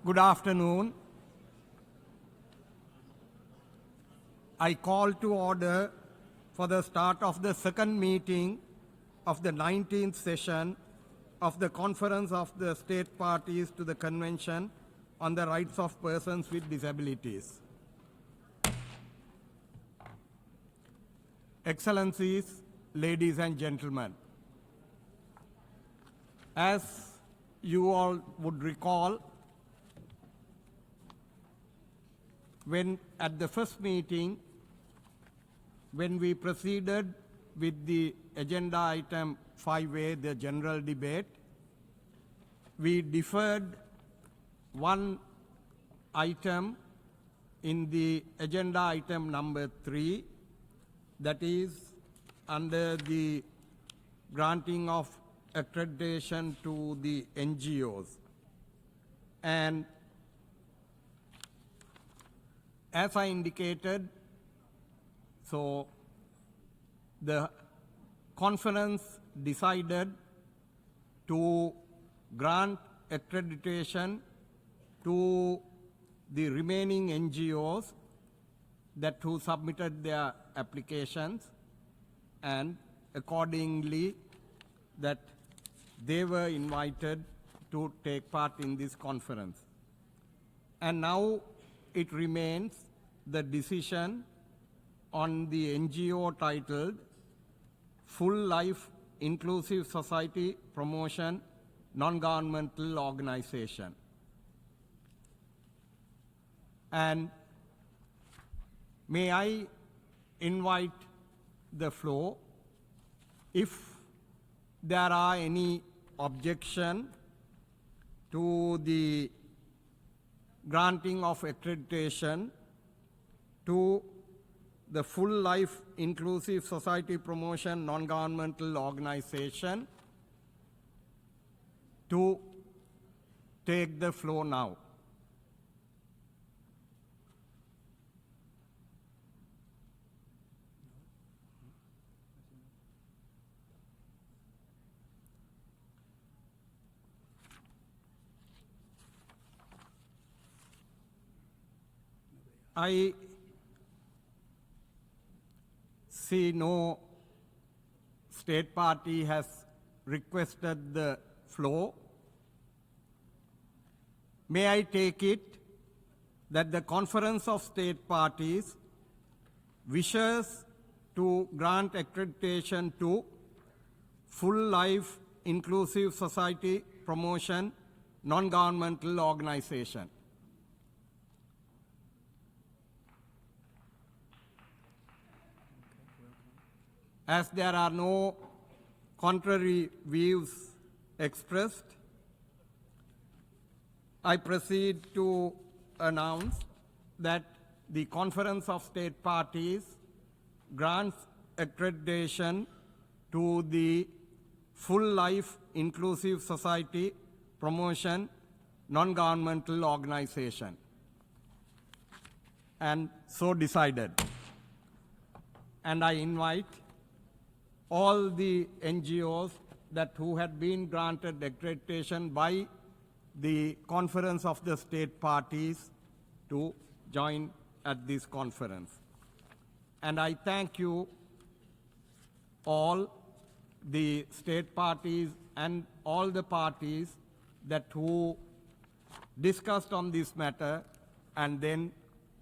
Good afternoon. I call to order for the start of the second meeting of the 19th session of the Conference of the State Parties to the Convention on the Rights of Persons with Disabilities. Excellencies, ladies and gentlemen, as you all would recall, when at the first meeting, when we proceeded with the agenda item 5A, the general debate, we deferred one item in the agenda item number 3, that is under the granting of accreditation to the NGOs. And as I indicated, so the conference decided to grant accreditation to the remaining NGOs that who submitted their applications, and accordingly that they were invited to take part in this conference. And now it remains the decision on the NGO titled Full Life Inclusive Society Promotion Non-Governmental Organization. And may I invite the floor, if there are any objection to the granting of accreditation to the Full Life Inclusive Society Promotion Non-Governmental Organization, to take the floor now. I see no state party has requested the floor. May I take it that the Conference of State Parties wishes to grant accreditation to Full Life Inclusive Society Promotion Non-Governmental Organization. As there are no contrary views expressed, I proceed to announce that the Conference of State Parties grants accreditation to the Full Life Inclusive Society Promotion Non-Governmental Organization, and so decided. And I invite all the NGOs that who had been granted accreditation by the Conference of the State Parties to join at this conference. And I thank you all, the state parties and all the parties that who discussed on this matter and then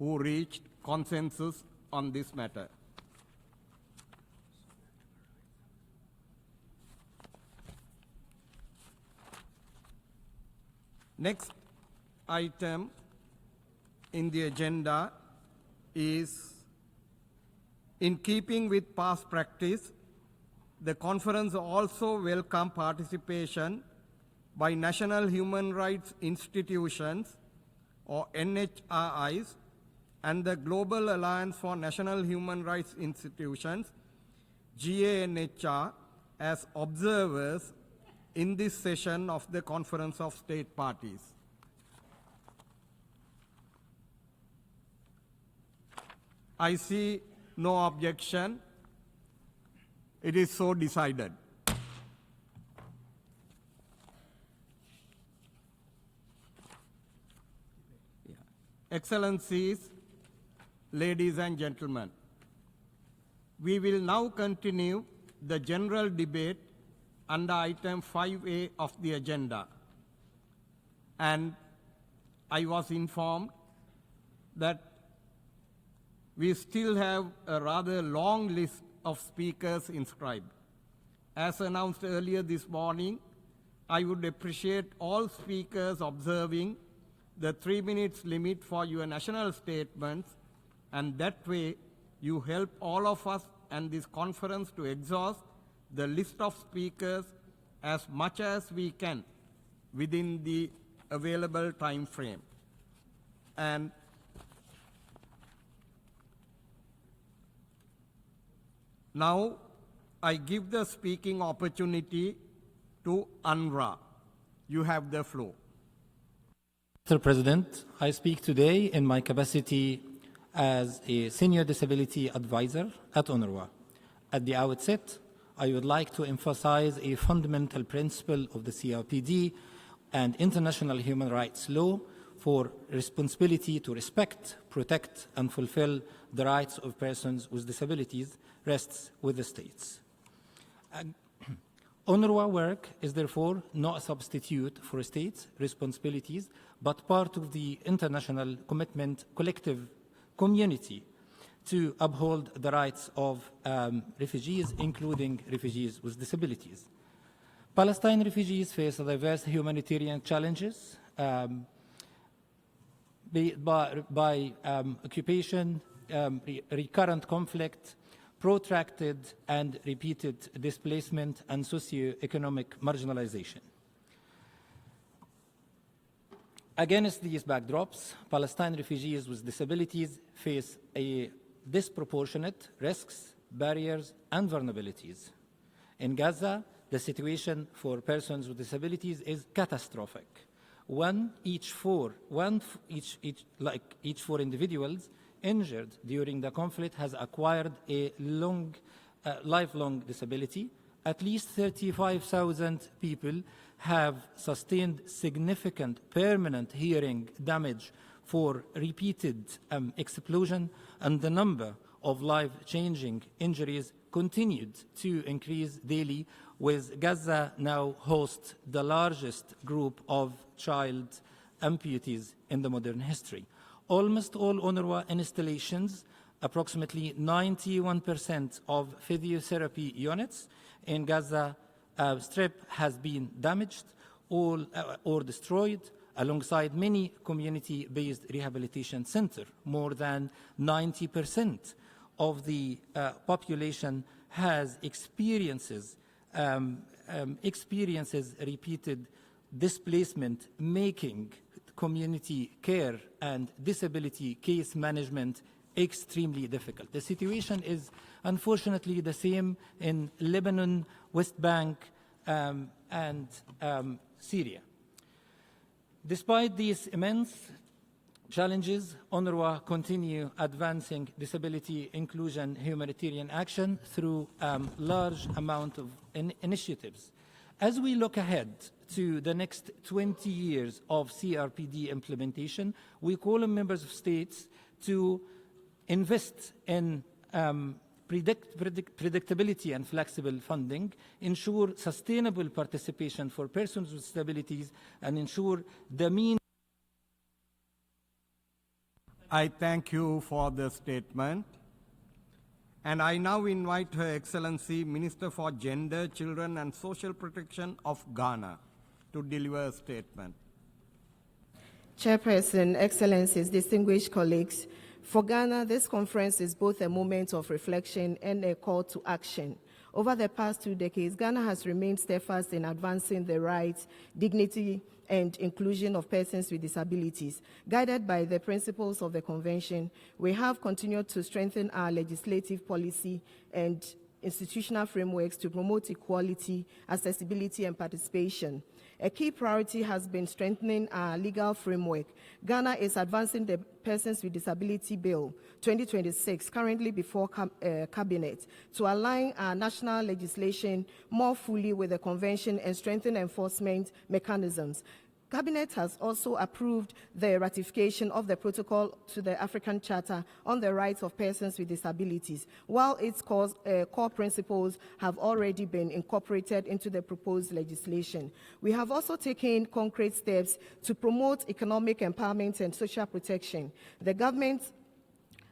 who reached consensus on this matter. Next item in the agenda is, in keeping with past practice, the conference also welcomes participation by national human rights institutions, or NHRIs, and the Global Alliance for National Human Rights Institutions, GANHR, as observers in this session of the Conference of State Parties. I see no objection. It is so decided. Excellencies, ladies and gentlemen, we will now continue the general debate under item 5A of the agenda. And I was informed that we still have a rather long list of speakers inscribed. As announced earlier this morning, I would appreciate all speakers observing the 3 minutes limit for your national statements, and that way you help all of us and this conference to exhaust the list of speakers as much as we can within the available time frame. And now I give the speaking opportunity to Anwar. You have the floor. Mr. President, I speak today in my capacity as a Senior Disability Advisor at UNRWA. At the outset, I would like to emphasize a fundamental principle of the CRPD and international human rights law for responsibility to respect, protect, and fulfill the rights of persons with disabilities rests with the states. UNRWA work is therefore not a substitute for states' responsibilities, but part of the international commitment collective community to uphold the rights of refugees, including refugees with disabilities. Palestine refugees face diverse humanitarian challenges by occupation, recurrent conflict, protracted and repeated displacement, and socioeconomic marginalization. Against these backdrops, Palestine refugees with disabilities face disproportionate risks, barriers, and vulnerabilities. In Gaza, the situation for persons with disabilities is catastrophic. Each four individuals injured during the conflict has acquired a lifelong disability. At least 35,000 people have sustained significant permanent hearing damage for repeated explosion, and the number of life-changing injuries continued to increase daily, with Gaza now hosts the largest group of child amputees in the modern history. Almost all UNRWA installations, approximately 91% of physiotherapy units in Gaza Strip has been damaged or destroyed, alongside many community-based rehabilitation centers. More than 90% of the population has experiences repeated displacement, making community care and disability case management extremely difficult. The situation is unfortunately the same in Lebanon, West Bank, and Syria. Despite these immense challenges, UNRWA continue advancing disability inclusion humanitarian action through large amount of initiatives. As we look ahead to the next 20 years of CRPD implementation, we call on members of states to invest in predictability and flexible funding, ensure sustainable participation for persons with disabilities, and ensure the means. I thank you for the statement. And I now invite Her Excellency Minister for Gender, Children and Social Protection of Ghana to deliver a statement. Chairperson, Excellencies, distinguished colleagues, for Ghana, this conference is both a moment of reflection and a call to action. Over the past 2 decades, Ghana has remained steadfast in advancing the rights, dignity, and inclusion of persons with disabilities. Guided by the principles of the Convention, we have continued to strengthen our legislative policy and institutional frameworks to promote equality, accessibility, and participation. A key priority has been strengthening our legal framework. Ghana is advancing the Persons with Disability Bill 2026, currently before Cabinet, to align our national legislation more fully with the Convention and strengthen enforcement mechanisms. Cabinet has also approved the ratification of the protocol to the African Charter on the Rights of Persons with Disabilities, while its core principles have already been incorporated into the proposed legislation. We have also taken concrete steps to promote economic empowerment and social protection. The government's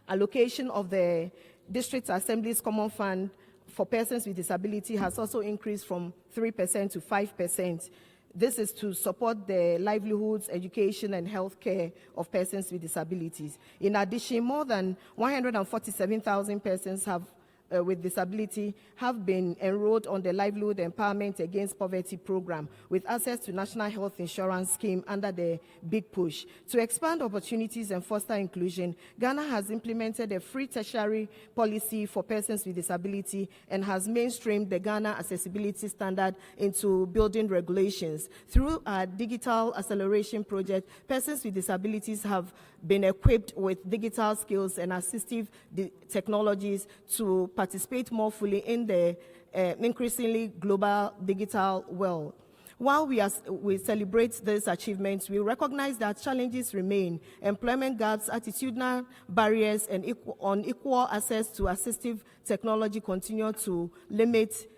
allocation of the District Assembly's Common Fund for persons with disability has also increased from 3% to 5%. This is to support the livelihoods, education, and health care of persons with disabilities. In addition, more than 147,000 persons with disability have been enrolled on the Livelihood Empowerment Against Poverty program with access to National Health Insurance Scheme under the Big Push. To expand opportunities and foster inclusion, Ghana has implemented a free tertiary policy for persons with disability and has mainstreamed the Ghana Accessibility Standard into building regulations. Through our digital acceleration project, persons with disabilities have been equipped with digital skills and assistive technologies to participate more fully in the increasingly global digital world. While we celebrate these achievements, we recognize that challenges remain. Employment gaps, attitudinal barriers, and unequal access to assistive technology continue to limit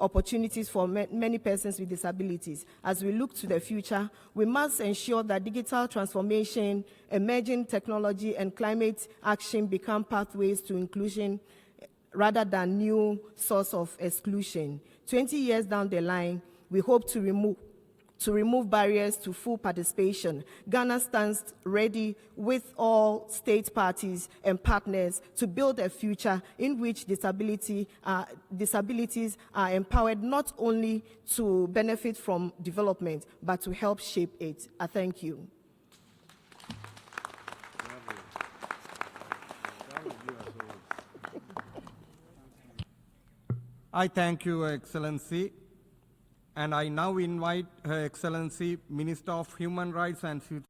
opportunities for many persons with disabilities. As we look to the future, we must ensure that digital transformation, emerging technology, and climate action become pathways to inclusion rather than new source of exclusion. 20 years down the line, we hope to remove barriers to full participation. Ghana stands ready with all state parties and partners to build a future in which disabilities are empowered not only to benefit from development, but to help shape it. I thank you. I thank you, Excellency. And I now invite Her Excellency, Minister of Human Rights and Future.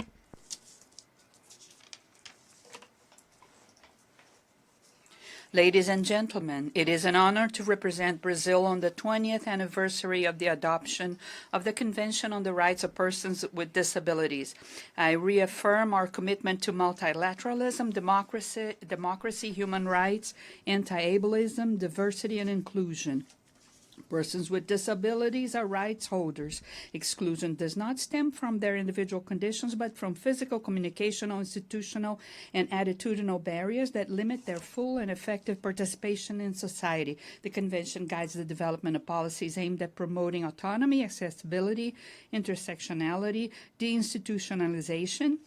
Ladies and gentlemen, it is an honor to represent Brazil on the 20th anniversary of the adoption of the Convention on the Rights of Persons with Disabilities. I reaffirm our commitment to multilateralism, democracy, human rights, anti-ableism, diversity, and inclusion. Persons with disabilities are rights holders. Exclusion does not stem from their individual conditions, but from physical, communicational, institutional, and attitudinal barriers that limit their full and effective participation in society. The Convention guides the development of policies aimed at promoting autonomy, accessibility, intersectionality, deinstitutionalization,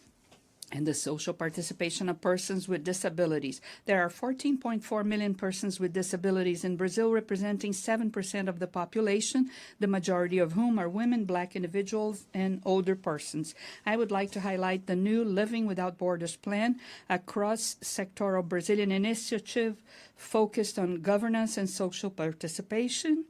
and the social participation of persons with disabilities. There are 14.4 million persons with disabilities in Brazil, representing 7% of the population, the majority of whom are women, Black individuals, and older persons. I would like to highlight the new Living Without Borders plan, a cross-sectoral Brazilian initiative focused on governance and social participation,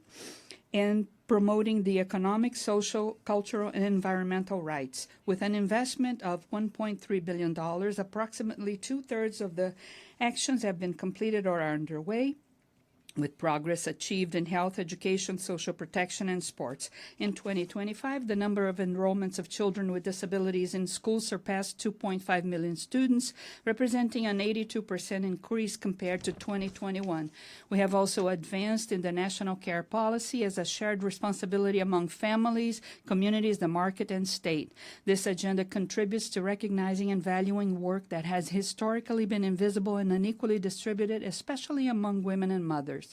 and promoting the economic, social, cultural, and environmental rights. With an investment of $1.3 billion, approximately two-thirds of the actions have been completed or are underway, with progress achieved in health, education, social protection, and sports. In 2025, the number of enrollments of children with disabilities in schools surpassed 2.5 million students, representing an 82% increase compared to 2021. We have also advanced in the national care policy as a shared responsibility among families, communities, the market, and state. This agenda contributes to recognizing and valuing work that has historically been invisible and unequally distributed, especially among women and mothers.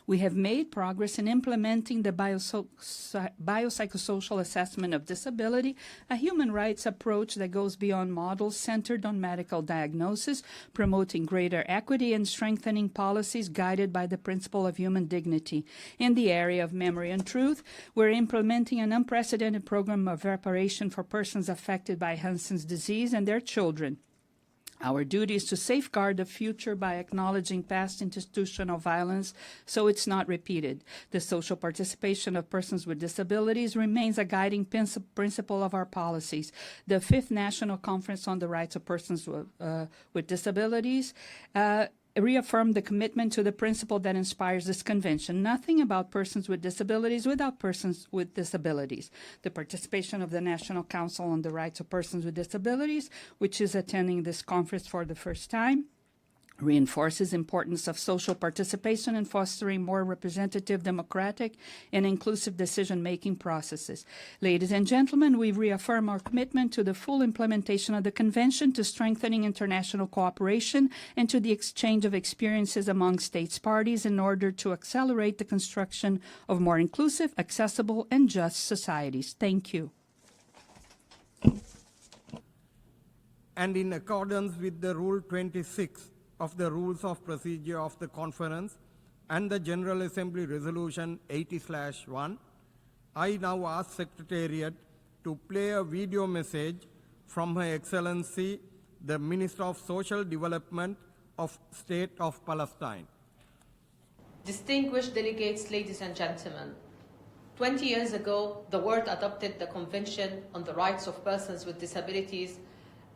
We have made progress in implementing the biopsychosocial assessment of disability, a human rights approach that goes beyond models centered on medical diagnosis, promoting greater equity and strengthening policies guided by the principle of human dignity. In the area of memory and truth, we're implementing an unprecedented program of reparation for persons affected by Hansen's disease and their children. Our duty is to safeguard the future by acknowledging past institutional violence so it's not repeated. The social participation of persons with disabilities remains a guiding principle of our policies. The 5th National Conference on the Rights of Persons with Disabilities reaffirm the commitment to the principle that inspires this convention: nothing about persons with disabilities without persons with disabilities. The participation of the National Council on the Rights of Persons with Disabilities, which is attending this conference for the first time, reinforces importance of social participation in fostering more representative, democratic, and inclusive decision-making processes. Ladies and gentlemen, we reaffirm our commitment to the full implementation of the Convention, to strengthening international cooperation, and to the exchange of experiences among states parties in order to accelerate the construction of more inclusive, accessible, and just societies. Thank you. And in accordance with the Rule 26 of the Rules of Procedure of the Conference and the General Assembly Resolution 80/1, I now ask Secretariat to play a video message from Her Excellency, the Minister of Social Development of State of Palestine. Distinguished delegates, ladies and gentlemen, 20 years ago, the world adopted the Convention on the Rights of Persons with Disabilities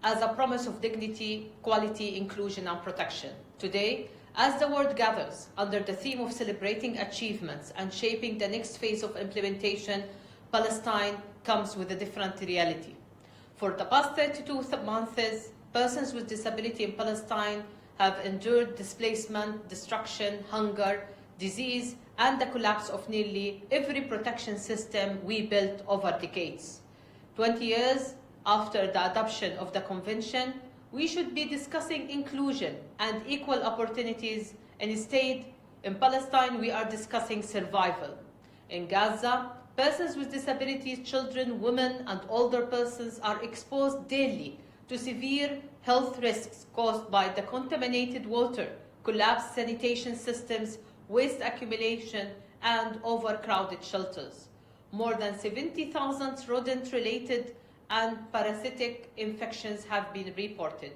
as a promise of dignity, quality, inclusion, and protection. Today, as the world gathers under the theme of celebrating achievements and shaping the next phase of implementation, Palestine comes with a different reality. For the past 32 months, persons with disability in Palestine have endured displacement, destruction, hunger, disease, and the collapse of nearly every protection system we built over decades. 20 years after the adoption of the Convention, we should be discussing inclusion and equal opportunities. Instead, in Palestine, we are discussing survival. In Gaza, persons with disabilities, children, women, and older persons are exposed daily to severe health risks caused by the contaminated water, collapsed sanitation systems, waste accumulation, and overcrowded shelters. More than 70,000 rodent-related and parasitic infections have been reported.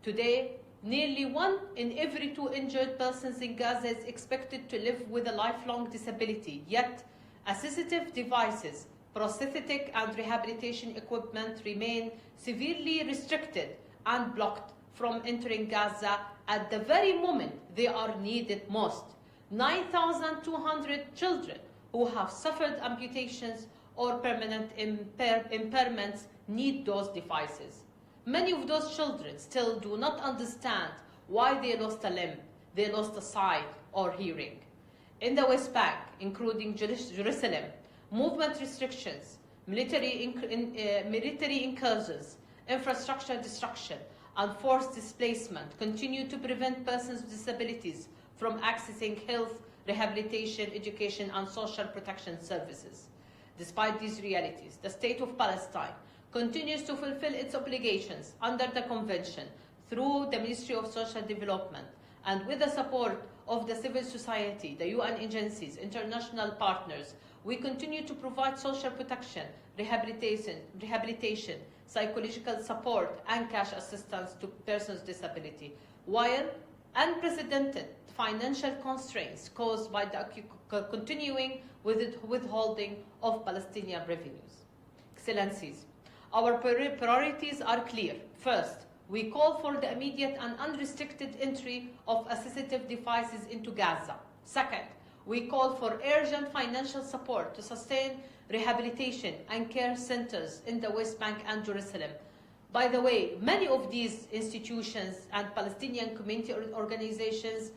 Today, nearly 1 in every 2 injured persons in Gaza is expected to live with a lifelong disability, yet assistive devices, prosthetic and rehabilitation equipment remain severely restricted and blocked from entering Gaza at the very moment they are needed most. 9,200 children who have suffered amputations or permanent impairments need those devices. Many of those children still do not understand why they lost a limb, they lost a sight or hearing. In the West Bank, including Jerusalem, movement restrictions, military incursions, infrastructure destruction, and forced displacement continue to prevent persons with disabilities from accessing health, rehabilitation, education, and social protection services. Despite these realities, the State of Palestine continues to fulfill its obligations under the Convention through the Ministry of Social Development and with the support of the civil society, the UN agencies, international partners. We continue to provide social protection, rehabilitation, psychological support, and cash assistance to persons with disability, while unprecedented financial constraints caused by the continuing withholding of Palestinian revenues. Excellencies, our priorities are clear. First, we call for the immediate and unrestricted entry of assistive devices into Gaza. Second, we call for urgent financial support to sustain rehabilitation and care centers in the West Bank and Jerusalem. By the way, many of these institutions and Palestinian community organizations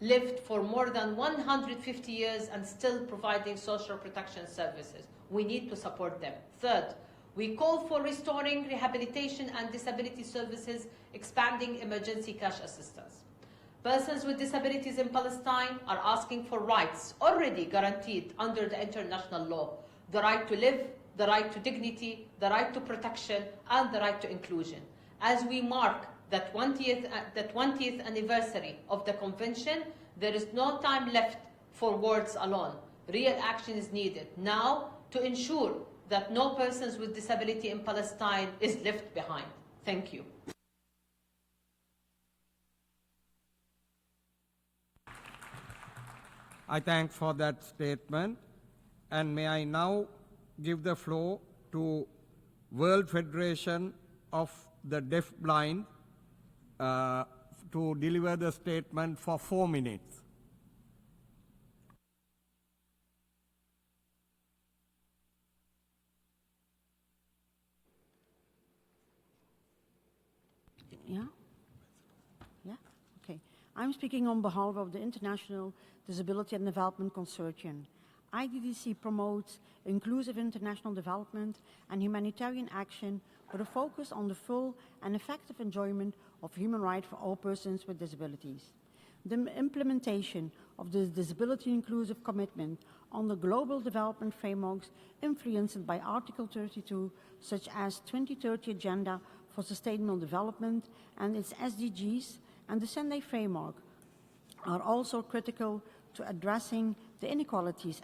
lived for more than 150 years and still providing social protection services. We need to support them. Third, we call for restoring rehabilitation and disability services, expanding emergency cash assistance. Persons with disabilities in Palestine are asking for rights already guaranteed under the international law: the right to live, the right to dignity, the right to protection, and the right to inclusion. As we mark the 20th anniversary of the Convention, there is no time left for words alone. Real action is needed now to ensure that no persons with disability in Palestine is left behind. Thank you. I thank for that statement, and may I now give the floor to World Federation of the Deaf Blind to to deliver the statement for 4 minutes. Yeah? Yeah? Okay. I'm speaking on behalf of the International Disability and Development Consortium. IDDC promotes inclusive international development and humanitarian action with a focus on the full and effective enjoyment of human rights for all persons with disabilities. The implementation of the Disability Inclusive Commitment on the Global Development Frameworks influenced by Article 32, such as 2030 Agenda for Sustainable Development and its SDGs, and the Sendai Framework are also critical to addressing the inequalities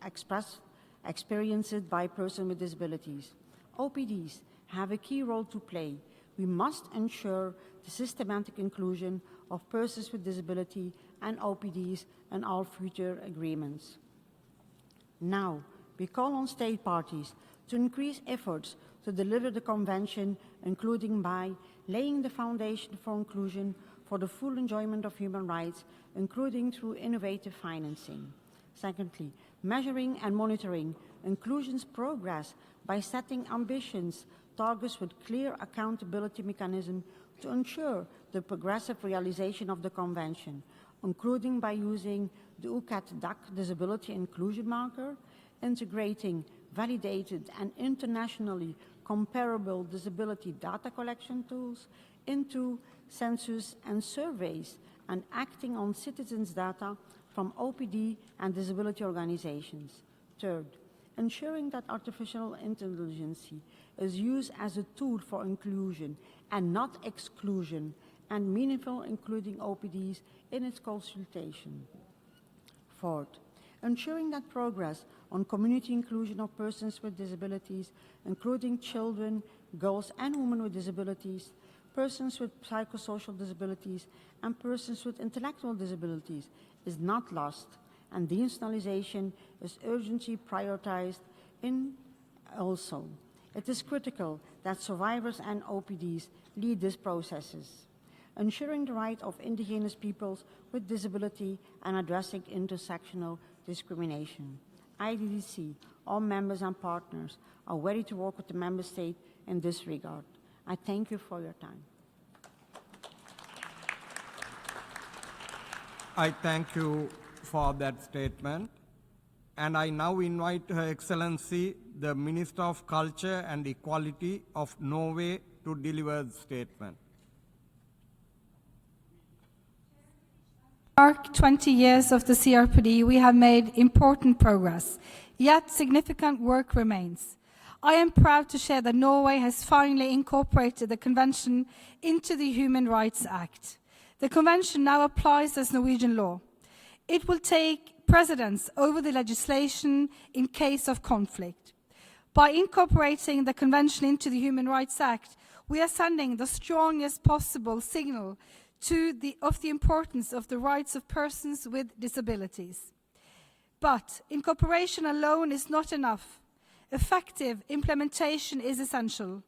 experienced by persons with disabilities. OPDs have a key role to play. We must ensure the systematic inclusion of persons with disability and OPDs in all future agreements. Now, we call on state parties to increase efforts to deliver the Convention, including by laying the foundation for inclusion for the full enjoyment of human rights, including through innovative financing. Secondly, measuring and monitoring inclusion's progress by setting ambitions, targets with clear accountability mechanism to ensure the progressive realization of the Convention, including by using the UCAT-DAC disability inclusion marker, integrating validated and internationally comparable disability data collection tools into census and surveys, and acting on citizens' data from OPD and disability organizations. Third, ensuring that artificial intelligence is used as a tool for inclusion and not exclusion, and meaningful including OPDs in its consultation. Fourth, ensuring that progress on community inclusion of persons with disabilities, including children, girls and women with disabilities, persons with psychosocial disabilities, and persons with intellectual disabilities is not lost, and deinstitutionalization is urgently prioritized in also. It is critical that survivors and OPDs lead these processes, ensuring the right of indigenous peoples with disability and addressing intersectional discrimination. IDDC, all members and partners, are ready to work with the member state in this regard. I thank you for your time. I thank you for that statement. And I now invite Her Excellency, the Minister of Culture and Equality of Norway, to deliver the statement. Mark 20 years of the CRPD, we have made important progress, yet significant work remains. I am proud to share that Norway has finally incorporated the Convention into the Human Rights Act. The Convention now applies as Norwegian law. It will take precedence over the legislation in case of conflict. By incorporating the Convention into the Human Rights Act, we are sending the strongest possible signal of the importance of the rights of persons with disabilities. But incorporation alone is not enough. Effective implementation is essential.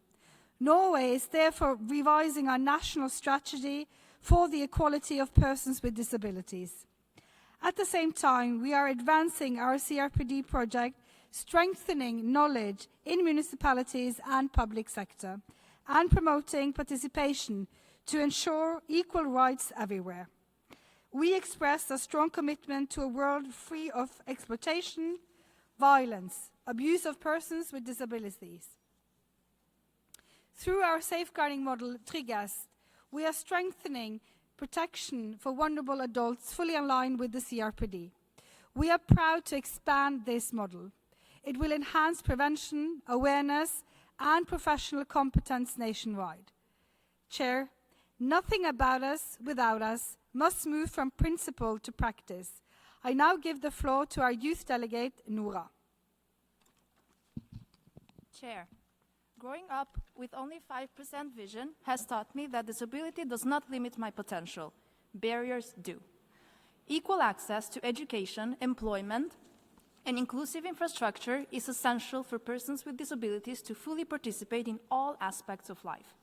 Norway is therefore revising our national strategy for the equality of persons with disabilities. At the same time, we are advancing our CRPD project, strengthening knowledge in municipalities and public sector, and promoting participation to ensure equal rights everywhere. We express a strong commitment to a world free of exploitation, violence, abuse of persons with disabilities. Through our safeguarding model, Tryggest, we are strengthening protection for vulnerable adults fully in line with the CRPD. We are proud to expand this model. It will enhance prevention, awareness, and professional competence nationwide. Chair, nothing about us without us must move from principle to practice. I now give the floor to our youth delegate, Nora. Chair, growing up with only 5% vision has taught me that disability does not limit my potential. Barriers do. Equal access to education, employment, and inclusive infrastructure is essential for persons with disabilities to fully participate in all aspects of life.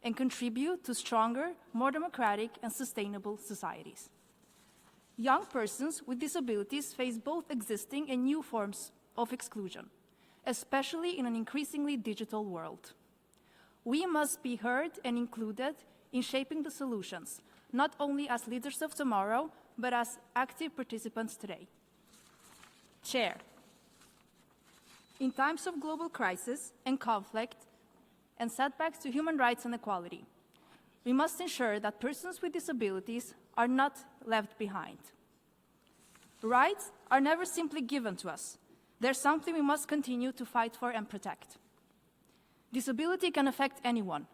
and contribute to stronger, more democratic, and sustainable societies. Young persons with disabilities face both existing and new forms of exclusion, especially in an increasingly digital world. We must be heard and included in shaping the solutions, not only as leaders of tomorrow, but as active participants today. Chair, in times of global crisis and conflict and setbacks to human rights and equality, we must ensure that persons with disabilities are not left behind. Rights are never simply given to us. They're something we must continue to fight for and protect. Disability can affect anyone,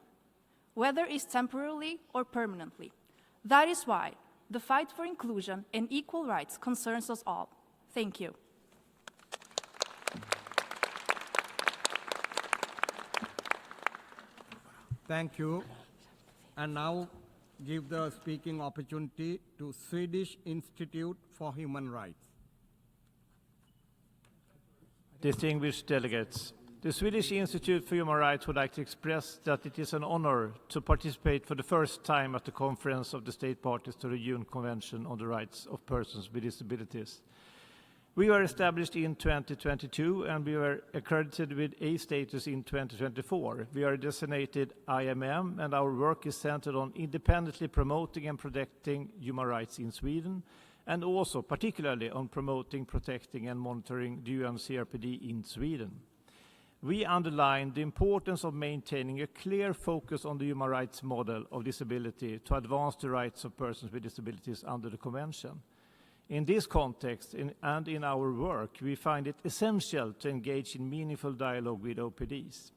whether it's temporarily or permanently. That is why the fight for inclusion and equal rights concerns us all. Thank you. Thank you. And now give the speaking opportunity to Swedish Institute for Human Rights. Distinguished delegates, the Swedish Institute for Human Rights would like to express that it is an honor to participate for the first time at the Conference of the State Parties to the UN Convention on the Rights of Persons with Disabilities. We were established in 2022 and we were accredited with A status in 2024. We are designated IMM and our work is centered on independently promoting and protecting human rights in Sweden, and also particularly on promoting, protecting and monitoring the UN CRPD in Sweden. We underline the importance of maintaining a clear focus on the human rights model of disability to advance the rights of persons with disabilities under the Convention. In this context and in our work, we find it essential to engage in meaningful dialogue with OPDs.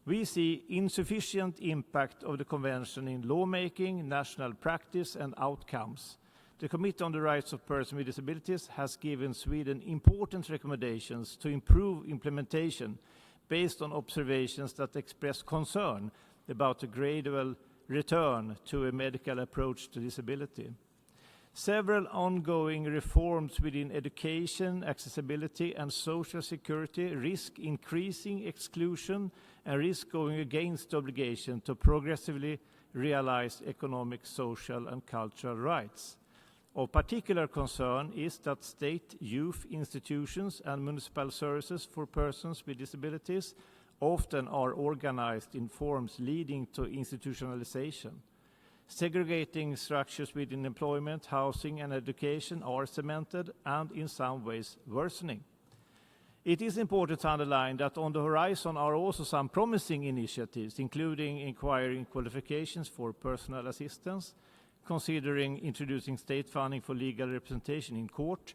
We see insufficient impact of the Convention in lawmaking, national practice and outcomes. The Committee on the Rights of Persons with Disabilities has given Sweden important recommendations to improve implementation based on observations that express concern about a gradual return to a medical approach to disability. Several ongoing reforms within education, accessibility and social security risk increasing exclusion and risk going against the obligation to progressively realize economic, social and cultural rights. Of particular concern is that state youth institutions and municipal services for persons with disabilities often are organized in forms leading to institutionalization. Segregating structures within employment, housing and education are cemented and in some ways worsening. It is important to underline that on the horizon are also some promising initiatives, including inquiring qualifications for personal assistance, considering introducing state funding for legal representation in court,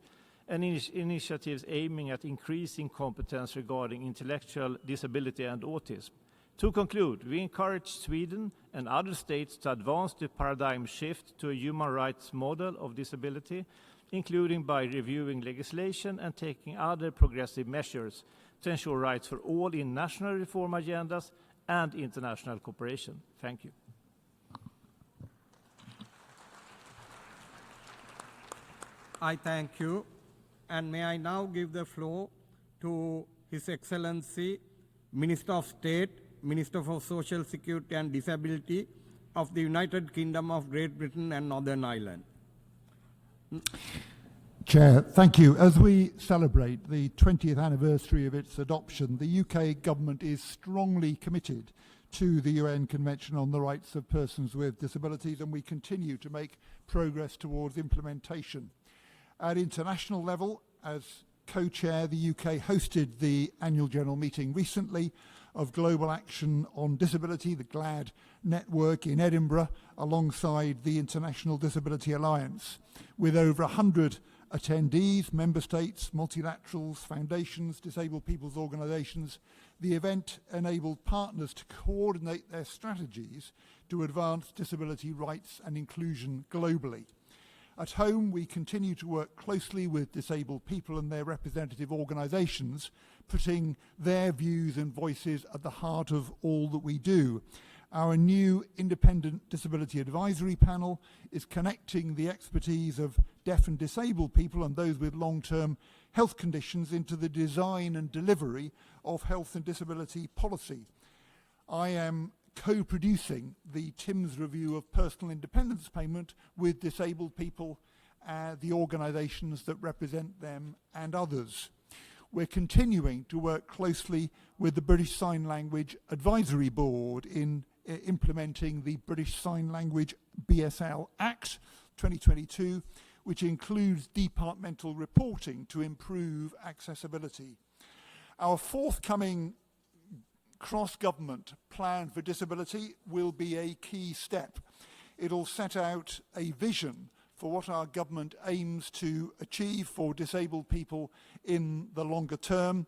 and initiatives aiming at increasing competence regarding intellectual disability and autism. To conclude, we encourage Sweden and other states to advance the paradigm shift to a human rights model of disability, including by reviewing legislation and taking other progressive measures to ensure rights for all in national reform agendas and international cooperation. Thank you. I thank you. And may I now give the floor to His Excellency, Minister of State, Minister for Social Security and Disability of the United Kingdom of Great Britain and Northern Ireland. Chair, thank you. As we celebrate the 20th anniversary of its adoption, the UK government is strongly committed to the UN Convention on the Rights of Persons with Disabilities, and we continue to make progress towards implementation. At international level, as co-chair, the UK hosted the annual general meeting recently of Global Action on Disability, the GLAD network in Edinburgh, alongside the International Disability Alliance. With over 100 attendees, member states, multilaterals, foundations, disabled people's organisations, the event enabled partners to coordinate their strategies to advance disability rights and inclusion globally. At home, we continue to work closely with disabled people and their representative organisations, putting their views and voices at the heart of all that we do. Our new independent disability advisory panel is connecting the expertise of deaf and disabled people and those with long-term health conditions into the design and delivery of health and disability policy. I am co-producing the TIMS review of personal independence payment with disabled people, the organisations that represent them and others. We're continuing to work closely with the British Sign Language Advisory Board in implementing the British Sign Language BSL Act 2022, which includes departmental reporting to improve accessibility. Our forthcoming cross-government plan for disability will be a key step. It'll set out a vision for what our government aims to achieve for disabled people in the longer term,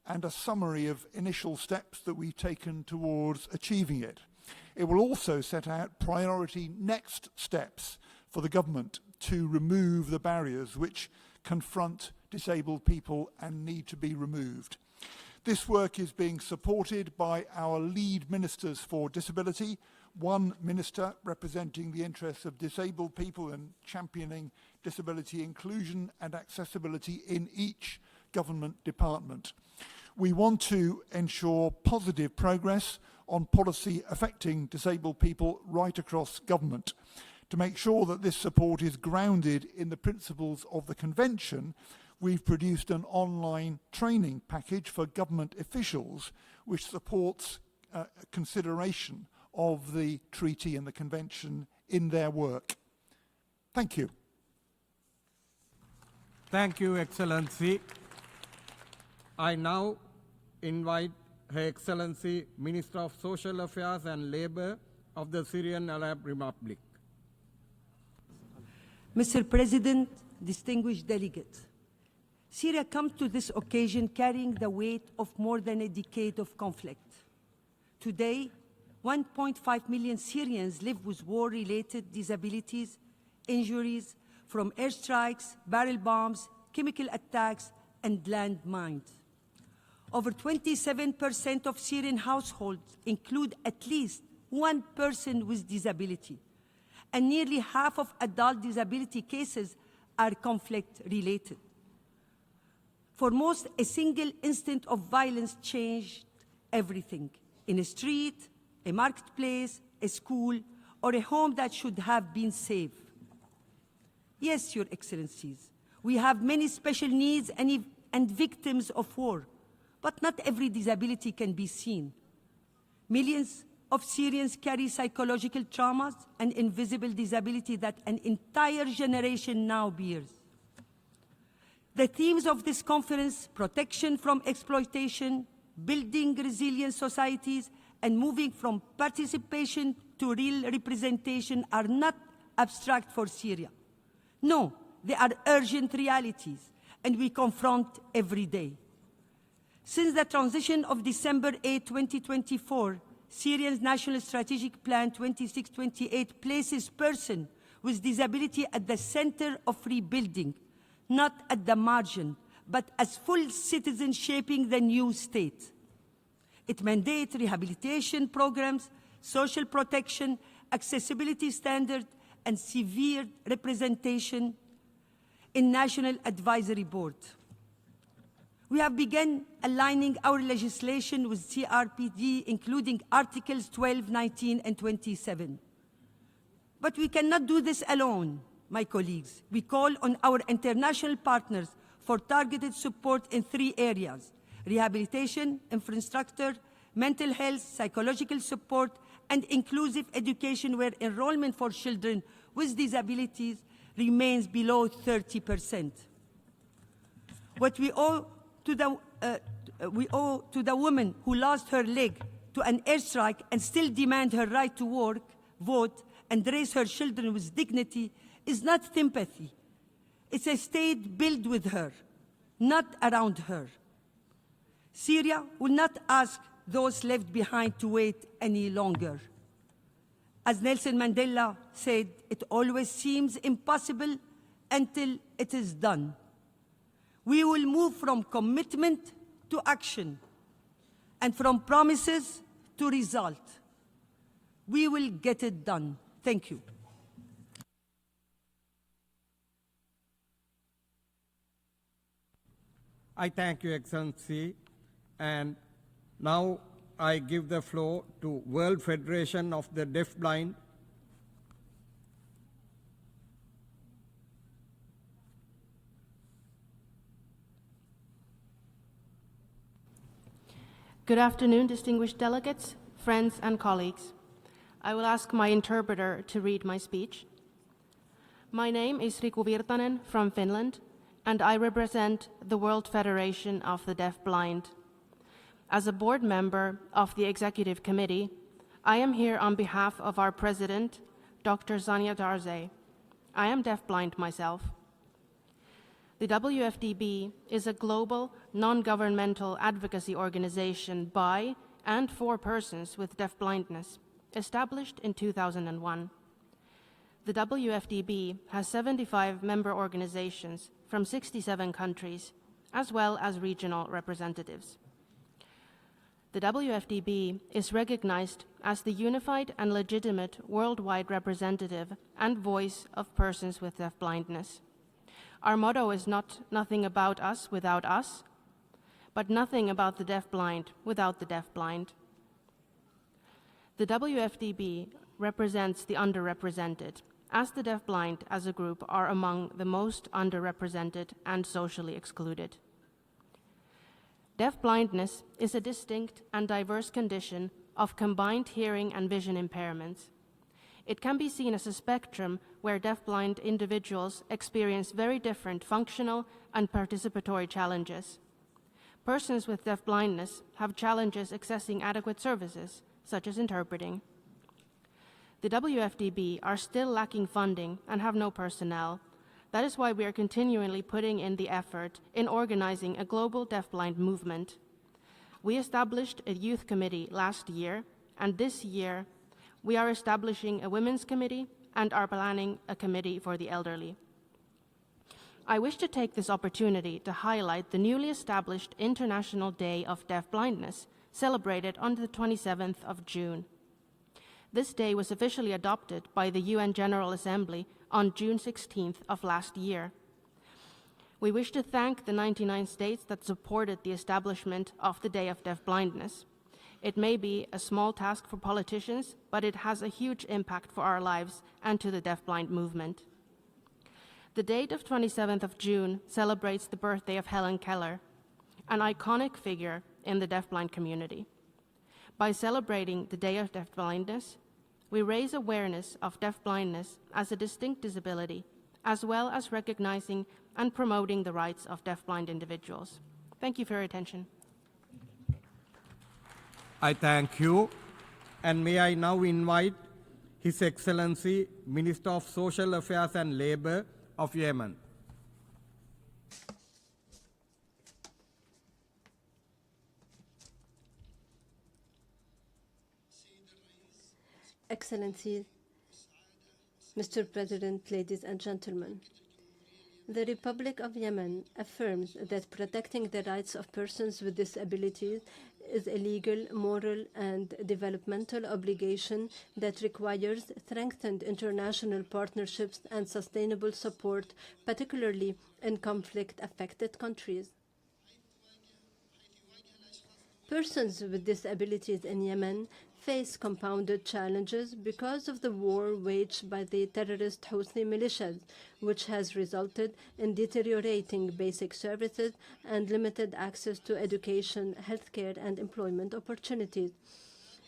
and a summary of initial steps that we've taken towards achieving it. It will also set out priority next steps for the government to remove the barriers which confront disabled people and need to be removed. This work is being supported by our lead ministers for disability, one minister representing the interests of disabled people and championing disability inclusion and accessibility in each government department. We want to ensure positive progress on policy affecting disabled people right across government. To make sure that this support is grounded in the principles of the Convention, we've produced an online training package for government officials which supports consideration of the treaty and the Convention in their work. Thank you. Thank you, Excellency. I now invite Her Excellency, Minister of Social Affairs and Labour of the Syrian Arab Republic. Mr. President, distinguished delegates, Syria comes to this occasion carrying the weight of more than a decade of conflict. Today, 1.5 million Syrians live with war-related disabilities, injuries from airstrikes, barrel bombs, chemical attacks, and landmines. Over 27% of Syrian households include at least one person with disability, and nearly half of adult disability cases are conflict-related. For most, a single instant of violence changed everything. In a street, a marketplace, a school, or a home that should have been safe. Yes, Your Excellencies, we have many special needs and victims of war, but not every disability can be seen. Millions of Syrians carry psychological traumas and invisible disability that an entire generation now bears. The themes of this conference, protection from exploitation, building resilient societies, and moving from participation to real representation are not abstract for Syria. No, they are urgent realities, and we confront every day. Since the transition of December 8, 2024, Syria's National Strategic Plan 26-28 places persons with disability at the center of rebuilding, not at the margin, but as full citizens shaping the new state. It mandates rehabilitation programs, social protection, accessibility standards, and severe representation in National Advisory Board. We have begun aligning our legislation with CRPD, including Articles 12, 19, and 27. But we cannot do this alone, my colleagues. We call on our international partners for targeted support in 3 areas: rehabilitation, infrastructure, mental health, psychological support, and inclusive education, where enrollment for children with disabilities remains below 30%. What we owe to the woman who lost her leg to an airstrike and still demand her right to work, vote, and raise her children with dignity is not sympathy. It's a state built with her, not around her. Syria will not ask those left behind to wait any longer. As Nelson Mandela said, it always seems impossible until it is done. We will move from commitment to action and from promises to result. We will get it done. Thank you. I thank you, Excellency. And now I give the floor to World Federation of the Deafblind. Good afternoon, distinguished delegates, friends, and colleagues. I will ask my interpreter to read my speech. My name is Riku Virtanen from Finland, and I represent the World Federation of the Deafblind. As a board member of the Executive Committee, I am here on behalf of our president, Dr. Zanya Darze. I am deafblind myself. The WFDB is a global, non-governmental advocacy organization by and for persons with deafblindness, established in 2001. The WFDB has 75 member organizations from 67 countries, as well as regional representatives. The WFDB is recognized as the unified and legitimate worldwide representative and voice of persons with deafblindness. Our motto is not nothing about us without us, but nothing about the deafblind without the deafblind. The WFDB represents the underrepresented, as the deafblind as a group are among the most underrepresented and socially excluded. Deafblindness is a distinct and diverse condition of combined hearing and vision impairments. It can be seen as a spectrum where deafblind individuals experience very different functional and participatory challenges. Persons with deafblindness have challenges accessing adequate services, such as interpreting. The WFDB are still lacking funding and have no personnel. That is why we are continually putting in the effort in organizing a global deafblind movement. We established a youth committee last year, and this year we are establishing a women's committee and are planning a committee for the elderly. I wish to take this opportunity to highlight the newly established International Day of Deafblindness, celebrated on the 27th of June. This day was officially adopted by the UN General Assembly on June 16th of last year. We wish to thank the 99 states that supported the establishment of the Day of Deafblindness. It may be a small task for politicians, but it has a huge impact for our lives and to the deafblind movement. The date of 27th of June celebrates the birthday of Helen Keller, an iconic figure in the deafblind community. By celebrating the Day of Deafblindness, we raise awareness of deafblindness as a distinct disability, as well as recognizing and promoting the rights of deafblind individuals. Thank you for your attention. I thank you, and may I now invite His Excellency, Minister of Social Affairs and Labor of Yemen. Excellencies, Mr. President, ladies and gentlemen, the Republic of Yemen affirms that protecting the rights of persons with disabilities is a legal, moral, and developmental obligation that requires strengthened international partnerships and sustainable support, particularly in conflict-affected countries. Persons with disabilities in Yemen face compounded challenges because of the war waged by the terrorist Houthi militias, which has resulted in deteriorating basic services and limited access to education, healthcare, and employment opportunities.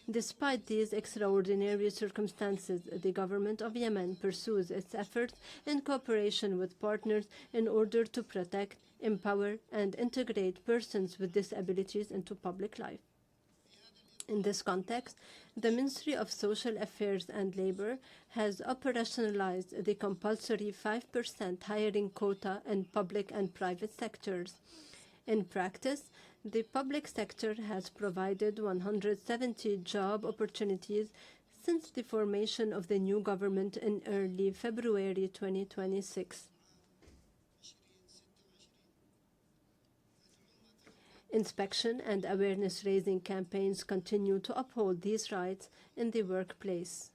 Despite these extraordinary circumstances, the government of Yemen pursues its efforts in cooperation with partners in order to protect, empower, and integrate persons with disabilities into public life. In this context, the Ministry of Social Affairs and Labor has operationalized the compulsory 5% hiring quota in public and private sectors. In practice, the public sector has provided 170 job opportunities since the formation of the new government in early February 2026. Inspection and awareness-raising campaigns continue to uphold these rights in the workplace.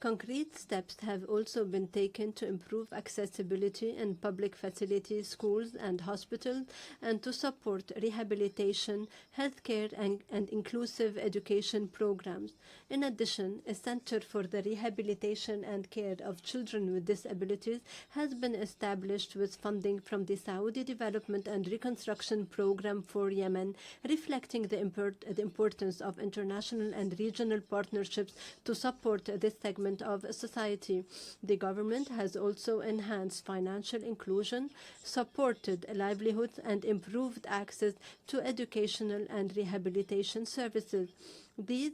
Concrete steps have also been taken to improve accessibility in public facilities, schools, and hospitals, and to support rehabilitation, healthcare, and inclusive education programs. In addition, a Center for the Rehabilitation and Care of Children with Disabilities has been established with funding from the Saudi Development and Reconstruction Program for Yemen, reflecting the importance of international and regional partnerships to support this segment of society. The government has also enhanced financial inclusion, supported livelihoods, and improved access to educational and rehabilitation services. These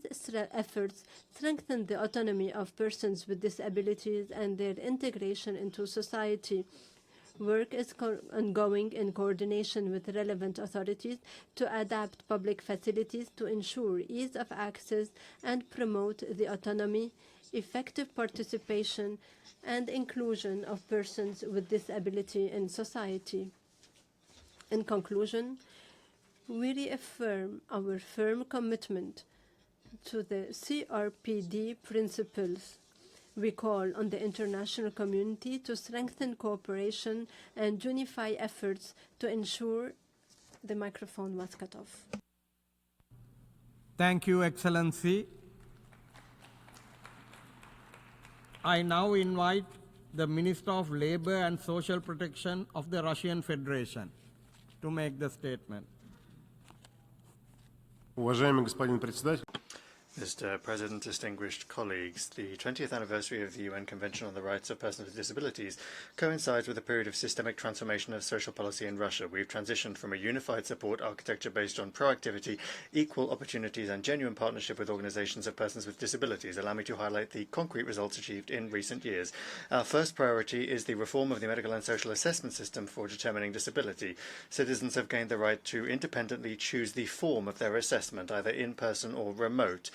efforts strengthen the autonomy of persons with disabilities and their integration into society. Work is ongoing in coordination with relevant authorities to adapt public facilities to ensure ease of access and promote the autonomy, effective participation, and inclusion of persons with disability in society. In conclusion, we reaffirm our firm commitment to the CRPD principles. We call on the international community to strengthen cooperation and unify efforts to ensure the microphone was cut off. Thank you, Excellency. I now invite the Minister of Labor and Social Protection of the Russian Federation to make the statement. Уважаемый господин председатель, Mr. President, distinguished colleagues, the 20th anniversary of the UN Convention on the Rights of Persons with Disabilities coincides with a period of systemic transformation of social policy in Russia. We've transitioned from a unified support architecture based on proactivity, equal opportunities, and genuine partnership with organizations of persons with disabilities. Allow me to highlight the concrete results achieved in recent years. Our first priority is the reform of the medical and social assessment system for determining disability. Citizens have gained the right to independently choose the form of their assessment, either in person or remote.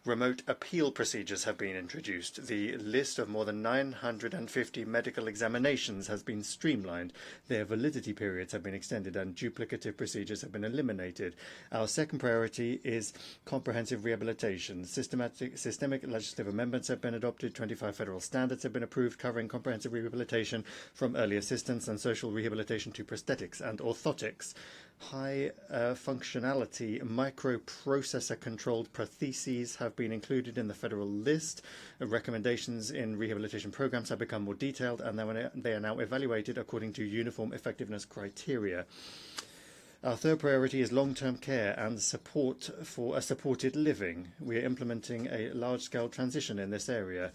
Remote appeal procedures have been introduced. The list of more than 950 medical examinations has been streamlined. Their validity periods have been extended and duplicative procedures have been eliminated. Our second priority is comprehensive rehabilitation. Systemic legislative amendments have been adopted. 25 federal standards have been approved covering comprehensive rehabilitation from early assistance and social rehabilitation to prosthetics and orthotics. High functionality microprocessor controlled prostheses have been included in the federal list. Recommendations in rehabilitation programs have become more detailed and they are now evaluated according to uniform effectiveness criteria. Our third priority is long-term care and support for a supported living. We are implementing a large-scale transition in this area.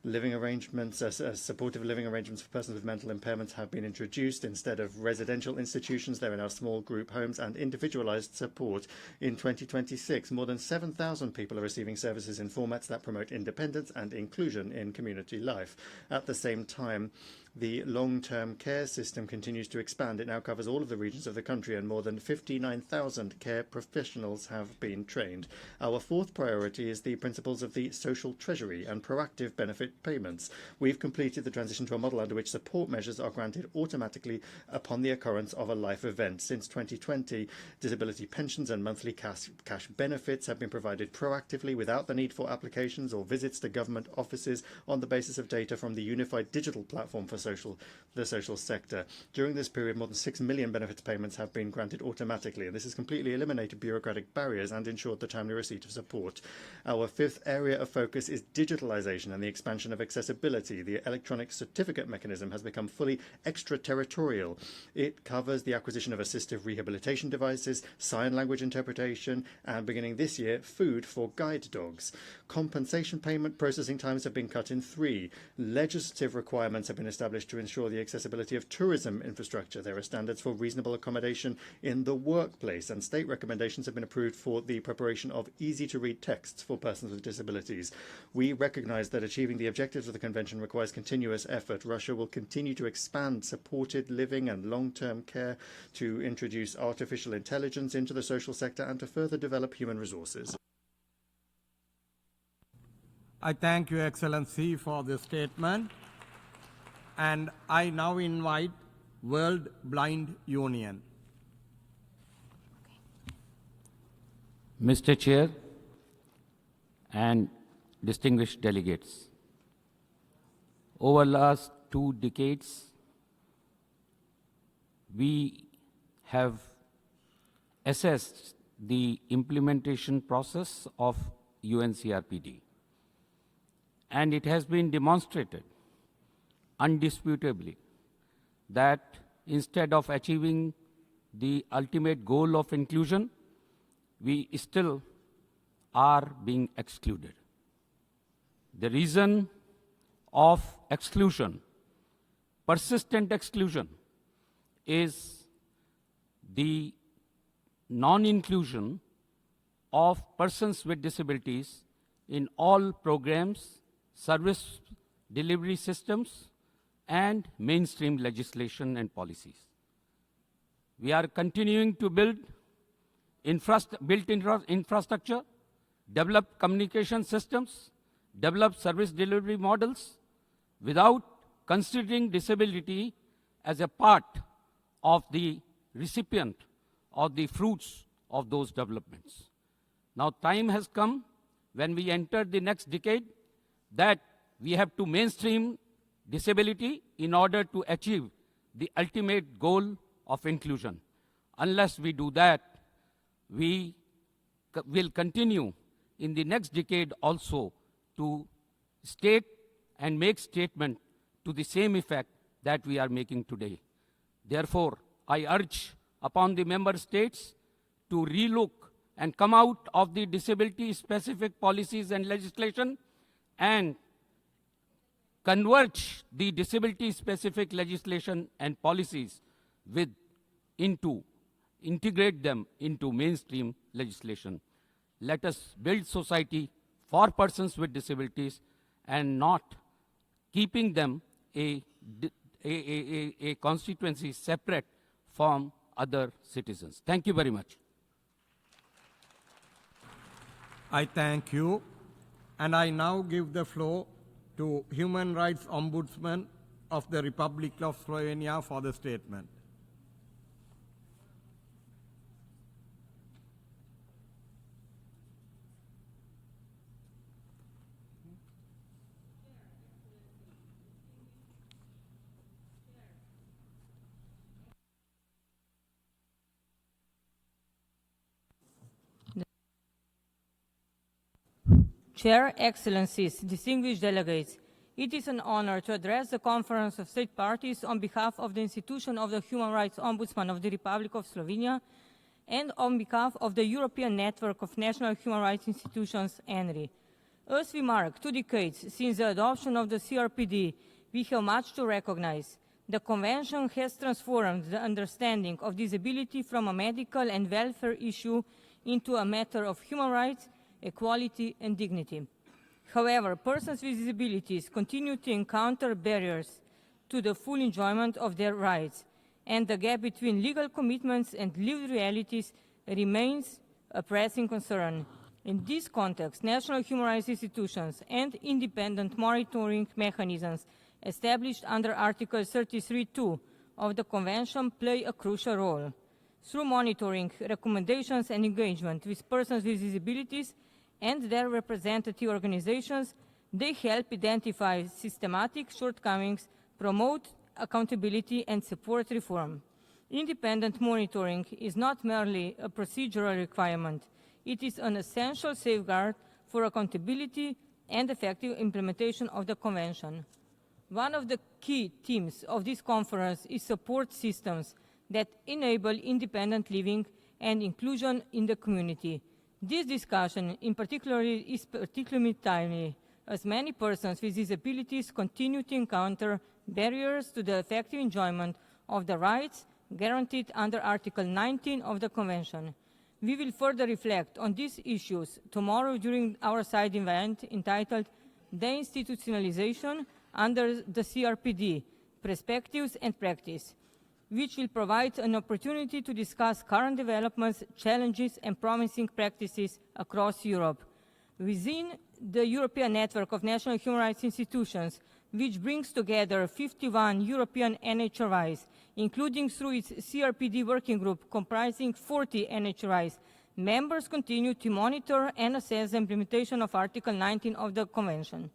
Living arrangements, supportive living arrangements for persons with mental impairments have been introduced instead of residential institutions. They're in our small group homes and individualized support. In 2026, more than 7,000 people are receiving services in formats that promote independence and inclusion in community life. At the same time, the long-term care system continues to expand. It now covers all of the regions of the country and more than 59,000 care professionals have been trained. Our fourth priority is the principles of the social treasury and proactive benefit payments. We've completed the transition to a model under which support measures are granted automatically upon the occurrence of a life event. Since 2020, disability pensions and monthly cash benefits have been provided proactively without the need for applications or visits to government offices on the basis of data from the unified digital platform for the social sector. During this period, more than 6 million benefits payments have been granted automatically, and this has completely eliminated bureaucratic barriers and ensured the timely receipt of support. Our fifth area of focus is digitalization and the expansion of accessibility. The electronic certificate mechanism has become fully extraterritorial. It covers the acquisition of assistive rehabilitation devices, sign language interpretation, and beginning this year, food for guide dogs. Compensation payment processing times have been cut in 3. Legislative requirements have been established to ensure the accessibility of tourism infrastructure. There are standards for reasonable accommodation in the workplace, and state recommendations have been approved for the preparation of easy-to-read texts for persons with disabilities. We recognize that achieving the objectives of the Convention requires continuous effort. Russia will continue to expand supported living and long-term care, to introduce artificial intelligence into the social sector, and to further develop human resources. I thank Your Excellency for the statement. And I now invite World Blind Union. Mr. Chair and distinguished delegates, over the last 2 decades, we have assessed the implementation process of UNCRPD. And it has been demonstrated undisputably that instead of achieving the ultimate goal of inclusion, we still are being excluded. The reason of exclusion, persistent exclusion, is the non-inclusion of persons with disabilities in all programs, service delivery systems, and mainstream legislation and policies. We are continuing to build infrastructure, develop communication systems, develop service delivery models without considering disability as a part of the recipient of the fruits of those developments. Now, time has come when we enter the next decade that we have to mainstream disability in order to achieve the ultimate goal of inclusion. Unless we do that, we will continue in the next decade also to state and make statement to the same effect that we are making today. Therefore, I urge upon the member states to relook and come out of the disability-specific policies and legislation and converge the disability-specific legislation and policies integrate them into mainstream legislation. Let us build society for persons with disabilities and not keeping them a constituency separate from other citizens. Thank you very much. I thank you, and I now give the floor to Human Rights Ombudsman of the Republic of Slovenia for the statement. Chair, Excellencies, distinguished delegates, it is an honor to address the Conference of State Parties on behalf of the institution of the Human Rights Ombudsman of the Republic of Slovenia and on behalf of the European Network of National Human Rights Institutions, ENRI. As we mark 2 decades since the adoption of the CRPD, we have much to recognize. The Convention has transformed the understanding of disability from a medical and welfare issue into a matter of human rights, equality, and dignity. However, persons with disabilities continue to encounter barriers to the full enjoyment of their rights, and the gap between legal commitments and lived realities remains a pressing concern. In this context, national human rights institutions and independent monitoring mechanisms established under Article 33(2) of the Convention play a crucial role. Through monitoring, recommendations, and engagement with persons with disabilities and their representative organizations, they help identify systematic shortcomings, promote accountability, and support reform. Independent monitoring is not merely a procedural requirement. It is an essential safeguard for accountability and effective implementation of the Convention. One of the key themes of this conference is support systems that enable independent living and inclusion in the community. This discussion in particular is particularly timely, as many persons with disabilities continue to encounter barriers to the effective enjoyment of the rights guaranteed under Article 19 of the Convention. We will further reflect on these issues tomorrow during our side event entitled Deinstitutionalization under the CRPD, Perspectives and Practice, which will provide an opportunity to discuss current developments, challenges, and promising practices across Europe. Within the European Network of National Human Rights Institutions, which brings together 51 European NHRIs, including through its CRPD working group comprising 40 NHRIs, members continue to monitor and assess the implementation of Article 19 of the Convention.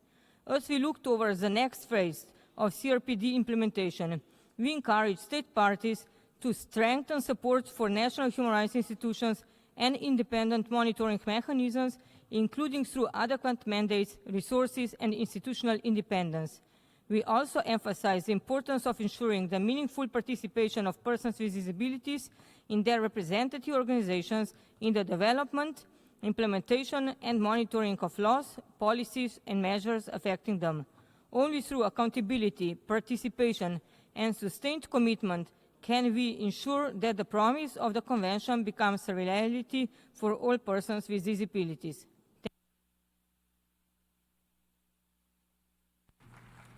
As we look towards the next phase of CRPD implementation. We encourage state parties to strengthen support for national human rights institutions and independent monitoring mechanisms, including through adequate mandates, resources, and institutional independence. We also emphasize the importance of ensuring the meaningful participation of persons with disabilities in their representative organizations in the development, implementation, and monitoring of laws, policies, and measures affecting them. Only through accountability, participation, and sustained commitment can we ensure that the promise of the Convention becomes a reality for all persons with disabilities.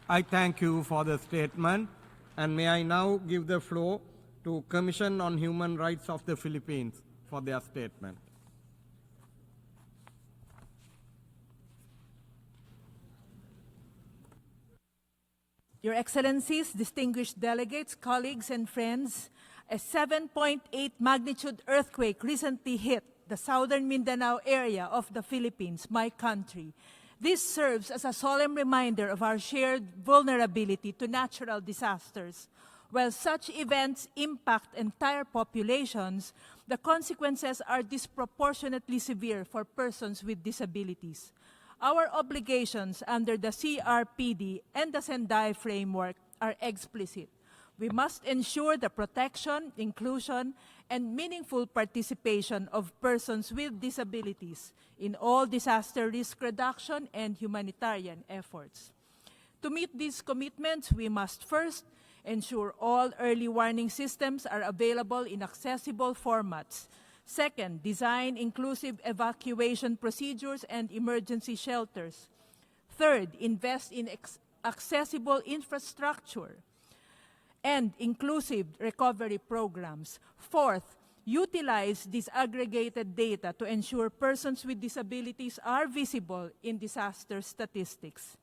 I thank you for the statement, and may I now give the floor to Commission on Human Rights of the Philippines for their statement. Your Excellencies, distinguished delegates, colleagues, and friends, a 7.8 magnitude earthquake recently hit the southern Mindanao area of the Philippines, my country. This serves as a solemn reminder of our shared vulnerability to natural disasters. While such events impact entire populations, the consequences are disproportionately severe for persons with disabilities. Our obligations under the CRPD and the Sendai framework are explicit. We must ensure the protection, inclusion, and meaningful participation of persons with disabilities in all disaster risk reduction and humanitarian efforts. To meet these commitments, we must first ensure all early warning systems are available in accessible formats. Second, design inclusive evacuation procedures and emergency shelters. Third, invest in accessible infrastructure and inclusive recovery programs. Fourth, utilize disaggregated data to ensure persons with disabilities are visible in disaster statistics.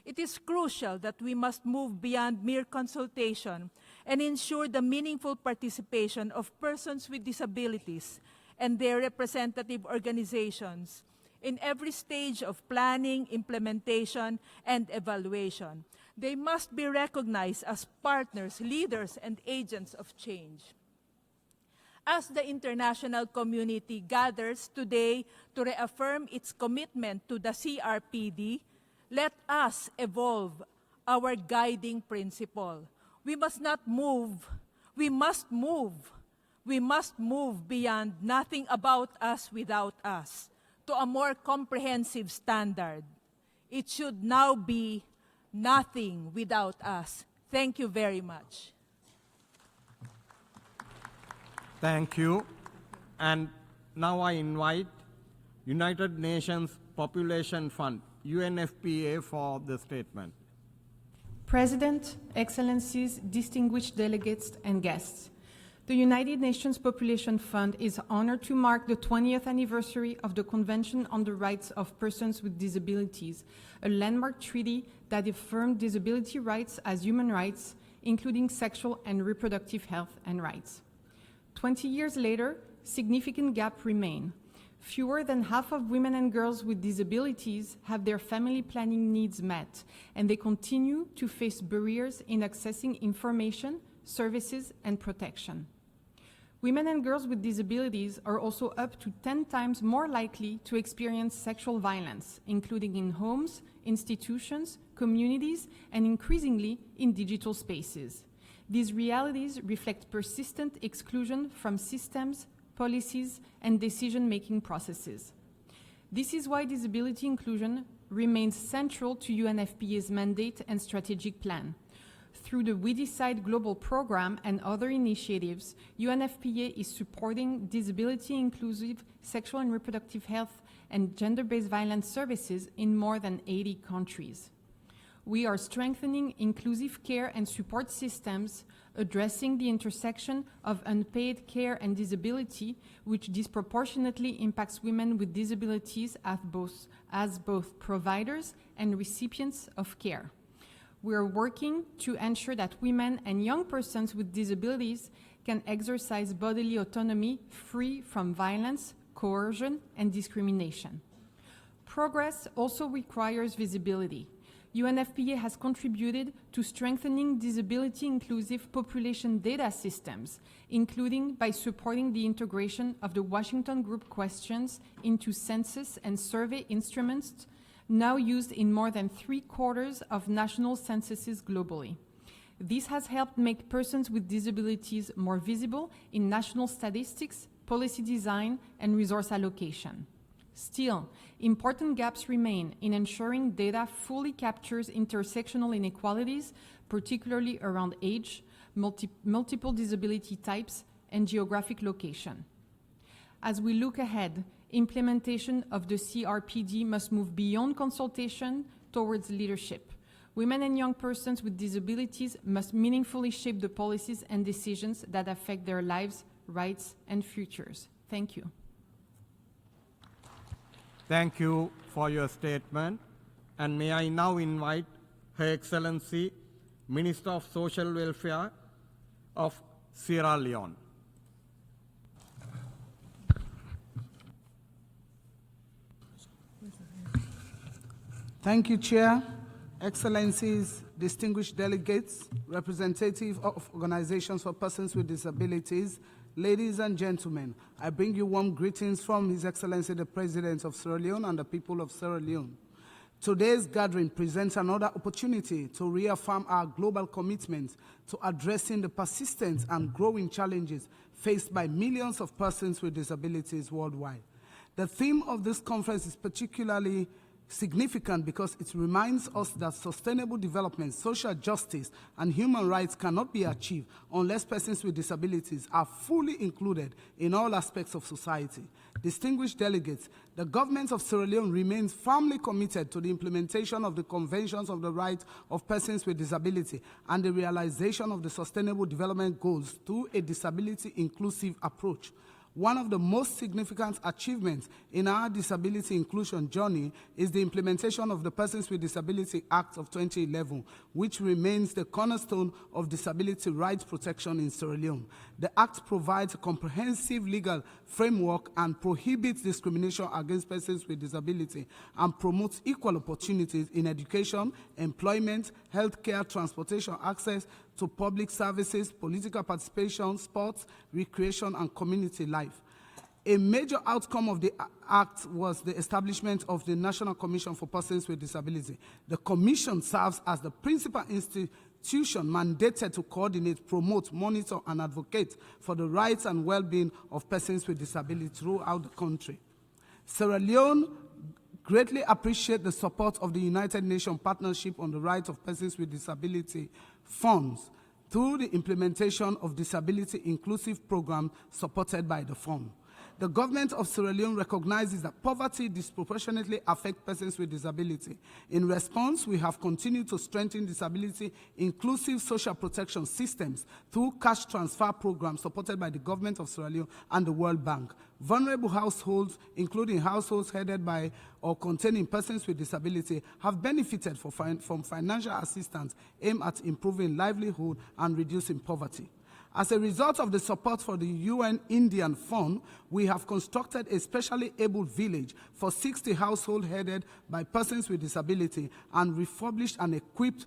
It is crucial that we must move beyond mere consultation and ensure the meaningful participation of persons with disabilities and their representative organizations in every stage of planning, implementation, and evaluation. They must be recognized as partners, leaders, and agents of change. As the international community gathers today to reaffirm its commitment to the CRPD, let us evolve our guiding principle. We must move beyond nothing about us without us to a more comprehensive standard. It should now be nothing without us. Thank you very much. Thank you. And now I invite United Nations Population Fund, UNFPA, for the statement. President, Excellencies, distinguished delegates, and guests. The United Nations Population Fund is honored to mark the 20th anniversary of the Convention on the Rights of Persons with Disabilities, a landmark treaty that affirmed disability rights as human rights, including sexual and reproductive health and rights. 20 years later, significant gaps remain. Fewer than half of women and girls with disabilities have their family planning needs met, and they continue to face barriers in accessing information, services, and protection. Women and girls with disabilities are also up to 10 times more likely to experience sexual violence, including in homes, institutions, communities, and increasingly in digital spaces. These realities reflect persistent exclusion from systems, policies, and decision-making processes. This is why disability inclusion remains central to UNFPA's mandate and strategic plan. Through the We Decide Global Program and other initiatives, UNFPA is supporting disability-inclusive sexual and reproductive health and gender-based violence services in more than 80 countries. We are strengthening inclusive care and support systems, addressing the intersection of unpaid care and disability, which disproportionately impacts women with disabilities as both providers and recipients of care. We are working to ensure that women and young persons with disabilities can exercise bodily autonomy free from violence, coercion, and discrimination. Progress also requires visibility. UNFPA has contributed to strengthening disability-inclusive population data systems, including by supporting the integration of the Washington Group questions into census and survey instruments now used in more than 3/4 of national censuses globally. This has helped make persons with disabilities more visible in national statistics, policy design, and resource allocation. Still, important gaps remain in ensuring data fully captures intersectional inequalities, particularly around age, multiple disability types, and geographic location. As we look ahead, implementation of the CRPD must move beyond consultation towards leadership. Women and young persons with disabilities must meaningfully shape the policies and decisions that affect their lives, rights, and futures. Thank you. Thank you for your statement. And may I now invite Her Excellency, Minister of Social Welfare of Sierra Leone. Thank you, Chair, Excellencies, distinguished delegates, representatives of organizations for persons with disabilities, ladies and gentlemen, I bring you warm greetings from His Excellency the President of Sierra Leone and the people of Sierra Leone. Today's gathering presents another opportunity to reaffirm our global commitment to addressing the persistent and growing challenges faced by millions of persons with disabilities worldwide. The theme of this conference is particularly significant because it reminds us that sustainable development, social justice, and human rights cannot be achieved unless persons with disabilities are fully included in all aspects of society. Distinguished delegates, the government of Sierra Leone remains firmly committed to the implementation of the Conventions on the Rights of Persons with Disability and the realization of the Sustainable Development Goals through a disability-inclusive approach. One of the most significant achievements in our disability inclusion journey is the implementation of the Persons with Disability Act of 2011, which remains the cornerstone of disability rights protection in Sierra Leone. The Act provides a comprehensive legal framework and prohibits discrimination against persons with disability and promotes equal opportunities in education, employment, healthcare, transportation access to public services, political participation, sports, recreation, and community life. A major outcome of the Act was the establishment of the National Commission for Persons with Disability. The Commission serves as the principal institution mandated to coordinate, promote, monitor, and advocate for the rights and well-being of persons with disability throughout the country. Sierra Leone greatly appreciate the support of the United Nations Partnership on the Rights of Persons with Disability funds through the implementation of disability inclusive programs supported by the fund. The government of Sierra Leone recognizes that poverty disproportionately affects persons with disability. In response, we have continued to strengthen disability-inclusive social protection systems through cash transfer programs supported by the government of Sierra Leone and the World Bank. Vulnerable households, including households headed by or containing persons with disability, have benefited from financial assistance aimed at improving livelihood and reducing poverty. As a result of the support for the UN Indian Fund, we have constructed a specially abled village for 60 households headed by persons with disability and refurbished and equipped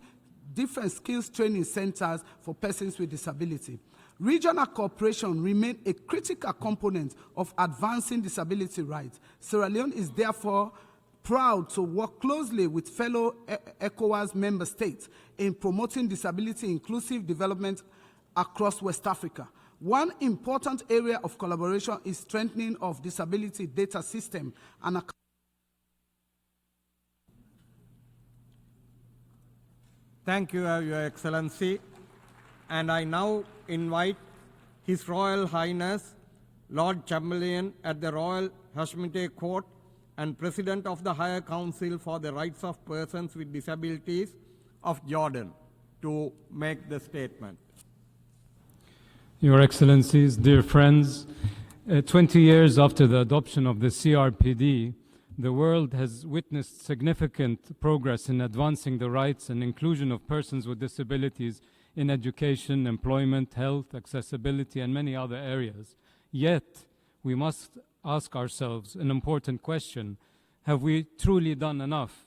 different skills training centers for persons with disability. Regional cooperation remains a critical component of advancing disability rights. Sierra Leone is therefore proud to work closely with fellow ECOWAS member states in promoting disability-inclusive development across West Africa. One important area of collaboration is strengthening of disability data system and Thank you, Your Excellency. And I now invite His Royal Highness, Lord Chamberlain at the Royal Hashemite Court and President of the Higher Council for the Rights of Persons with Disabilities of Jordan to make the statement. Your Excellencies, dear friends, 20 years after the adoption of the CRPD, the world has witnessed significant progress in advancing the rights and inclusion of persons with disabilities in education, employment, health, accessibility, and many other areas. Yet, we must ask ourselves an important question: have we truly done enough?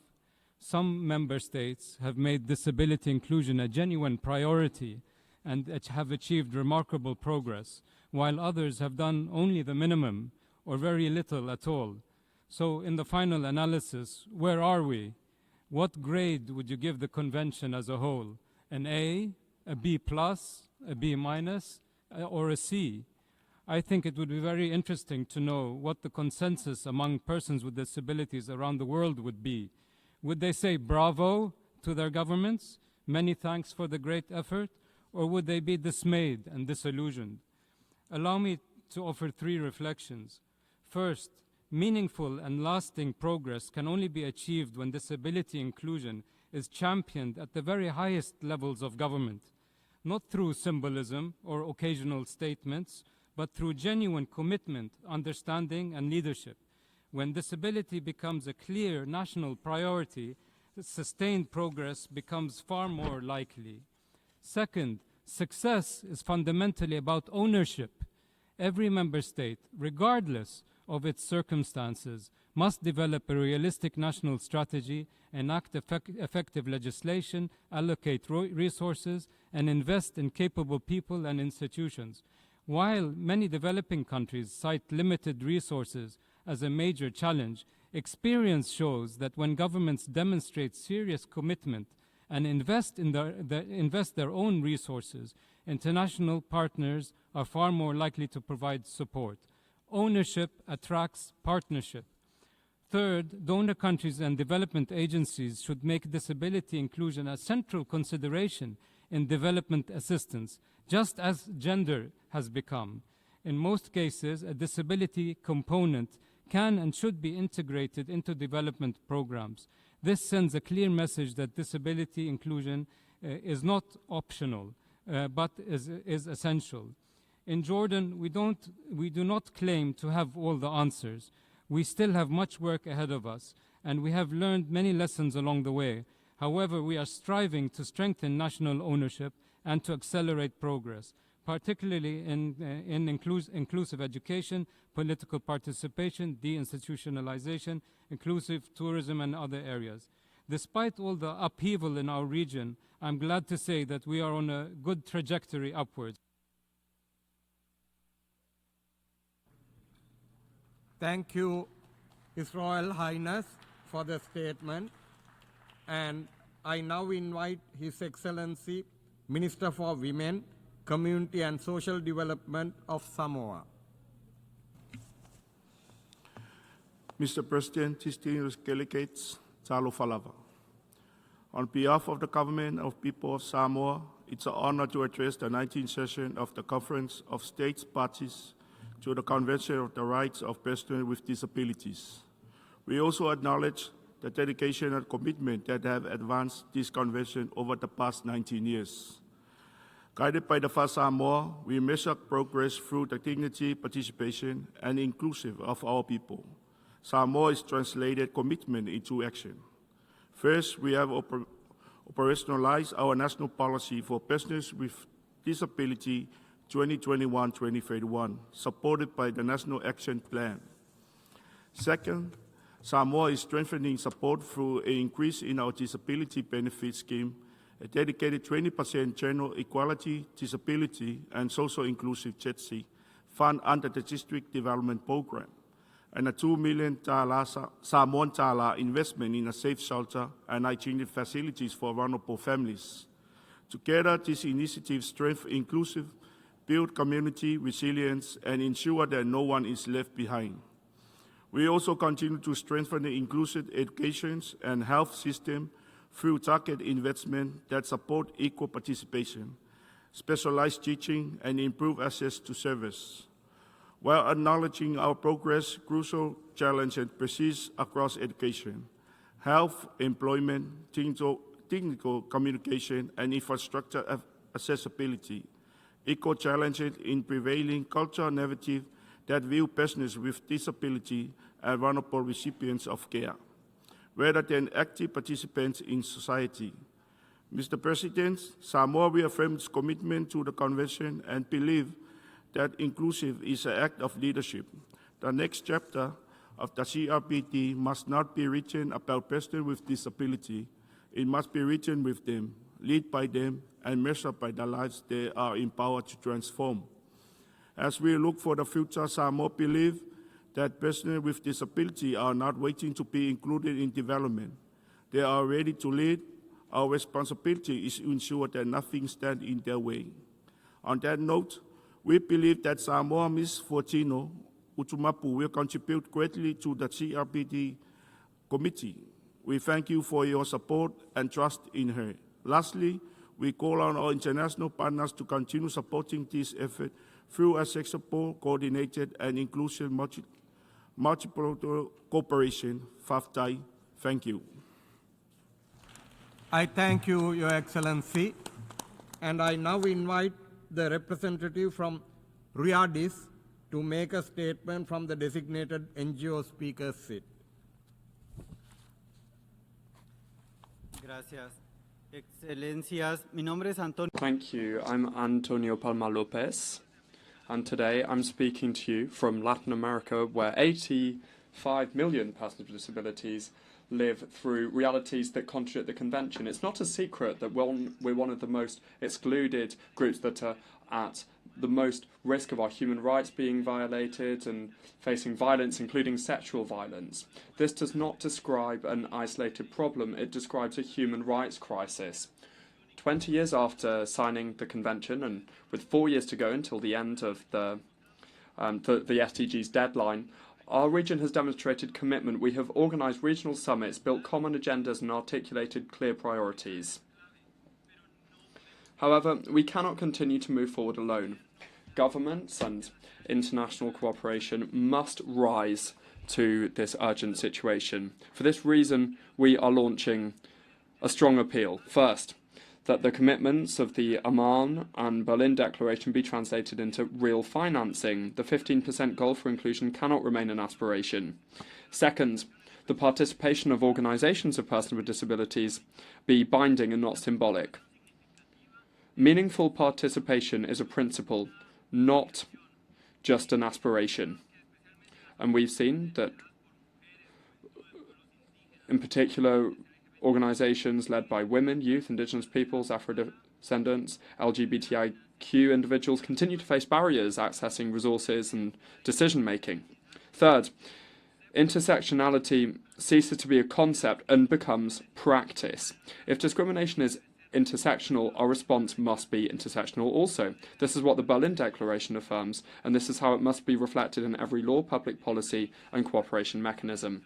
Some member states have made disability inclusion a genuine priority and have achieved remarkable progress, while others have done only the minimum or very little at all. So in the final analysis, where are we? What grade would you give the convention as a whole? An A, a B+, a B-, or a C? I think it would be very interesting to know what the consensus among persons with disabilities around the world would be. Would they say bravo to their governments, many thanks for the great effort, or would they be dismayed and disillusioned? Allow me to offer 3 reflections. First, meaningful and lasting progress can only be achieved when disability inclusion is championed at the very highest levels of government, not through symbolism or occasional statements, but through genuine commitment, understanding, and leadership. When disability becomes a clear national priority, sustained progress becomes far more likely. Second, success is fundamentally about ownership. Every member state, regardless of its circumstances, must develop a realistic national strategy, enact effective legislation, allocate resources, and invest in capable people and institutions. While many developing countries cite limited resources as a major challenge, experience shows that when governments demonstrate serious commitment and invest their own resources, international partners are far more likely to provide support. Ownership attracts partnership. Third, donor countries and development agencies should make disability inclusion a central consideration in development assistance, just as gender has become. In most cases, a disability component can and should be integrated into development programs. This sends a clear message that disability inclusion is not optional, but is essential. In Jordan, we do not claim to have all the answers. We still have much work ahead of us, and we have learned many lessons along the way. However, we are striving to strengthen national ownership and to accelerate progress, particularly in inclusive education, political participation, deinstitutionalization, inclusive tourism, and other areas. Despite all the upheaval in our region, I'm glad to say that we are on a good trajectory upwards. Thank you, His Royal Highness, for the statement. And I now invite His Excellency, Minister for Women, Community and Social Development of Samoa. Mr. President, distinguished delegates, Talo Falava. On behalf of the Government of People of Samoa, it's an honor to address the 19th session of the Conference of States Parties to the Convention of the Rights of Persons with Disabilities. We also acknowledge the dedication and commitment that have advanced this convention over the past 19 years. Guided by the FA Samoa, we measure progress through the dignity, participation, and inclusive of our people. Samoa is translated commitment into action. First, we have operationalized our national policy for persons with disability 2021-2031, supported by the National Action Plan. Second, Samoa is strengthening support through an increase in our disability benefit scheme, a dedicated 20% general equality, disability, and social inclusive JETSI fund under the District Development Program, and a $2 million Samoan tala investment in a safe shelter and hygienic facilities for vulnerable families. Together, these initiatives strengthen inclusive, build community resilience, and ensure that no one is left behind. We also continue to strengthen the inclusive education and health system through targeted investment that support equal participation, specialized teaching, and improve access to service. While acknowledging our progress, crucial challenges persist across education, health, employment, technical communication, and infrastructure accessibility. Equal challenges in prevailing cultural narrative that view persons with disability as vulnerable recipients of care, rather than active participants in society. Mr. President, Samoa reaffirms commitment to the Convention and believe that inclusive is an act of leadership. The next chapter of the CRPD must not be written about persons with disability. It must be written with them, led by them, and measured by the lives they are empowered to transform. As we look for the future, Samoa believe that persons with disability are not waiting to be included in development. They are ready to lead. Our responsibility is to ensure that nothing stands in their way. On that note, we believe that Samoa Ms. Fortino Utumapu will contribute greatly to the CRPD committee. We thank you for your support and trust in her. Lastly, we call on our international partners to continue supporting this effort through a successful, coordinated, and inclusive multilateral cooperation. FAFTAI, thank you. I thank you, Your Excellency, and I now invite the representative from RIADIS to make a statement from the designated NGO speaker's seat. Gracias. Excelencias, mi nombre es Antonio. Thank you. I'm Antonio Palma Lopez, and today I'm speaking to you from Latin America, where 85 million persons with disabilities live through realities that contradict the Convention. It's not a secret that we're one of the most excluded groups that are at the most risk of our human rights being violated and facing violence, including sexual violence. This does not describe an isolated problem, it describes a human rights crisis. 20 years after signing the Convention, and with 4 years to go until the end of the SDG's deadline, our region has demonstrated commitment. We have organised regional summits, built common agendas and articulated clear priorities. However, we cannot continue to move forward alone. Governments and international cooperation must rise to this urgent situation. For this reason, we are launching a strong appeal. First, that the commitments of the Amman and Berlin Declaration be translated into real financing. The 15% goal for inclusion cannot remain an aspiration. Second, the participation of organisations of persons with disabilities be binding and not symbolic. Meaningful participation is a principle, not just an aspiration. And we've seen that, in particular, organisations led by women, youth, Indigenous peoples, Afro-descendants, LGBTIQ individuals continue to face barriers accessing resources and decision-making. Third, intersectionality ceases to be a concept and becomes practice. If discrimination is intersectional, our response must be intersectional also. This is what the Berlin Declaration affirms, and this is how it must be reflected in every law, public policy, and cooperation mechanism.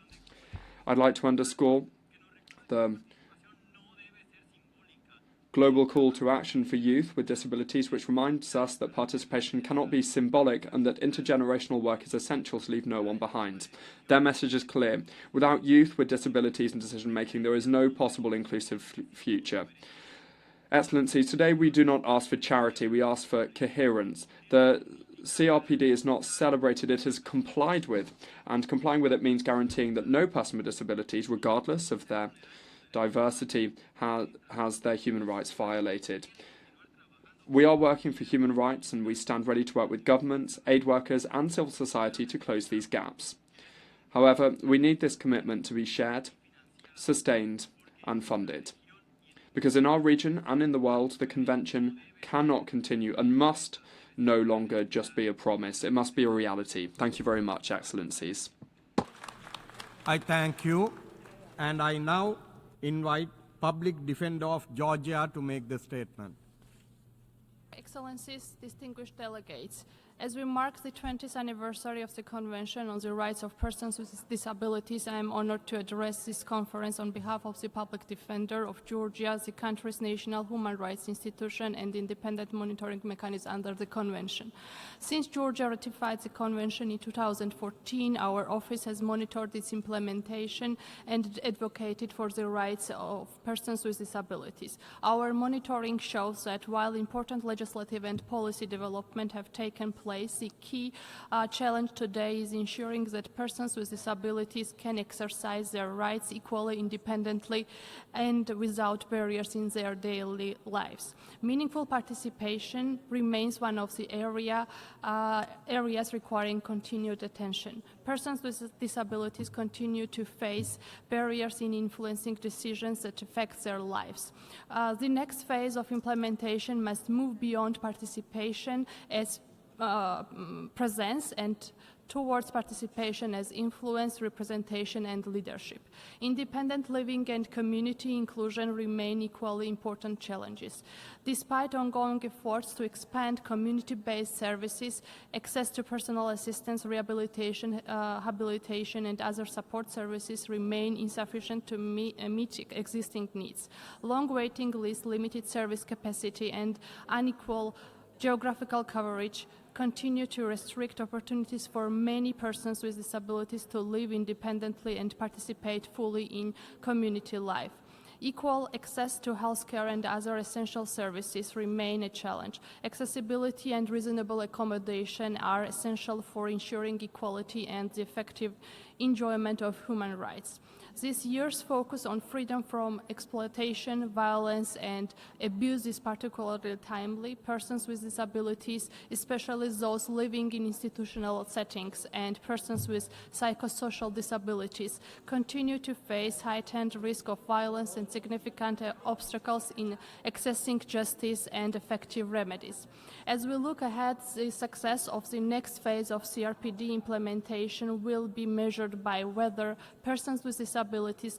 I'd like to underscore the global call to action for youth with disabilities, which reminds us that participation cannot be symbolic and that intergenerational work is essential to leave no one behind. Their message is clear. Without youth with disabilities and decision-making, there is no possible inclusive future. Excellencies, today we do not ask for charity, we ask for coherence. The CRPD is not celebrated, it is complied with, and complying with it means guaranteeing that no person with disabilities, regardless of their diversity, has their human rights violated. We are working for human rights, and we stand ready to work with governments, aid workers and civil society to close these gaps. However, we need this commitment to be shared, sustained and funded. Because in our region and in the world, the Convention cannot continue and must no longer just be a promise. It must be a reality. Thank you very much, Excellencies. I thank you, and I now invite Public Defender of Georgia to make the statement. Excellencies, distinguished delegates, as we mark the 20th anniversary of the Convention on the Rights of Persons with Disabilities, I am honored to address this conference on behalf of the Public Defender of Georgia, the country's national human rights institution and independent monitoring mechanism under the Convention. Since Georgia ratified the Convention in 2014, our office has monitored its implementation and advocated for the rights of persons with disabilities. Our monitoring shows that while important legislative and policy development have taken place place. The key challenge today is ensuring that persons with disabilities can exercise their rights equally, independently, and without barriers in their daily lives. Meaningful participation remains one of the areas requiring continued attention. Persons with disabilities continue to face barriers in influencing decisions that affect their lives. The next phase of implementation must move beyond participation as presence and towards participation as influence, representation, and leadership. Independent living and community inclusion remain equally important challenges. Despite ongoing efforts to expand community-based services, access to personal assistance, rehabilitation, habilitation, and other support services remain insufficient to meet existing needs. Long waiting lists, limited service capacity, and unequal geographical coverage continue to restrict opportunities for many persons with disabilities to live independently and participate fully in community life. Equal access to healthcare and other essential services remain a challenge. Accessibility and reasonable accommodation are essential for ensuring equality and the effective enjoyment of human rights. This year's focus on freedom from exploitation, violence, and abuse is particularly timely. Persons with disabilities, especially those living in institutional settings, and persons with psychosocial disabilities continue to face heightened risk of violence and significant obstacles in accessing justice and effective remedies. As we look ahead, the success of the next phase of CRPD implementation will be measured by whether persons with disabilities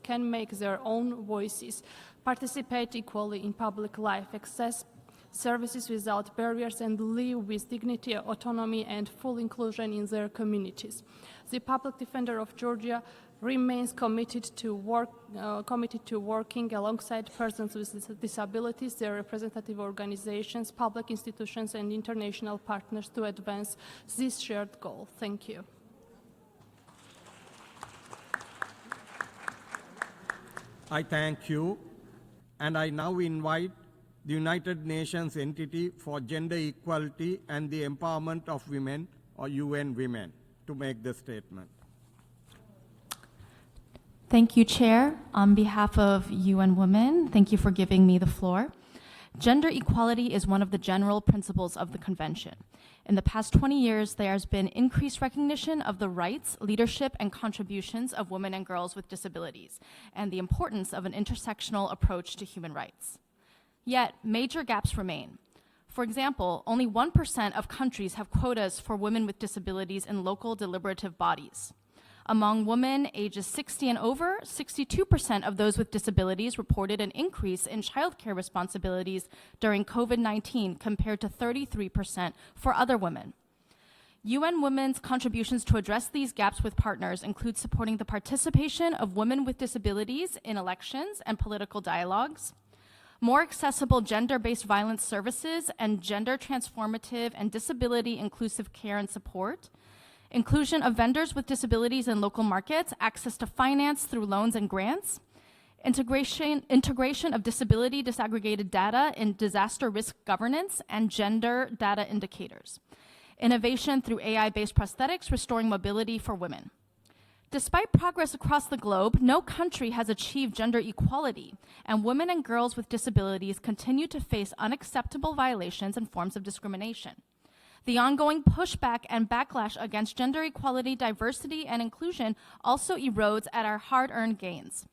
can make their own voices, participate equally in public life, access services without barriers, and live with dignity, autonomy, and full inclusion in their communities. The Public Defender of Georgia remains committed to working alongside persons with disabilities, their representative organizations, public institutions, and international partners to advance this shared goal. Thank you. I thank you, and I now invite the United Nations Entity for Gender Equality and the Empowerment of Women, or UN Women, to make the statement. Thank you, Chair. On behalf of UN Women, thank you for giving me the floor. Gender equality is one of the general principles of the Convention. In the past 20 years, there has been increased recognition of the rights, leadership, and contributions of women and girls with disabilities, and the importance of an intersectional approach to human rights. Yet, major gaps remain. For example, only 1% of countries have quotas for women with disabilities in local deliberative bodies. Among women ages 60 and over, 62% of those with disabilities reported an increase in childcare responsibilities during COVID-19 compared to 33% for other women. UN Women's contributions to address these gaps with partners include supporting the participation of women with disabilities in elections and political dialogues, more accessible gender-based violence services and gender transformative and disability inclusive care and support, inclusion of vendors with disabilities in local markets, access to finance through loans and grants, integration of disability disaggregated data in disaster risk governance and gender data indicators, innovation through AI-based prosthetics, restoring mobility for women. Despite progress across the globe, no country has achieved gender equality, and women and girls with disabilities continue to face unacceptable violations and forms of discrimination. The ongoing pushback and backlash against gender equality, diversity, and inclusion also erodes at our hard-earned gains.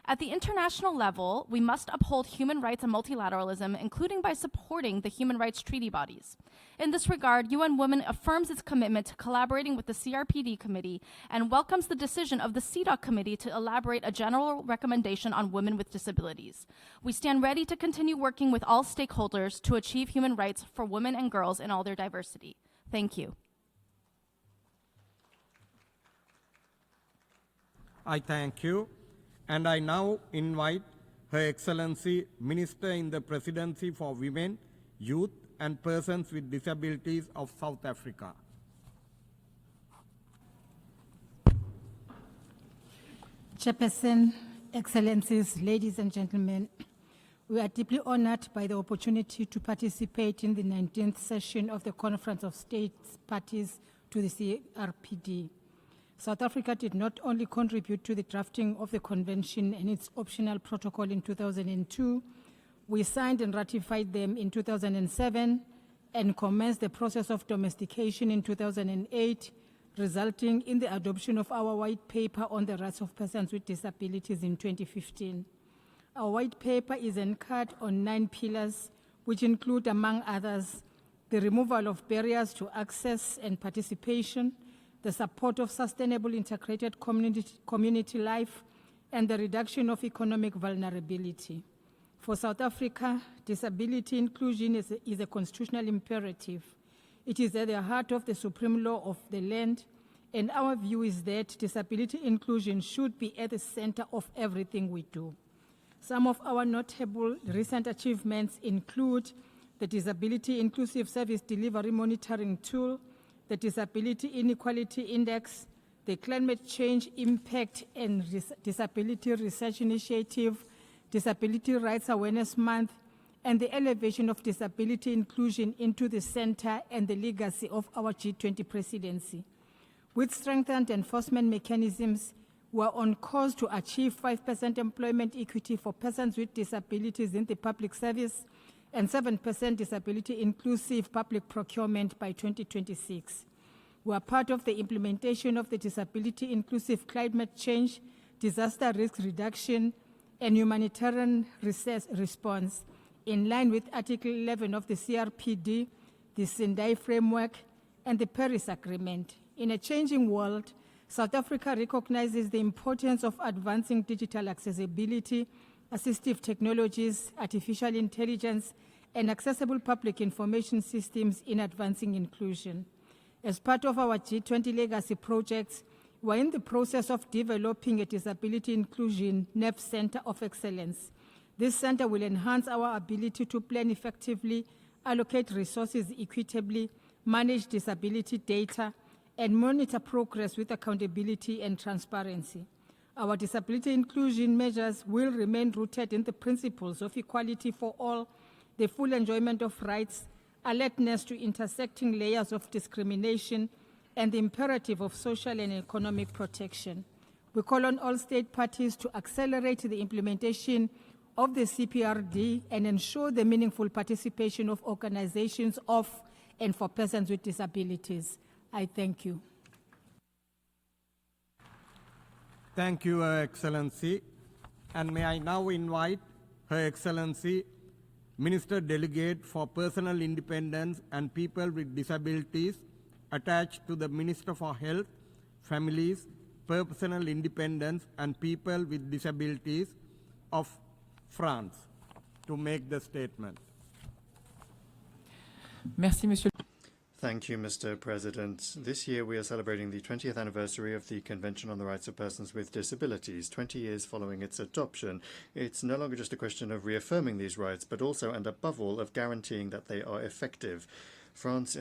At the international level, we must uphold human rights and multilateralism, including by supporting the human rights treaty bodies. In this regard, UN Women affirms its commitment to collaborating with the CRPD Committee and welcomes the decision of the CEDAW Committee to elaborate a general recommendation on women with disabilities. We stand ready to continue working with all stakeholders to achieve human rights for women and girls in all their diversity. Thank you. I thank you. And I now invite Her Excellency, Minister in the Presidency for Women, Youth and Persons with Disabilities of South Africa. Chairperson, Excellencies, ladies and gentlemen, We are deeply honored by the opportunity to participate in the 19th session of the Conference of States Parties to the CRPD. South Africa did not only contribute to the drafting of the convention and its optional protocol in 2002, we signed and ratified them in 2007 and commenced the process of domestication in 2008, resulting in the adoption of our white paper on the rights of persons with disabilities in 2015. Our white paper is anchored on 9 pillars, which include, among others, the removal of barriers to access and participation, the support of sustainable integrated community life, and the reduction of economic vulnerability. For South Africa, disability inclusion is a constitutional imperative. It is at the heart of the supreme law of the land, and our view is that disability inclusion should be at the center of everything we do. Some of our notable recent achievements include the Disability Inclusive Service Delivery Monitoring Tool, the Disability Inequality Index, the Climate Change Impact and Disability Research Initiative, Disability Rights Awareness Month, and the elevation of disability inclusion into the center and the legacy of our G20 presidency. With strengthened enforcement mechanisms, we are on course to achieve 5% employment equity for persons with disabilities in the public service and 7% disability inclusive public procurement by 2026. We are part of the implementation of the Disability Inclusive Climate Change, Disaster Risk Reduction, and Humanitarian Response, in line with Article 11 of the CRPD, the Sendai Framework, and the Paris Agreement. In a changing world, South Africa recognizes the importance of advancing digital accessibility, assistive technologies, artificial intelligence, and accessible public information systems in advancing inclusion. As part of our G20 legacy projects, we're in the process of developing a Disability Inclusion NEP Center of Excellence. This center will enhance our ability to plan effectively, allocate resources equitably, manage disability data, and monitor progress with accountability and transparency. Our disability inclusion measures will remain rooted in the principles of equality for all, the full enjoyment of rights, alertness to intersecting layers of discrimination, and the imperative of social and economic protection. We call on all state parties to accelerate the implementation of the CRPD and ensure the meaningful participation of organizations of and for persons with disabilities. I thank you. Thank you, Her Excellency. And may I now invite Her Excellency, Minister Delegate for Personal Independence and People with Disabilities, attached to the Minister for Health, Families, Personal Independence and People with Disabilities of France, to make the statement. Merci, Monsieur. Thank you, Mr. President. This year we are celebrating the 20th anniversary of the Convention on the Rights of Persons with Disabilities. 20 years following its adoption, it's no longer just a question of reaffirming these rights, but also and above all of guaranteeing that they are effective. France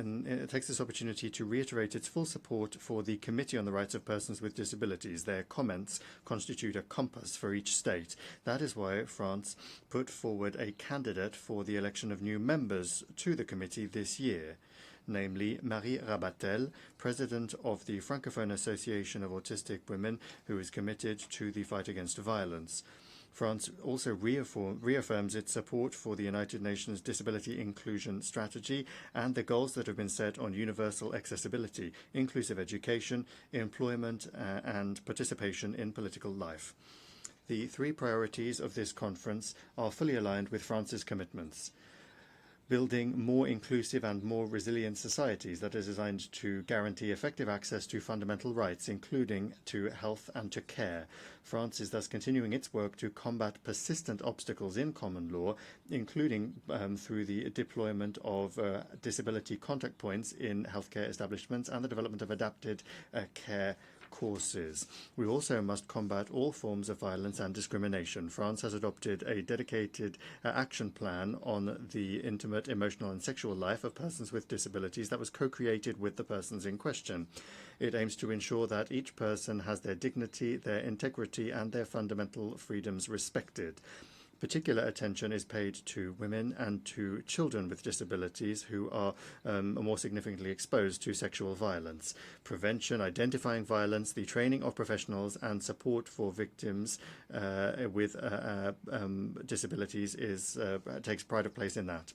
takes this opportunity to reiterate its full support for the Committee on the Rights of Persons with Disabilities. Their comments constitute a compass for each state. That is why France put forward a candidate for the election of new members to the committee this year, namely Marie Rabatel, President of the Francophone Association of Autistic Women, who is committed to the fight against violence. France also reaffirms its support for the United Nations Disability Inclusion Strategy and the goals that have been set on universal accessibility, inclusive education, employment, and participation in political life. The 3 priorities of this conference are fully aligned with France's commitments. Building more inclusive and more resilient societies that is designed to guarantee effective access to fundamental rights, including to health and to care. France is thus continuing its work to combat persistent obstacles in common law, including through the deployment of disability contact points in healthcare establishments and the development of adapted care courses. We also must combat all forms of violence and discrimination. France has adopted a dedicated action plan on the intimate, emotional and sexual life of persons with disabilities that was co-created with the persons in question. It aims to ensure that each person has their dignity, their integrity and their fundamental freedoms respected. Particular attention is paid to women and to children with disabilities who are more significantly exposed to sexual violence. Prevention, identifying violence, the training of professionals and support for victims with disabilities takes pride of place in that.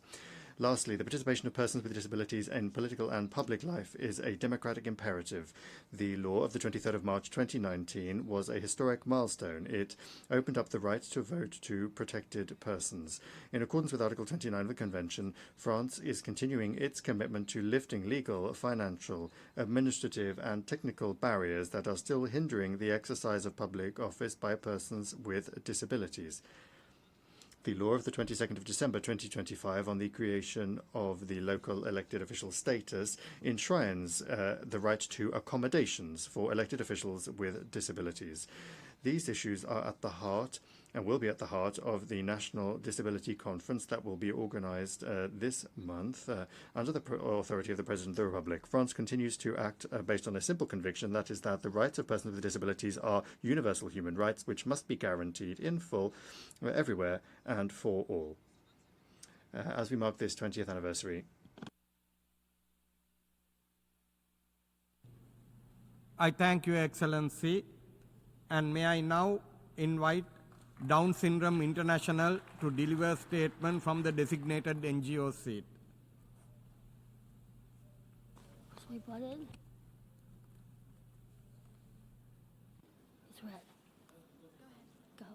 Lastly, the participation of persons with disabilities in political and public life is a democratic imperative. The law of the 23rd of March 2019 was a historic milestone. It opened up the right to vote to protected persons. In accordance with Article 29 of the Convention, France is continuing its commitment to lifting legal, financial, administrative and technical barriers that are still hindering the exercise of public office by persons with disabilities. The law of the 22nd of December 2025 on the creation of the local elected official status enshrines the right to accommodations for elected officials with disabilities. These issues are at the heart and will be at the heart of the National Disability Conference that will be organized this month under the authority of the President of the Republic. France continues to act based on a simple conviction, that is that the rights of persons with disabilities are universal human rights which must be guaranteed in full everywhere and for all. As we mark this 20th anniversary, I thank Your Excellency, and may I now invite Down Syndrome International to deliver a statement from the designated NGO seat. Should we butt in? It's red. Go ahead.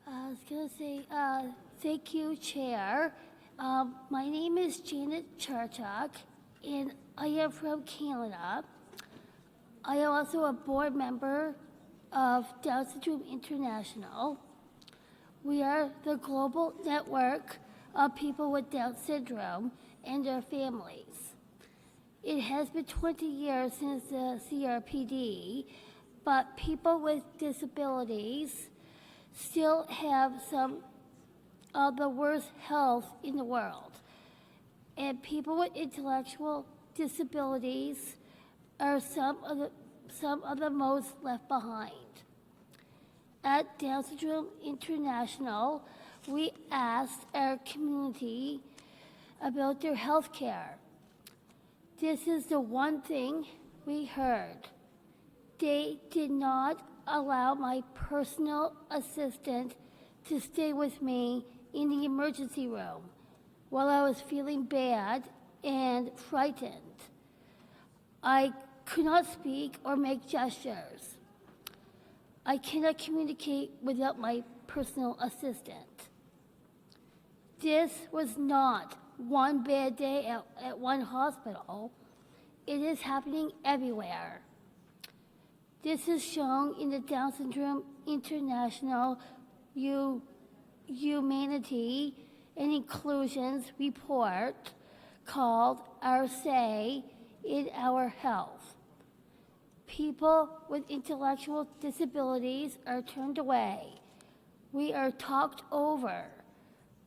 Go. I was going to say thank you, Chair. My name is Janet Charchak, and I am from Canada. I am also a board member of Down Syndrome International. We are the global network of people with Down syndrome and their families. It has been 20 years since the CRPD, but people with disabilities still have some of the worst health in the world. And people with intellectual disabilities are some of the most left behind. At Down Syndrome International, we asked our community about their health care. This is the one thing we heard. They did not allow my personal assistant to stay with me in the emergency room while I was feeling bad and frightened. I could not speak or make gestures. I cannot communicate without my personal assistant. This was not one bad day at one hospital. It is happening everywhere. This is shown in the Down Syndrome International Humanity and Inclusions report called Our Say in Our Health. People with intellectual disabilities are turned away. We are talked over.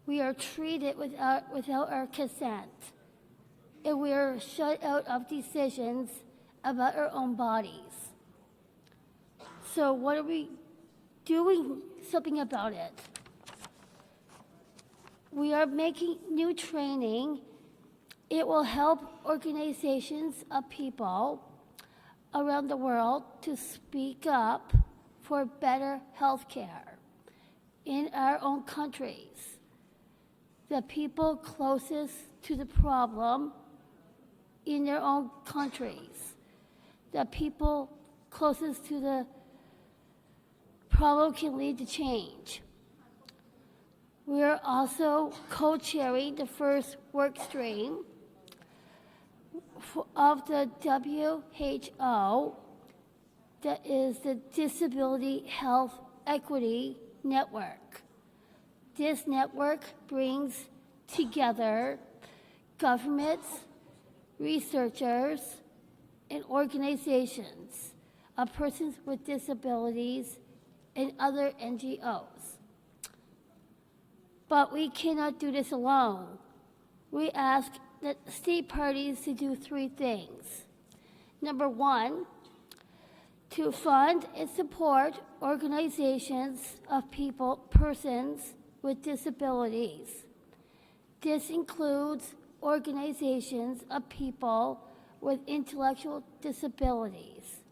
We are treated without our consent. And we are shut out of decisions about our own bodies. So what are we doing something about it? We are making new training. It will help organizations of people around the world to speak up for better health care in our own countries. The people closest to the problem in their own countries. The people closest to the problem can lead to change. We are also co-chairing the first work stream of the WHO, that is the Disability Health Equity Network. This network brings together governments, researchers, and organizations of persons with disabilities and other NGOs. But we cannot do this alone. We ask the state parties to do three things. Number one, to fund and support organizations of persons with disabilities. This includes organizations of people with intellectual disabilities.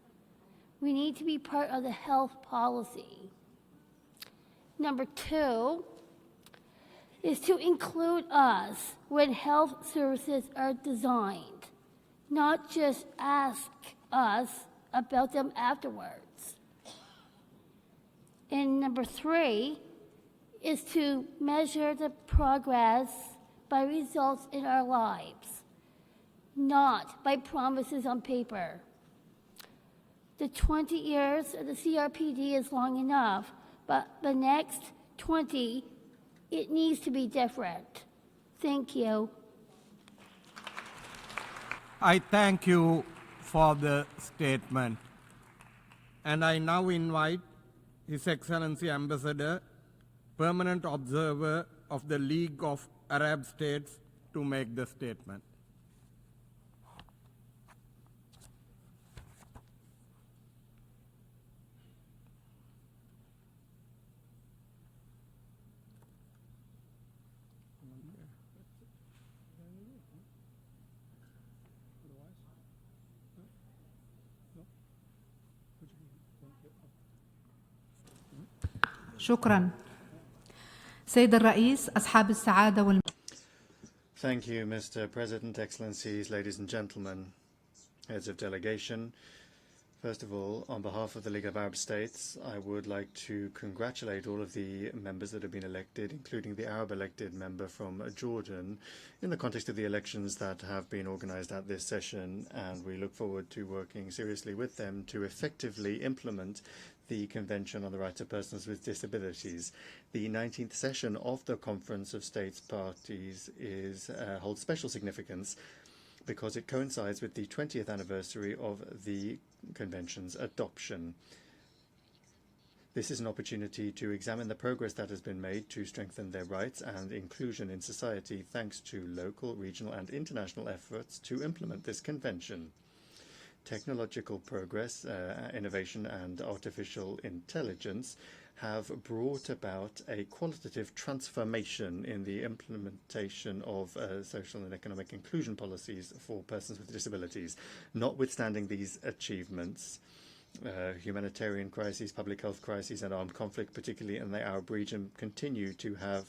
We need to be part of the health policy. Number 2 is to include us when health services are designed, not just ask us about them afterwards. And number 3 is to measure the progress by results in our lives, not by promises on paper. The 20 years of the CRPD is long enough, but the next 20, it needs to be different. Thank you. I thank you for the statement. And I now invite His Excellency Ambassador, Permanent Observer of the League of Arab States, to make the statement. شكرا. سيد الرئيس أصحاب السعادة Thank you, Mr. President, Excellencies, ladies and gentlemen, heads of delegation. First of all, on behalf of the League of Arab States, I would like to congratulate all of the members that have been elected, including the Arab elected member from Jordan, in the context of the elections that have been organized at this session, and we look forward to working seriously with them to effectively implement the Convention on the Rights of Persons with Disabilities. The 19th session of the Conference of States Parties holds special significance because it coincides with the 20th anniversary of the Convention's adoption. This is an opportunity to examine the progress that has been made to strengthen their rights and inclusion in society thanks to local, regional and international efforts to implement this convention. Technological progress, innovation and artificial intelligence have brought about a qualitative transformation in the implementation of social and economic inclusion policies for persons with disabilities. Notwithstanding these achievements, humanitarian crises, public health crises and armed conflict, particularly in the Arab region, continue to have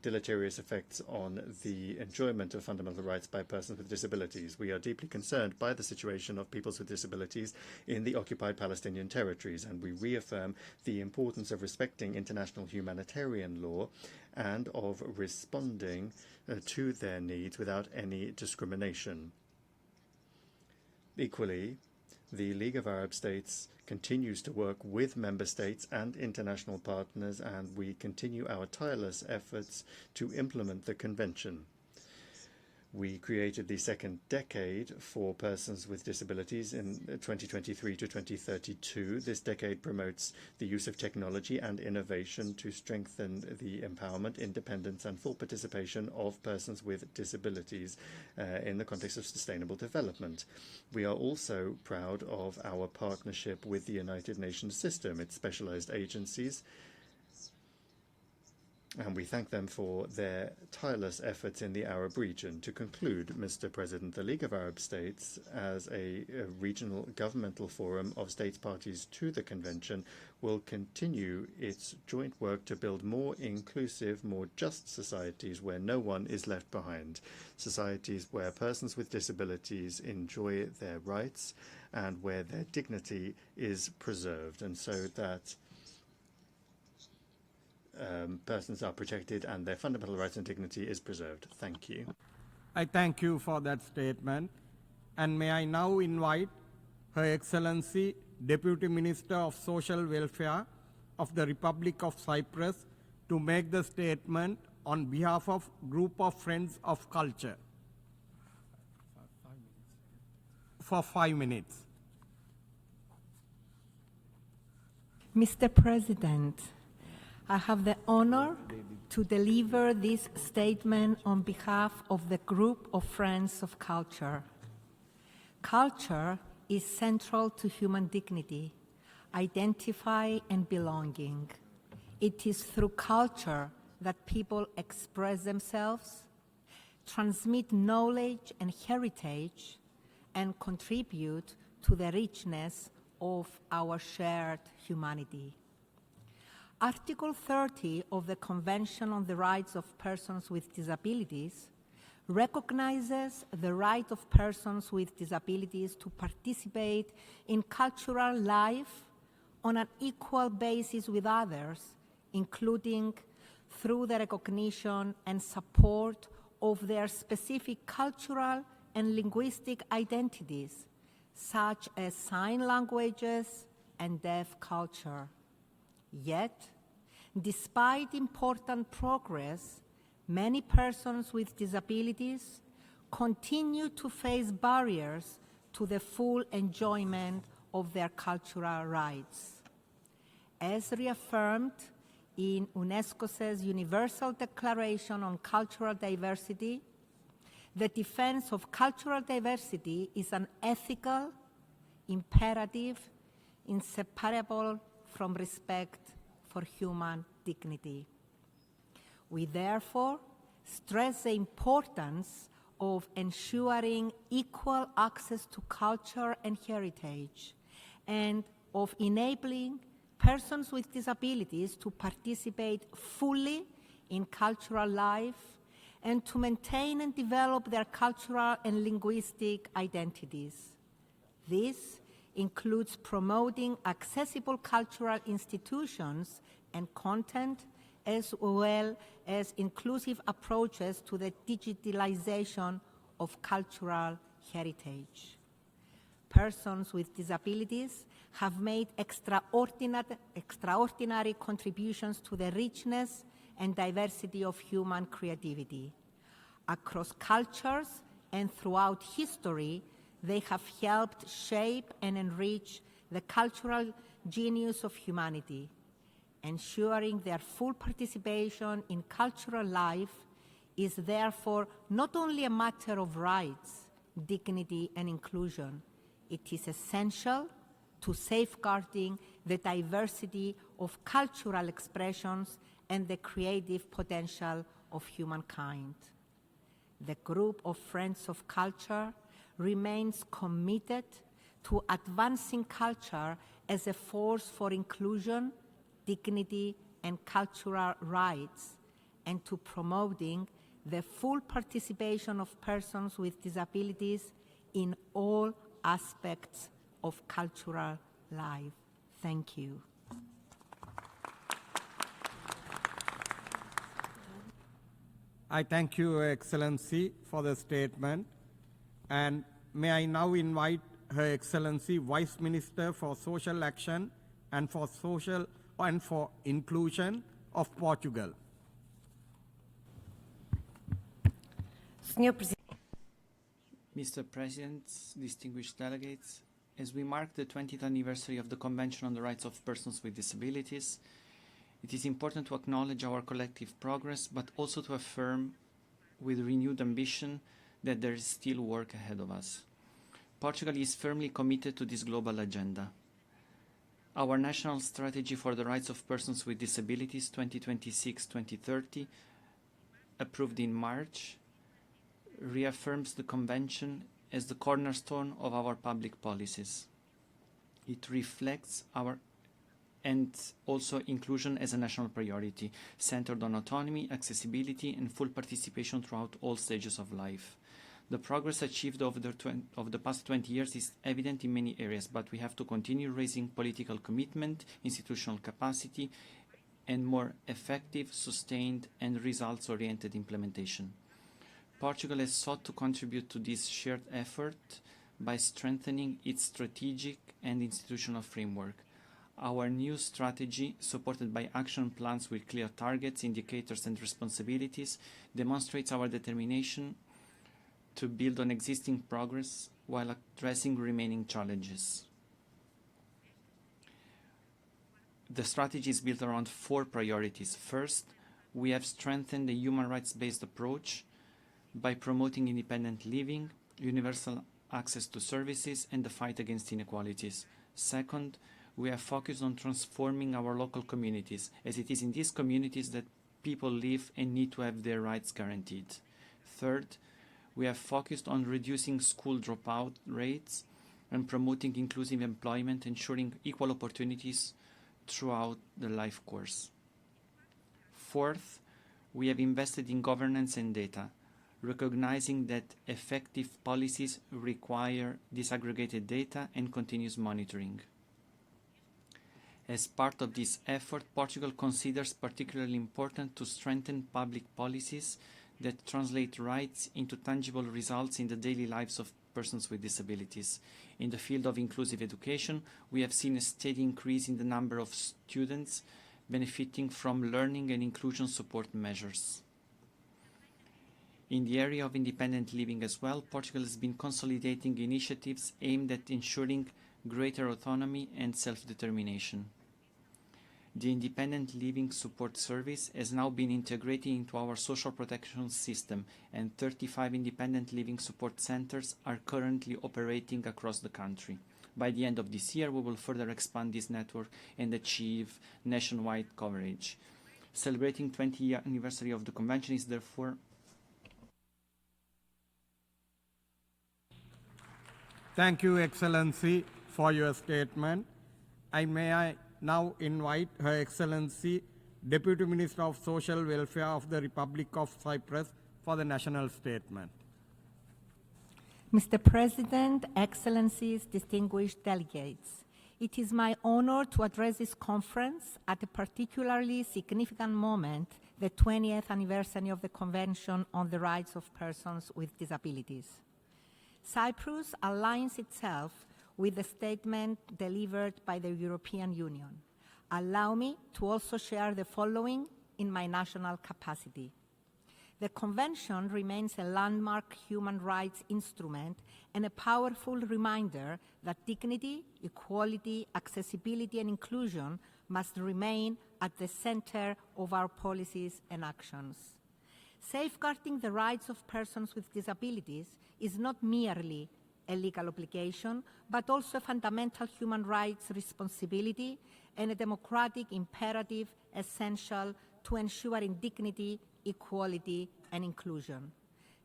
deleterious effects on the enjoyment of fundamental rights by persons with disabilities. We are deeply concerned by the situation of peoples with disabilities in the occupied Palestinian territories, and we reaffirm the importance of respecting international humanitarian law and of responding to their needs without any discrimination. Equally, the League of Arab States continues to work with member states and international partners, and we continue our tireless efforts to implement the Convention. We created the second decade for persons with disabilities in 2023 to 2032. This decade promotes the use of technology and innovation to strengthen the empowerment, independence and full participation of persons with disabilities in the context of sustainable development. We are also proud of our partnership with the United Nations system, its specialized agencies, and we thank them for their tireless efforts in the Arab region. To conclude, Mr. President, the League of Arab States, as a regional governmental forum of states parties to the Convention, will continue its joint work to build more inclusive, more just societies where no one is left behind, societies where persons with disabilities enjoy their rights and where their dignity is preserved, and so that persons are protected and their fundamental rights and dignity is preserved. Thank you. I thank you for that statement. And may I now invite Her Excellency, Deputy Minister of Social Welfare of the Republic of Cyprus, to make the statement on behalf of Group of Friends of Culture. For 5 minutes. Mr. President, I have the honor to deliver this statement on behalf of the Group of Friends of Culture. Culture is central to human dignity, identity, and belonging. It is through culture that people express themselves, transmit knowledge and heritage, and contribute to the richness of our shared humanity. Article 30 of the Convention on the Rights of Persons with Disabilities recognizes the right of persons with disabilities to participate in cultural life on an equal basis with others, including through the recognition and support of their specific cultural and linguistic identities, such as sign languages and deaf culture. Yet, despite important progress, many persons with disabilities continue to face barriers to the full enjoyment of their cultural rights. As reaffirmed in UNESCO's Universal Declaration on Cultural Diversity, the defense of cultural diversity is an ethical imperative inseparable from respect for human dignity. We therefore stress the importance of ensuring equal access to culture and heritage, and of enabling persons with disabilities to participate fully in cultural life and to maintain and develop their cultural and linguistic identities. This includes promoting accessible cultural institutions and content, as well as inclusive approaches to the digitalization of cultural heritage. Persons with disabilities have made extraordinary contributions to the richness and diversity of human creativity. Across cultures and throughout history, they have helped shape and enrich the cultural genius of humanity. Ensuring their full participation in cultural life is therefore not only a matter of rights, dignity, and inclusion. It is essential to safeguarding the diversity of cultural expressions and the creative potential of humankind. The group of Friends of Culture remains committed to advancing culture as a force for inclusion, dignity, and cultural rights, and to promoting the full participation of persons with disabilities in all aspects of cultural life. Thank you. I thank you, Your Excellency, for the statement. And may I now invite Her Excellency, Vice Minister for Social Action and for Inclusion of Portugal. Mr. President, distinguished delegates, as we mark the 20th anniversary of the Convention on the Rights of Persons with Disabilities, it is important to acknowledge our collective progress, but also to affirm with renewed ambition that there is still work ahead of us. Portugal is firmly committed to this global agenda. Our National Strategy for the Rights of Persons with Disabilities 2026-2030, approved in March, reaffirms the Convention as the cornerstone of our public policies. It reflects our and also inclusion as a national priority, centered on autonomy, accessibility, and full participation throughout all stages of life. The progress achieved over the past 20 years is evident in many areas, but we have to continue raising political commitment, institutional capacity, and more effective, sustained, and results-oriented implementation. Portugal has sought to contribute to this shared effort by strengthening its strategic and institutional framework. Our new strategy, supported by action plans with clear targets, indicators, and responsibilities, demonstrates our determination to build on existing progress while addressing remaining challenges. The strategy is built around 4 priorities. First, we have strengthened the human rights-based approach by promoting independent living, universal access to services, and the fight against inequalities. Second, we are focused on transforming our local communities, as it is in these communities that people live and need to have their rights guaranteed. Third, we are focused on reducing school dropout rates and promoting inclusive employment, ensuring equal opportunities throughout the life course. Fourth, we have invested in governance and data, recognizing that effective policies require disaggregated data and continuous monitoring. As part of this effort, Portugal considers particularly important to strengthen public policies that translate rights into tangible results in the daily lives of persons with disabilities. In the field of inclusive education, we have seen a steady increase in the number of students benefiting from learning and inclusion support measures. In the area of independent living as well, Portugal has been consolidating initiatives aimed at ensuring greater autonomy and self-determination. The Independent Living Support Service has now been integrated into our social protection system, and 35 independent living support centers are currently operating across the country. By the end of this year, we will further expand this network and achieve nationwide coverage. Celebrating 20th anniversary of the Convention is therefore Thank you, Excellency, for your statement. May I now invite Her Excellency, Deputy Minister of Social Welfare of the Republic of Cyprus, for the national statement. Mr. President, Excellencies, distinguished delegates, it is my honor to address this conference at a particularly significant moment, the 20th anniversary of the Convention on the Rights of Persons with Disabilities. Cyprus aligns itself with the statement delivered by the European Union. Allow me to also share the following in my national capacity. The Convention remains a landmark human rights instrument and a powerful reminder that dignity, equality, accessibility, and inclusion must remain at the center of our policies and actions. Safeguarding the rights of persons with disabilities is not merely a legal obligation, but also a fundamental human rights responsibility and a democratic imperative essential to ensuring dignity, equality, and inclusion.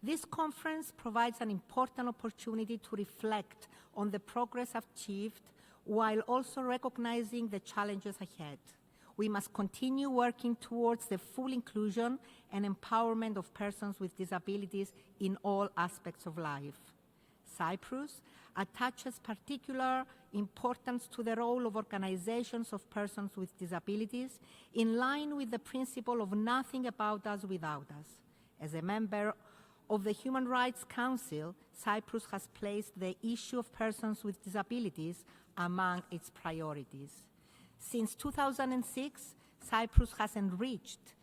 This conference provides an important opportunity to reflect on the progress achieved while also recognizing the challenges ahead. We must continue working towards the full inclusion and empowerment of persons with disabilities in all aspects of life. Cyprus attaches particular importance to the role of organizations of persons with disabilities in line with the principle of nothing about us without us. As a member of the Human Rights Council, Cyprus has placed the issue of persons with disabilities among its priorities. Since 2006, Cyprus has enriched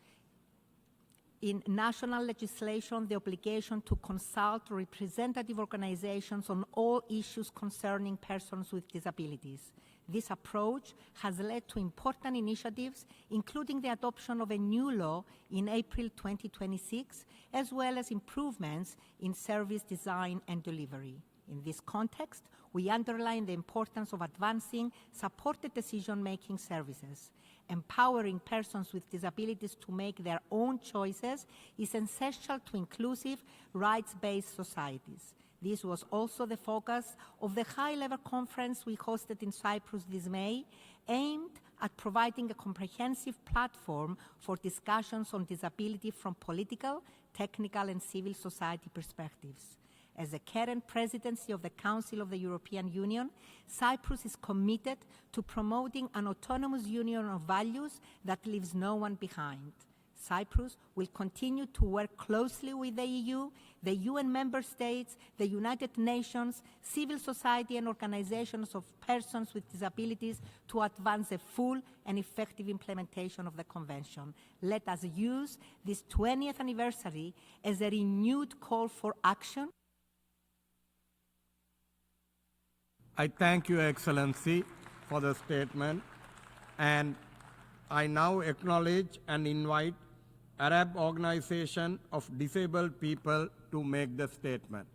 in national legislation the obligation to consult representative organizations on all issues concerning persons with disabilities. This approach has led to important initiatives, including the adoption of a new law in April 2026, as well as improvements in service design and delivery. In this context, we underline the importance of advancing supported decision-making services. Empowering persons with disabilities to make their own choices is essential to inclusive, rights-based societies. This was also the focus of the high-level conference we hosted in Cyprus this May, aimed at providing a comprehensive platform for discussions on disability from political, technical, and civil society perspectives. As the current presidency of the Council of the European Union, Cyprus is committed to promoting an autonomous union of values that leaves no one behind. Cyprus will continue to work closely with the EU, the UN member states, the United Nations, civil society, and organizations of persons with disabilities to advance a full and effective implementation of the Convention. Let us use this 20th anniversary as a renewed call for action. I thank Your Excellency for the statement, and I now acknowledge and invite Arab Organization of Disabled People to make the statement.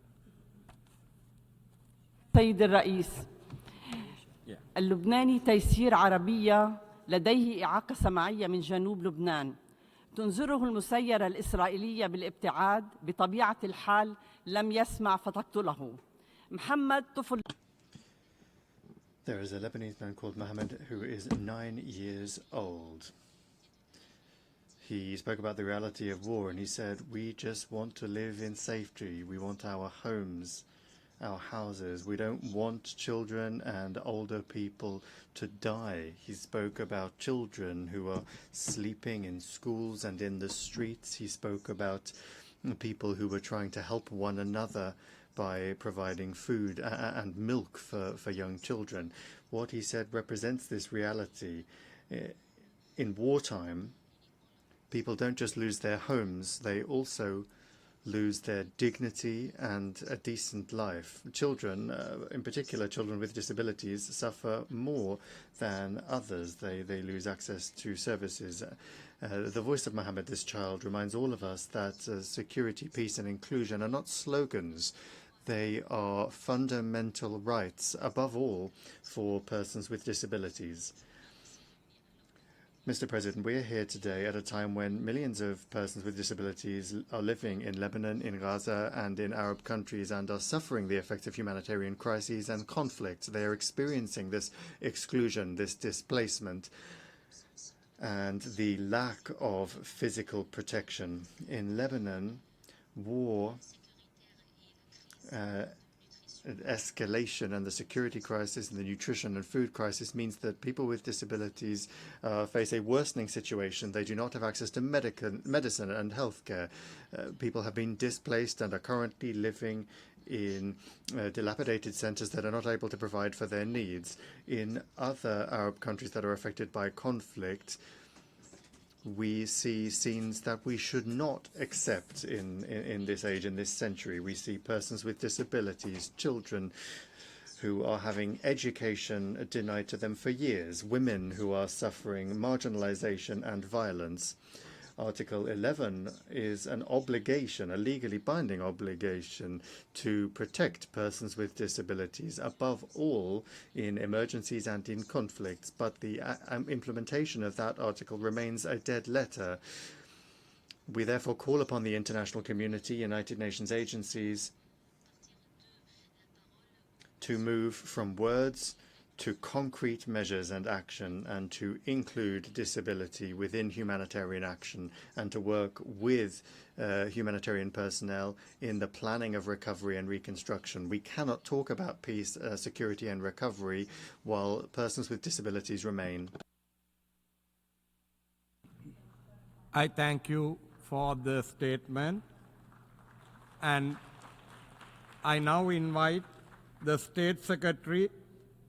سيد الرئيس، اللبناني تيسير عربية لديه إعاقة سمعية من جنوب لبنان، تنذره المسيرة الإسرائيلية بالابتعاد، بطبيعة الحال لم يسمع فتقتله. محمد طفل. There is a Lebanese man called Mohammed who is 9 years old. He spoke about the reality of war and he said, we just want to live in safety. We want our homes, our houses. We don't want children and older people to die. He spoke about children who are sleeping in schools and in the streets. He spoke about people who were trying to help one another by providing food and milk for young children. What he said represents this reality. In wartime, people don't just lose their homes, they also lose their dignity and a decent life. Children, in particular children with disabilities, suffer more than others. They lose access to services. The voice of Mohammed, this child, reminds all of us that security, peace and inclusion are not slogans. They are fundamental rights, above all, for persons with disabilities. Mr. President, we are here today at a time when millions of persons with disabilities are living in Lebanon, in Gaza, and in Arab countries and are suffering the effects of humanitarian crises and conflicts. They are experiencing this exclusion, this displacement, and the lack of physical protection. In Lebanon, war, escalation and the security crisis and the nutrition and food crisis means that people with disabilities face a worsening situation. They do not have access to medicine and healthcare. People have been displaced and are currently living in dilapidated centers that are not able to provide for their needs. In other Arab countries that are affected by conflict, we see scenes that we should not accept in this age, in this century. We see persons with disabilities, children who are having education denied to them for years, women who are suffering marginalization and violence. Article 11 is an obligation, a legally binding obligation to protect persons with disabilities, above all in emergencies and in conflicts. But the implementation of that article remains a dead letter. We therefore call upon the international community, United Nations agencies, to move from words to concrete measures and action, and to include disability within humanitarian action, and to work with humanitarian personnel in the planning of recovery and reconstruction. We cannot talk about peace, security and recovery while persons with disabilities remain. I thank you for the statement, and I now invite the State Secretary,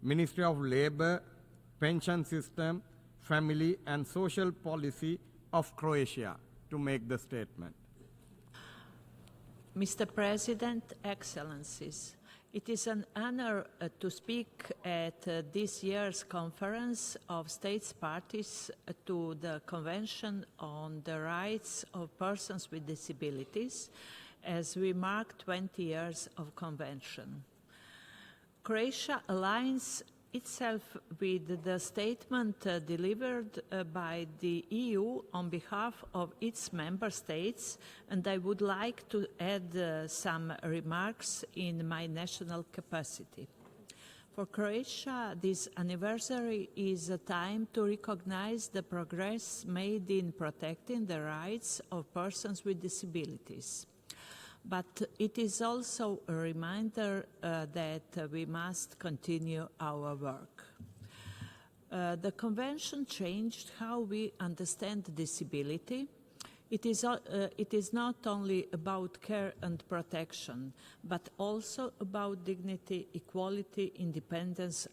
Ministry of Labor, Pension System, Family and Social Policy of Croatia to make the statement. Mr. President, Excellencies, it is an honor to speak at this year's Conference of States Parties to the Convention on the Rights of Persons with Disabilities, as we mark 20 years of Convention. Croatia aligns itself with the statement delivered by the EU on behalf of its member states, and I would like to add some remarks in my national capacity. For Croatia, this anniversary is a time to recognize the progress made in protecting the rights of persons with disabilities. But it is also a reminder that we must continue our work. The Convention changed how we understand disability. It is not only about care and protection, but also about dignity, equality, independence,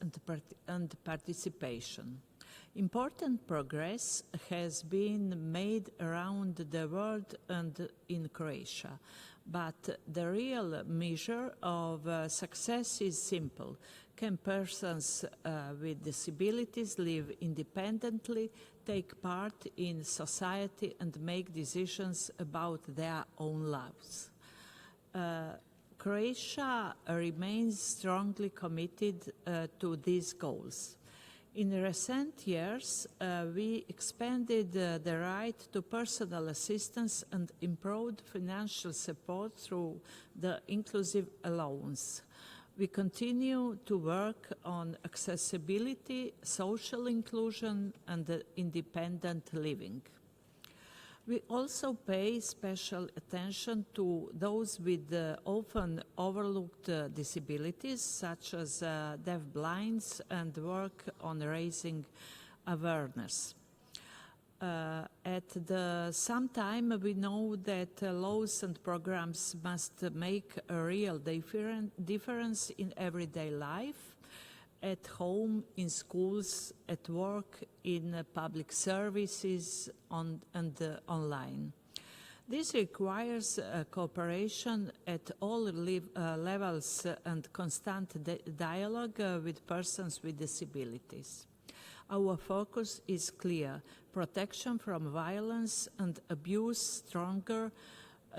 and participation. Important progress has been made around the world and in Croatia. But the real measure of success is simple. Can persons with disabilities live independently, take part in society and make decisions about their own lives? Croatia remains strongly committed to these goals. In recent years, we expanded the right to personal assistance and improved financial support through the inclusive allowance. We continue to work on accessibility, social inclusion, and independent living. We also pay special attention to those with often overlooked disabilities, such as deafblinds, and work on raising awareness. At the same time, we know that laws and programs must make a real difference in everyday life, at home, in schools, at work, in public services, and online. This requires cooperation at all levels and constant dialogue with persons with disabilities. Our focus is clear: protection from violence and abuse, stronger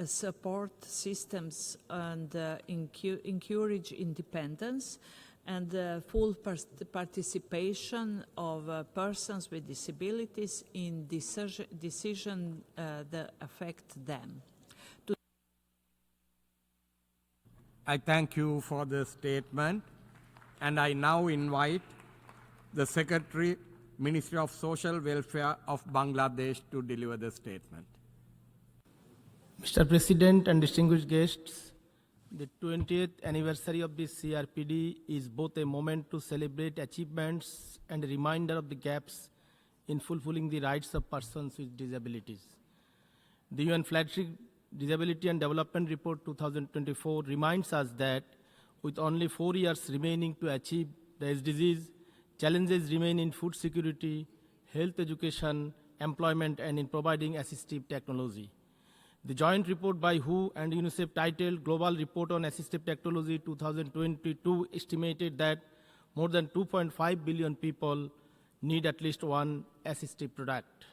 support systems, and encourage independence, and full participation of persons with disabilities in decisions that affect them. I thank you for the statement, and I now invite the Secretary, Ministry of Social Welfare of Bangladesh, to deliver the statement. Mr. President and distinguished guests, the 20th anniversary of the CRPD is both a moment to celebrate achievements and a reminder of the gaps in fulfilling the rights of persons with disabilities. The UN flagship Disability and Development Report 2024 reminds us that with only 4 years remaining to achieve the SDGs, challenges remain in food security, health education, employment, and in providing assistive technology. The joint report by WHO and UNICEF titled Global Report on Assistive Technology 2022 estimated that more than 2.5 billion people need at least one assistive product.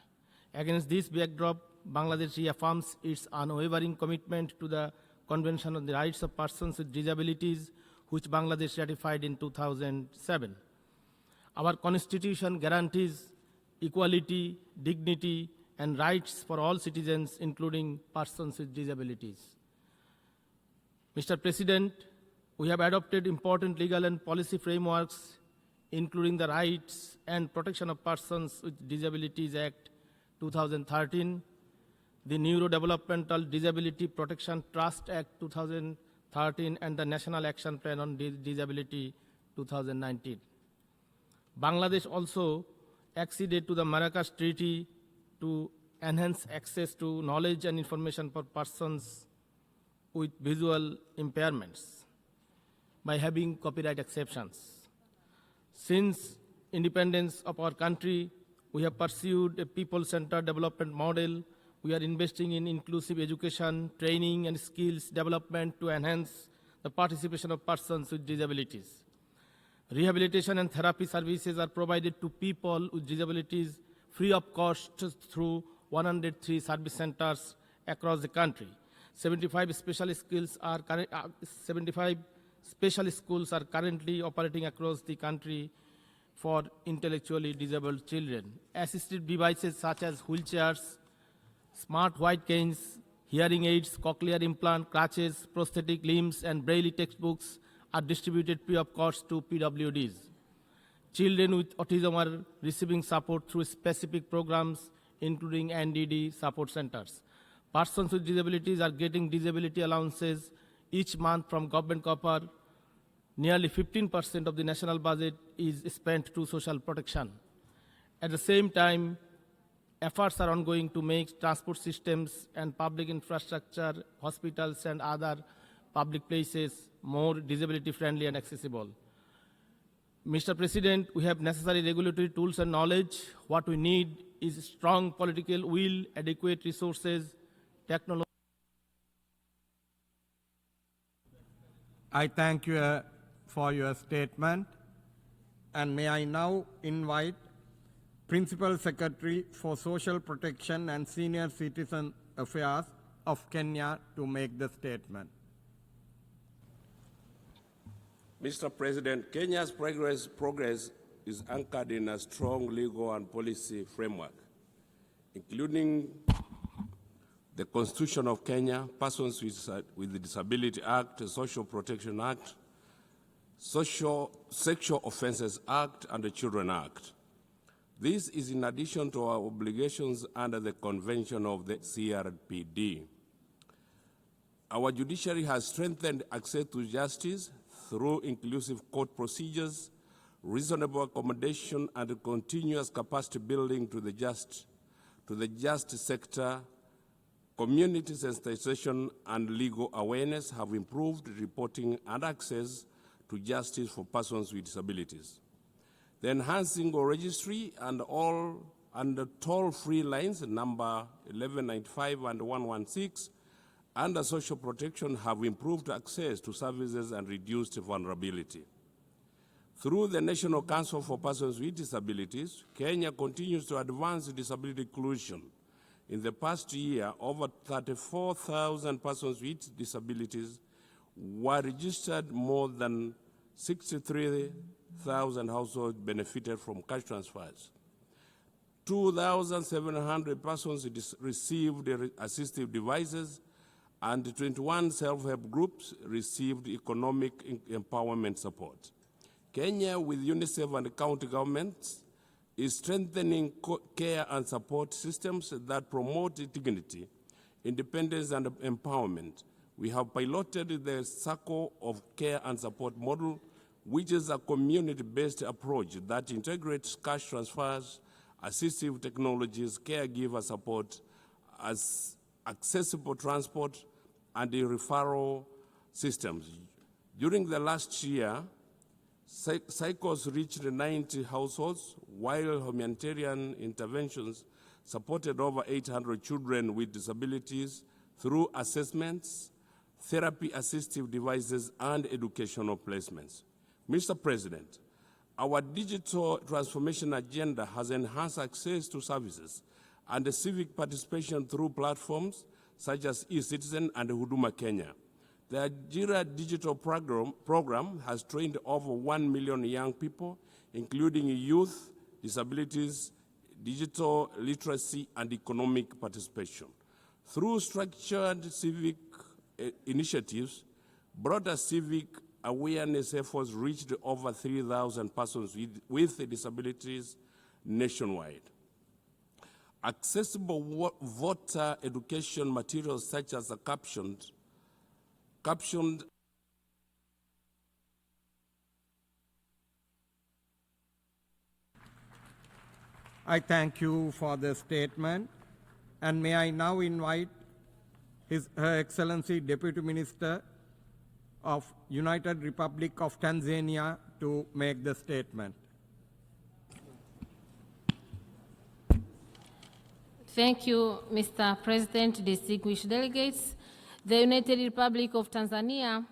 Against this backdrop, Bangladesh reaffirms its unwavering commitment to the Convention on the Rights of Persons with Disabilities, which Bangladesh ratified in 2007. Our Constitution guarantees equality, dignity, and rights for all citizens, including persons with disabilities. Mr. President, we have adopted important legal and policy frameworks, including the Rights and Protection of Persons with Disabilities Act 2013, the Neurodevelopmental Disability Protection Trust Act 2013, and the National Action Plan on Disability 2019. Bangladesh also acceded to the Marrakesh Treaty to enhance access to knowledge and information for persons with visual impairments by having copyright exceptions. Since independence of our country, we have pursued a people-centered development model. We are investing in inclusive education, training, and skills development to enhance the participation of persons with disabilities. Rehabilitation and therapy services are provided to people with disabilities free of cost through 103 service centers across the country. 75 special schools are currently operating across the country for intellectually disabled children. Assistive devices such as wheelchairs, smart white canes, hearing aids, cochlear implant, crutches, prosthetic limbs, and braille textbooks are distributed free of cost to PWDs. Children with autism are receiving support through specific programs, including NDD support centers. Persons with disabilities are getting disability allowances each month from government copper. Nearly 15% of the national budget is spent to social protection. At the same time, efforts are ongoing to make transport systems and public infrastructure, hospitals, and other public places more disability-friendly and accessible. Mr. President, we have necessary regulatory tools and knowledge. What we need is strong political will, adequate resources, technology. I thank you for your statement, and may I now invite Principal Secretary for Social Protection and Senior Citizen Affairs of Kenya to make the statement. Mr. President, Kenya's progress is anchored in a strong legal and policy framework, including the Constitution of Kenya, Persons with Disability Act, the Social Protection Act, Sexual Offences Act, and the Children Act. This is in addition to our obligations under the Convention of the CRPD. Our judiciary has strengthened access to justice through inclusive court procedures, reasonable accommodation, and continuous capacity building to the justice sector. Community sensitization and legal awareness have improved reporting and access to justice for persons with disabilities. The enhancing of registry and the toll-free lines number 1195 and 116 under social protection have improved access to services and reduced vulnerability. Through the National Council for Persons with Disabilities, Kenya continues to advance disability inclusion. In the past year, over 34,000 persons with disabilities were registered. More than 63,000 households benefited from cash transfers. 2,700 persons received assistive devices, and 21 self-help groups received economic empowerment support. Kenya, with UNICEF and county governments, is strengthening care and support systems that promote dignity, independence, and empowerment. We have piloted the Circle of Care and Support model, which is a community-based approach that integrates cash transfers, assistive technologies, caregiver support, as accessible transport, and the referral systems. During the last year, cycles reached 90 households, while humanitarian interventions supported over 800 children with disabilities through assessments, therapy assistive devices, and educational placements. Mr. President, our digital transformation agenda has enhanced access to services and civic participation through platforms such as eCitizen and Huduma Kenya. The Ajira Digital Program has trained over 1 million young people, including youth, disabilities, digital literacy, and economic participation. Through structured civic initiatives, broader civic awareness efforts reached over 3,000 persons with disabilities nationwide. Accessible voter education materials such as the captioned I thank you for the statement, and may I now invite Her Excellency Deputy Minister of United Republic of Tanzania to make the statement. Thank you, Mr. President, distinguished delegates. The United Republic of Tanzania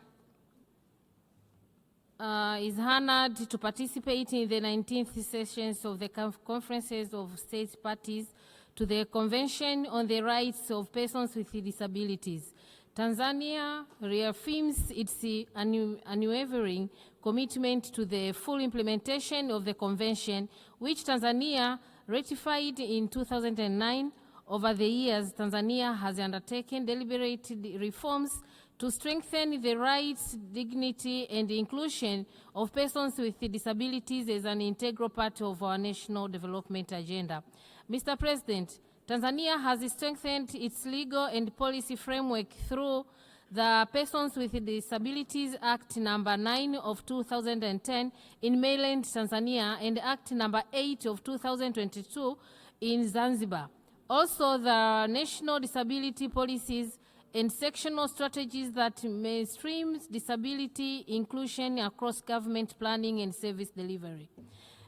is honored to participate in the 19th sessions of the conferences of state parties to the Convention on the Rights of Persons with Disabilities. Tanzania reaffirms its unwavering commitment to the full implementation of the Convention, which Tanzania ratified in 2009. Over the years, Tanzania has undertaken deliberate reforms to strengthen the rights, dignity, and inclusion of persons with disabilities as an integral part of our national development agenda. Mr. President, Tanzania has strengthened its legal and policy framework through the Persons with Disabilities Act number 9 of 2010 in mainland Tanzania and Act number 8 of 2022 in Zanzibar. Also, the national disability policies and sectional strategies that mainstream disability inclusion across government planning and service delivery.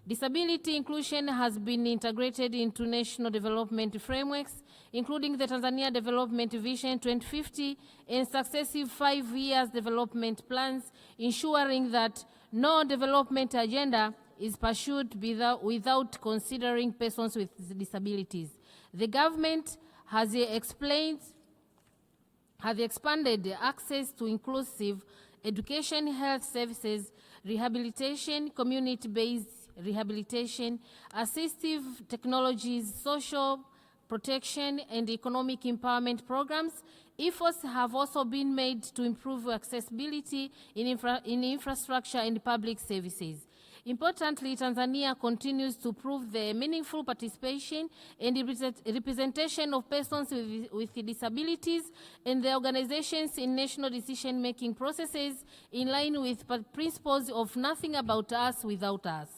Disability inclusion has been integrated into national development frameworks, including the Tanzania Development Vision 2050 and successive 5 years development plans, ensuring that no development agenda is pursued without considering persons with disabilities. The government has expanded access to inclusive education, health services, rehabilitation, community-based rehabilitation, assistive technologies, social protection, and economic empowerment programs. Efforts have also been made to improve accessibility in infrastructure and public services. Importantly, Tanzania continues to prove the meaningful participation and representation of persons with disabilities and their organizations in national decision-making processes in line with principles of nothing about us without us.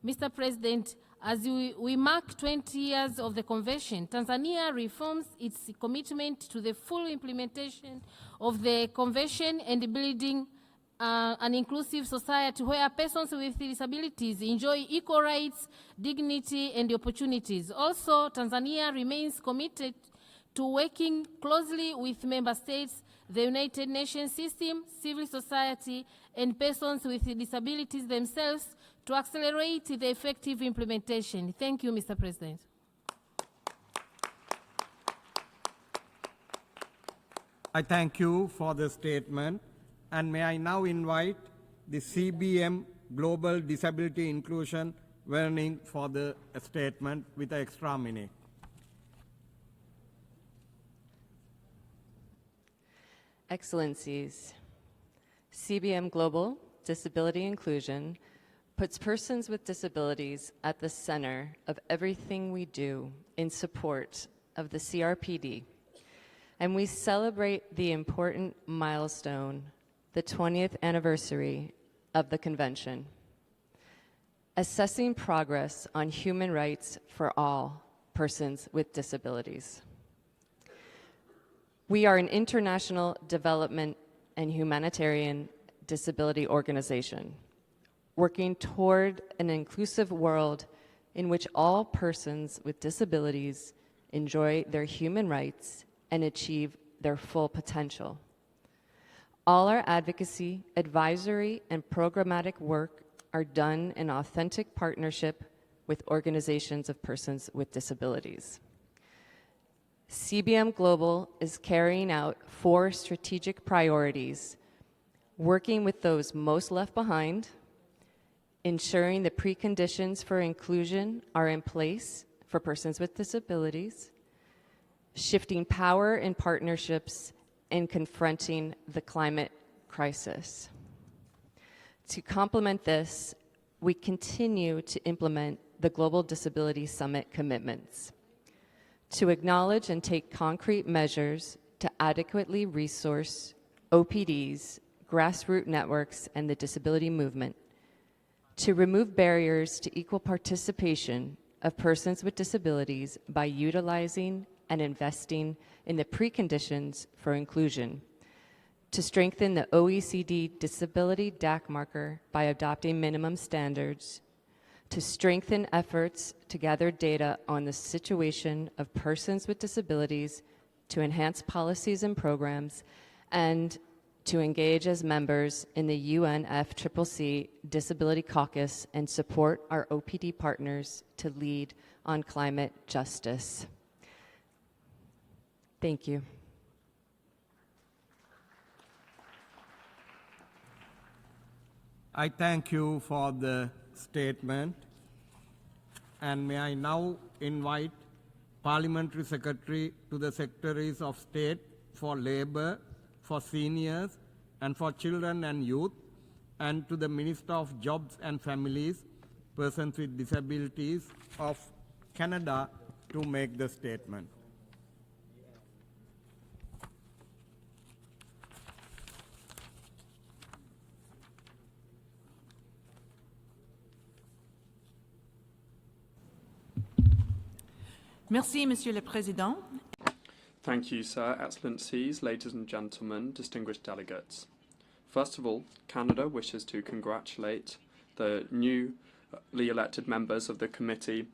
Mr. President, as we mark 20 years of the Convention, Tanzania reaffirms its commitment to the full implementation of the Convention and building an inclusive society where persons with disabilities enjoy equal rights, dignity, and opportunities. Also, Tanzania remains committed to working closely with member states, the United Nations system, civil society, and persons with disabilities themselves to accelerate the effective implementation. Thank you, Mr. President. I thank you for the statement. And may I now invite the CBM Global Disability Inclusion Warning for the statement with an extra minute. Excellencies, CBM Global Disability Inclusion puts persons with disabilities at the center of everything we do in support of the CRPD. And we celebrate the important milestone, the 20th anniversary of the Convention. Assessing progress on human rights for all persons with disabilities. We are an international development and humanitarian disability organization, working toward an inclusive world in which all persons with disabilities enjoy their human rights and achieve their full potential. All our advocacy, advisory, and programmatic work are done in authentic partnership with organizations of persons with disabilities. CBM Global is carrying out 4 strategic priorities, working with those most left behind, ensuring the preconditions for inclusion are in place for persons with disabilities, shifting power in partnerships, and confronting the climate crisis. To complement this, we continue to implement the Global Disability Summit commitments, to acknowledge and take concrete measures to adequately resource OPDs, grassroots networks, and the disability movement, to remove barriers to equal participation of persons with disabilities by utilizing and investing in the preconditions for inclusion, to strengthen the OECD disability DAC marker by adopting minimum standards, to strengthen efforts to gather data on the situation of persons with disabilities, to enhance policies and programs, and to engage as members in the UNFCCC Disability Caucus and support our OPD partners to lead on climate justice. Thank you. I thank you for the statement. And may I now invite Parliamentary Secretary to the Secretaries of State for Labor, for Seniors, and for Children and Youth, and to the Minister of Jobs and Families, Persons with Disabilities of Canada to make the statement. Merci, Monsieur le Président. Thank you, Sir, Excellencies, ladies and gentlemen, distinguished delegates. First of all, Canada wishes to congratulate the newly elected members of the Committee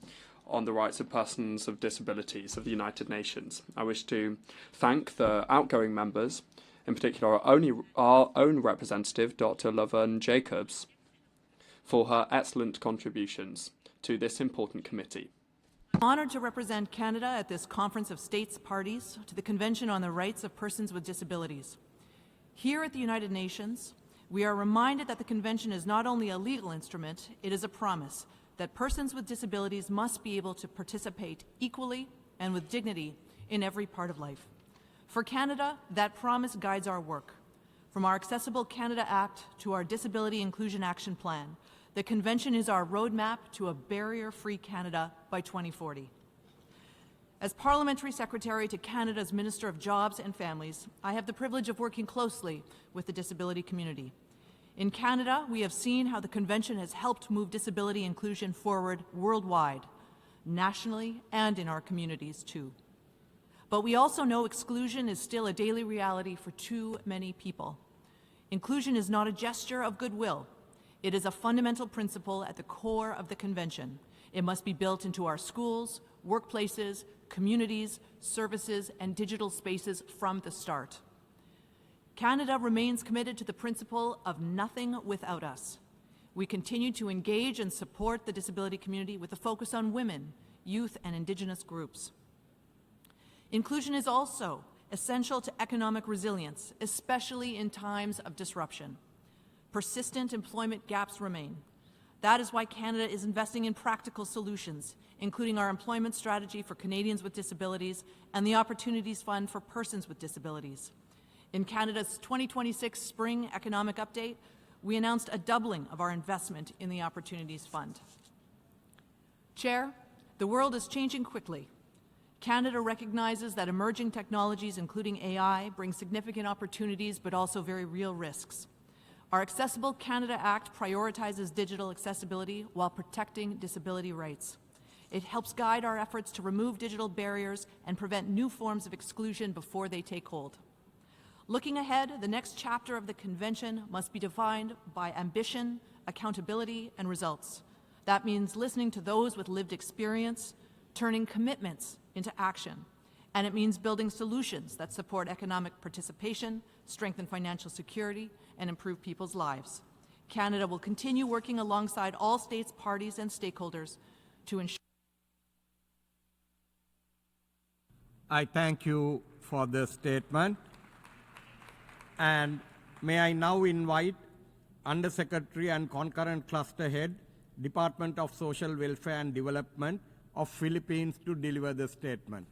on the Rights of Persons with Disabilities of the United Nations. I wish to thank the outgoing members, in particular our own representative, Dr. Laverne Jacobs, for her excellent contributions to this important committee. I'm honored to represent Canada at this Conference of States Parties to the Convention on the Rights of Persons with Disabilities. Here at the United Nations, We are reminded that the Convention is not only a legal instrument, it is a promise that persons with disabilities must be able to participate equally and with dignity in every part of life. For Canada, that promise guides our work. From our Accessible Canada Act to our Disability Inclusion Action Plan, the Convention is our roadmap to a barrier-free Canada by 2040. As Parliamentary Secretary to Canada's Minister of Jobs and Families, I have the privilege of working closely with the disability community. In Canada, we have seen how the Convention has helped move disability inclusion forward worldwide, nationally, and in our communities too. But we also know exclusion is still a daily reality for too many people. Inclusion is not a gesture of goodwill. It is a fundamental principle at the core of the Convention. It must be built into our schools, workplaces, communities, services, and digital spaces from the start. Canada remains committed to the principle of nothing without us. We continue to engage and support the disability community with a focus on women, youth, and Indigenous groups. Inclusion is also essential to economic resilience, especially in times of disruption. Persistent employment gaps remain. That is why Canada is investing in practical solutions, including our employment strategy for Canadians with disabilities and the Opportunities Fund for persons with disabilities. In Canada's 2026 Spring Economic Update, we announced a doubling of our investment in the Opportunities Fund. Chair, the world is changing quickly. Canada recognizes that emerging technologies, including AI, bring significant opportunities but also very real risks. Our Accessible Canada Act prioritizes digital accessibility while protecting disability rights. It helps guide our efforts to remove digital barriers and prevent new forms of exclusion before they take hold. Looking ahead, the next chapter of the Convention must be defined by ambition, accountability, and results. That means listening to those with lived experience, turning commitments into action, and it means building solutions that support economic participation, strengthen financial security, and improve people's lives. Canada will continue working alongside all states, parties, and stakeholders to ensure. I thank you for the statement. And may I now invite Undersecretary and Concurrent Cluster Head, Department of Social Welfare and Development of Philippines to deliver the statement.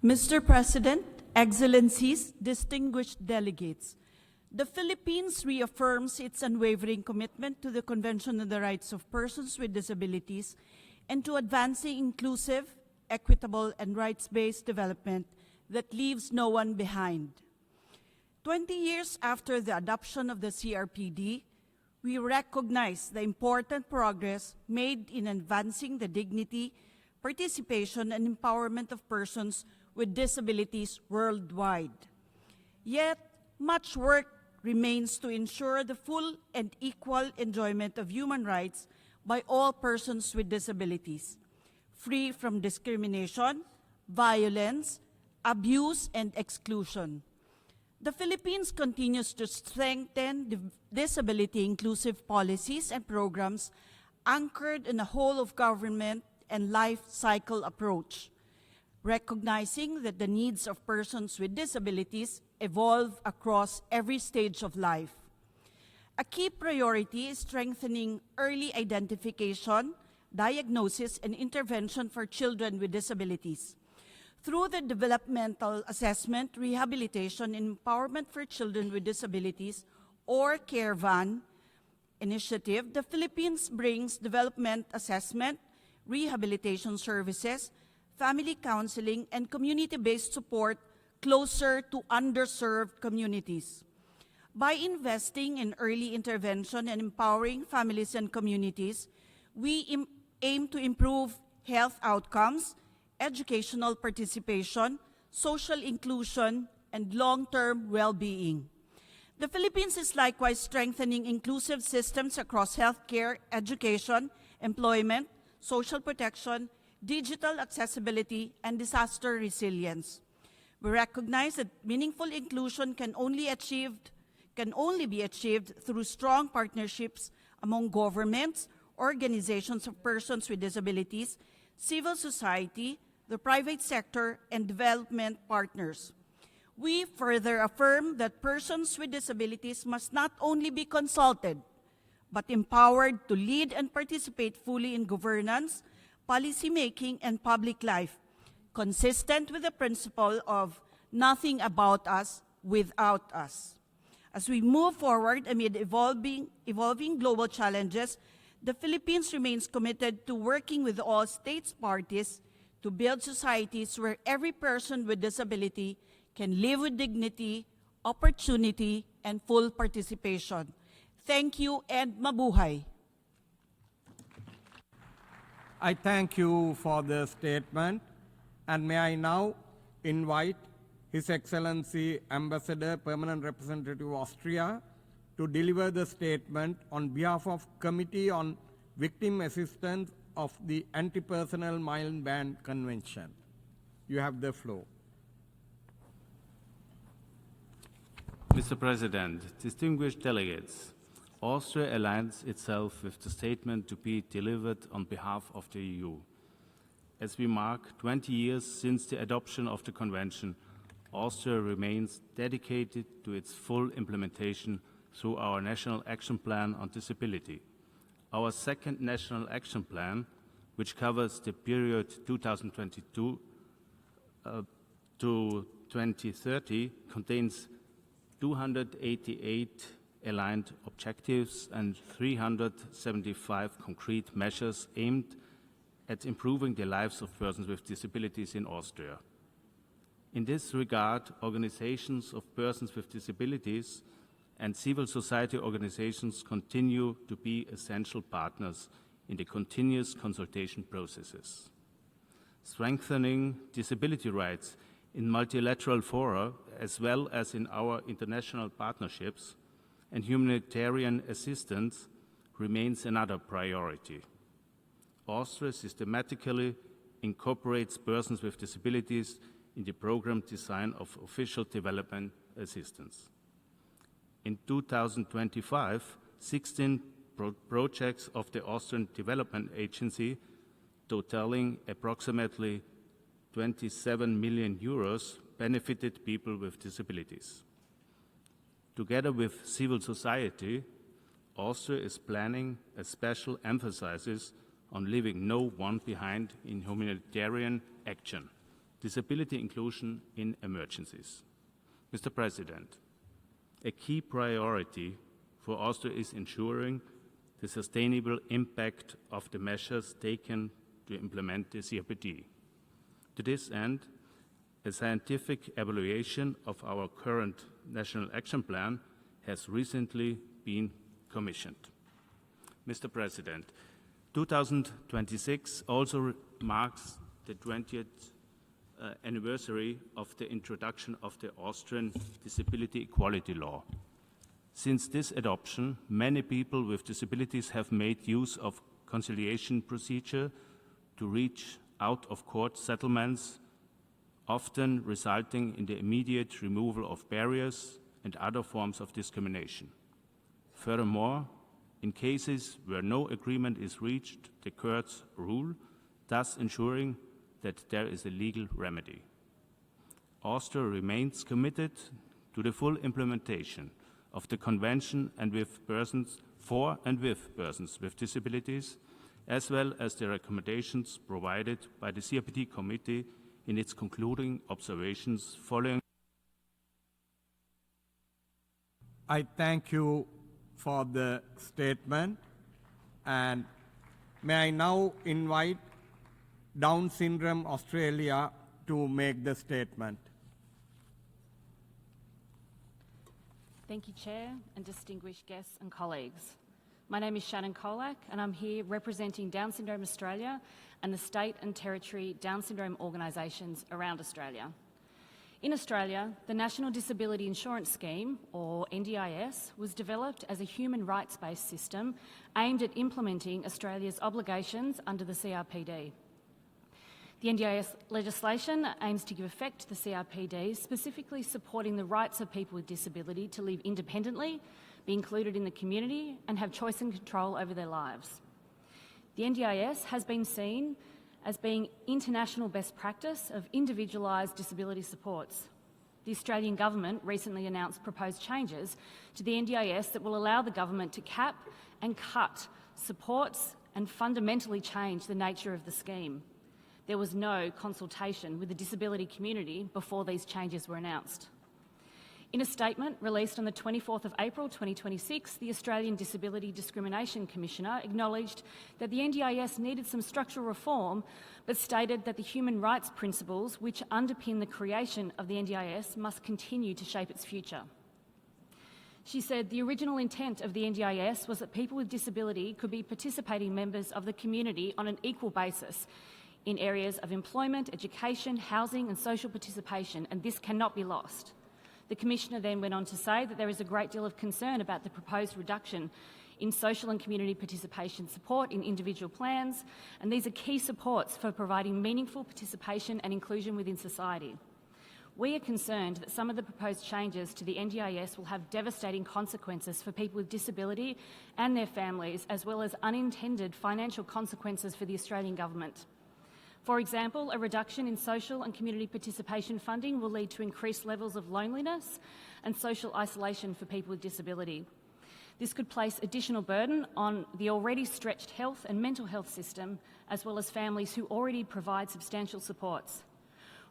Mr. President, Excellencies, distinguished delegates, the Philippines reaffirms its unwavering commitment to the Convention on the Rights of Persons with Disabilities and to advancing inclusive, equitable, and rights-based development that leaves no one behind. 20 years after the adoption of the CRPD, we recognize the important progress made in advancing the dignity, participation, and empowerment of persons with disabilities worldwide. Yet, much work remains to ensure the full and equal enjoyment of human rights by all persons with disabilities, free from discrimination, violence, abuse, and exclusion. The Philippines continues to strengthen disability-inclusive policies and programs anchored in a whole-of-government and life cycle approach, recognizing that the needs of persons with disabilities evolve across every stage of life. A key priority is strengthening early identification, diagnosis, and intervention for children with disabilities. Through the Developmental Assessment, Rehabilitation, and Empowerment for Children with Disabilities, or CAREVAN initiative, the Philippines brings development assessment, rehabilitation services, family counseling, and community-based support closer to underserved communities. By investing in early intervention and empowering families and communities, we aim to improve health outcomes, educational participation, social inclusion, and long-term well-being. The Philippines is likewise strengthening inclusive systems across healthcare, education, employment, social protection, digital accessibility, and disaster resilience. We recognize that meaningful inclusion can only be achieved through strong partnerships among governments, organizations of persons with disabilities, civil society, the private sector, and development partners. We further affirm that persons with disabilities must not only be consulted, but empowered to lead and participate fully in governance, policymaking, and public life, consistent with the principle of nothing about us without us. As we move forward amid evolving global challenges, the Philippines remains committed to working with all states parties to build societies where every person with disability can live with dignity, opportunity, and full participation. Thank you and mabuhay. I thank you for the statement, and may I now invite His Excellency Ambassador, Permanent Representative of Austria, to deliver the statement on behalf of Committee on Victim Assistance of the Anti-Personnel Mind Ban Convention. You have the floor. Mr. President, distinguished delegates, Austria aligns itself with the statement to be delivered on behalf of the EU. As we mark 20 years since the adoption of the Convention, Austria remains dedicated to its full implementation through our National Action Plan on Disability. Our second National Action Plan, which covers the period 2022 to 2030, contains 288 aligned objectives and 375 concrete measures aimed at improving the lives of persons with disabilities in Austria. In this regard, organizations of persons with disabilities and civil society organizations continue to be essential partners in the continuous consultation processes. Strengthening disability rights in multilateral fora, as well as in our international partnerships, and humanitarian assistance remains another priority. Austria systematically incorporates persons with disabilities in the program design of official development assistance. In 2025, 16 projects of the Austrian Development Agency, totaling approximately 27 million euros, benefited people with disabilities. Together with civil society, Austria is planning a special emphasis on leaving no one behind in humanitarian action, disability inclusion in emergencies. Mr. President, a key priority for Austria is ensuring the sustainable impact of the measures taken to implement the CRPD. To this end, a scientific evaluation of our current National Action Plan has recently been commissioned. Mr. President, 2026 also marks the 20th anniversary of the introduction of the Austrian Disability Equality Law. Since this adoption, many people with disabilities have made use of conciliation procedure to reach out-of-court settlements, often resulting in the immediate removal of barriers and other forms of discrimination. Furthermore, in cases where no agreement is reached, the courts rule, thus ensuring that there is a legal remedy. Austria remains committed to the full implementation of the Convention and with persons for and with persons with disabilities, as well as the recommendations provided by the CRPD Committee in its concluding observations following. I thank you for the statement, and may I now invite Down Syndrome Australia to make the statement. Thank you, Chair, and distinguished guests and colleagues. My name is Shannon Kolak, and I'm here representing Down Syndrome Australia and the state and territory Down syndrome organisations around Australia. In Australia, the National Disability Insurance Scheme, or NDIS, was developed as a human rights-based system aimed at implementing Australia's obligations under the CRPD. The NDIS legislation aims to give effect to the CRPD, specifically supporting the rights of people with disability to live independently, be included in the community, and have choice and control over their lives. The NDIS has been seen as being international best practice of individualised disability supports. The Australian Government recently announced proposed changes to the NDIS that will allow the government to cap and cut supports and fundamentally change the nature of the scheme. There was no consultation with the disability community before these changes were announced. In a statement released on the 24th of April 2026, the Australian Disability Discrimination Commissioner acknowledged that the NDIS needed some structural reform, but stated that the human rights principles which underpin the creation of the NDIS must continue to shape its future. She said the original intent of the NDIS was that people with disability could be participating members of the community on an equal basis in areas of employment, education, housing and social participation, and this cannot be lost. The Commissioner then went on to say that there is a great deal of concern about the proposed reduction in social and community participation support in individual plans, and these are key supports for providing meaningful participation and inclusion within society. We are concerned that some of the proposed changes to the NDIS will have devastating consequences for people with disability and their families, as well as unintended financial consequences for the Australian Government. For example, a reduction in social and community participation funding will lead to increased levels of loneliness and social isolation for people with disability. This could place additional burden on the already stretched health and mental health system, as well as families who already provide substantial supports.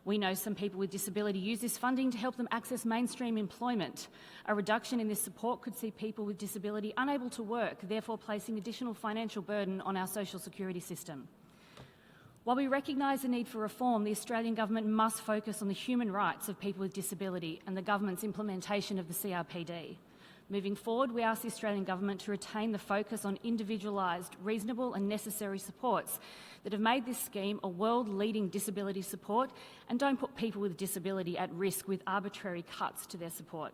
We know some people with disability use this funding to help them access mainstream employment. A reduction in this support could see people with disability unable to work, therefore placing additional financial burden on our social security system. While we recognise the need for reform, the Australian Government must focus on the human rights of people with disability and the Government's implementation of the CRPD. Moving forward, we ask the Australian Government to retain the focus on individualised, reasonable and necessary supports that have made this scheme a world-leading disability support and don't put people with disability at risk with arbitrary cuts to their support.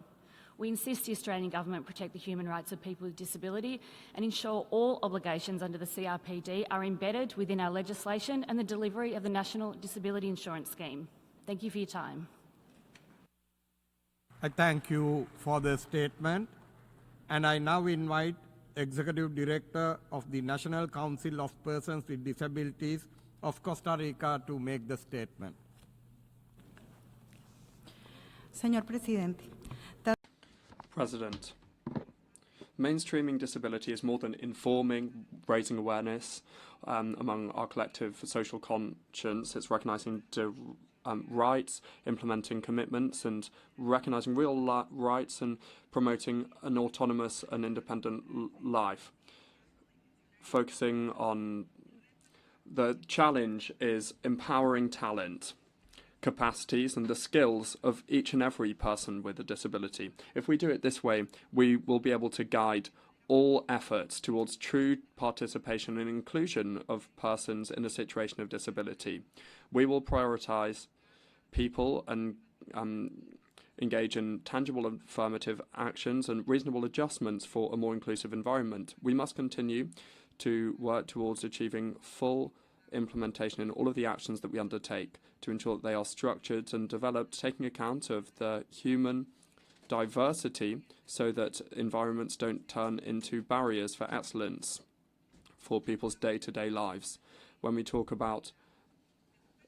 We insist the Australian Government protect the human rights of people with disability and ensure all obligations under the CRPD are embedded within our legislation and the delivery of the National Disability Insurance Scheme. Thank you for your time. I thank you for the statement, and I now invite Executive Director of the National Council of Persons with Disabilities of Costa Rica to make the statement. Señor Presidente. President, mainstreaming disability is more than informing, raising awareness among our collective social conscience. It's recognising rights, implementing commitments and recognising real rights and promoting an autonomous and independent life. Focusing on the challenge is empowering talent, capacities and the skills of each and every person with a disability. If we do it this way, we will be able to guide all efforts towards true participation and inclusion of persons in a situation of disability. We will prioritise people and engage in tangible affirmative actions and reasonable adjustments for a more inclusive environment. We must continue to work towards achieving full implementation in all of the actions that we undertake to ensure that they are structured and developed, taking account of the human diversity so that environments don't turn into barriers for excellence for people's day-to-day lives. When we talk about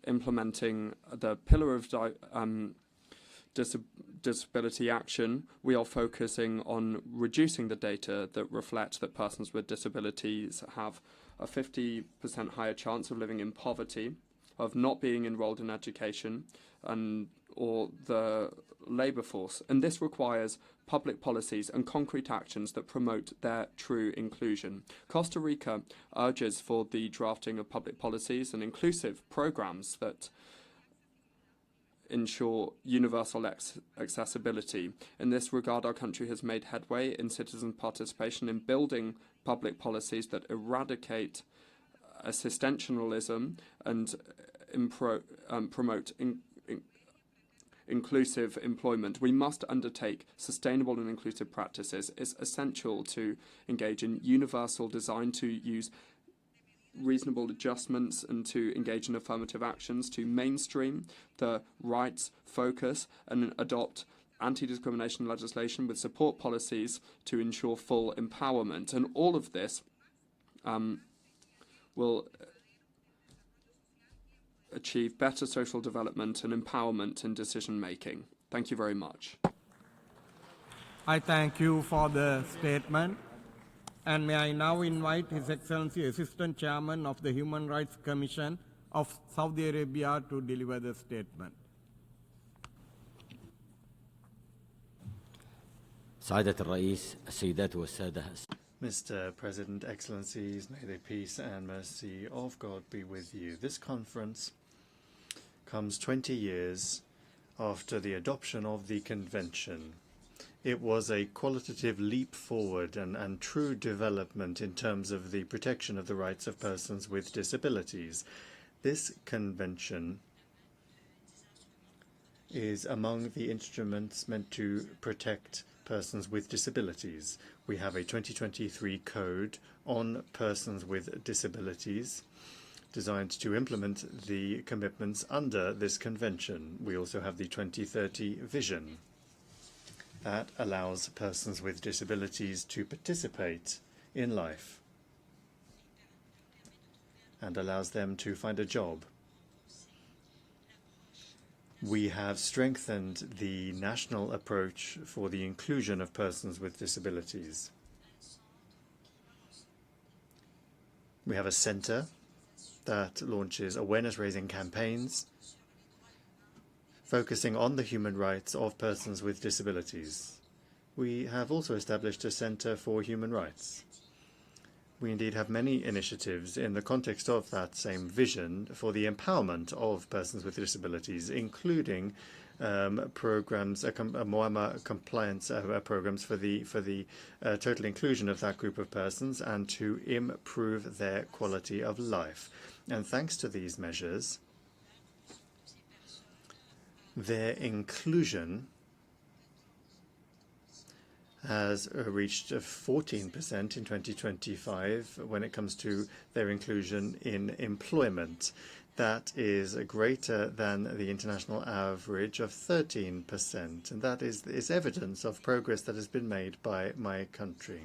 implementing the pillar of disability action, we are focusing on reducing the data that reflect that persons with disabilities have a 50% higher chance of living in poverty, of not being enrolled in education or the labour force. And this requires public policies and concrete actions that promote their true inclusion. Costa Rica urges for the drafting of public policies and inclusive programmes that ensure universal accessibility. In this regard, our country has made headway in citizen participation in building public policies that eradicate assistentionalism and promote inclusive employment. We must undertake sustainable and inclusive practices. It's essential to engage in universal design, to use reasonable adjustments and to engage in affirmative actions, to mainstream the rights focus and adopt anti-discrimination legislation with support policies to ensure full empowerment. And all of this will achieve better social development and empowerment in decision-making. Thank you very much. I thank you for the statement. And may I now invite His Excellency Assistant Chairman of the Human Rights Commission of Saudi Arabia to deliver the statement. سعادة الرئيس السيدات والسادة. Mr. President, Excellencies, may the peace and mercy of God be with you. This conference comes 20 years after the adoption of the Convention. It was a qualitative leap forward and true development in terms of the protection of the rights of persons with disabilities. This Convention is among the instruments meant to protect persons with disabilities. We have a 2023 code on persons with disabilities designed to implement the commitments under this convention. We also have the 2030 vision that allows persons with disabilities to participate in life and allows them to find a job. We have strengthened the national approach for the inclusion of persons with disabilities. We have a center that launches awareness-raising campaigns focusing on the human rights of persons with disabilities. We have also established a Center for Human Rights. We indeed have many initiatives in the context of that same vision for the empowerment of persons with disabilities, including programs, Moama compliance programs for the total inclusion of that group of persons and to improve their quality of life. And thanks to these measures, their inclusion has reached 14% in 2025 when it comes to their inclusion in employment. That is greater than the international average of 13%, and that is evidence of progress that has been made by my country.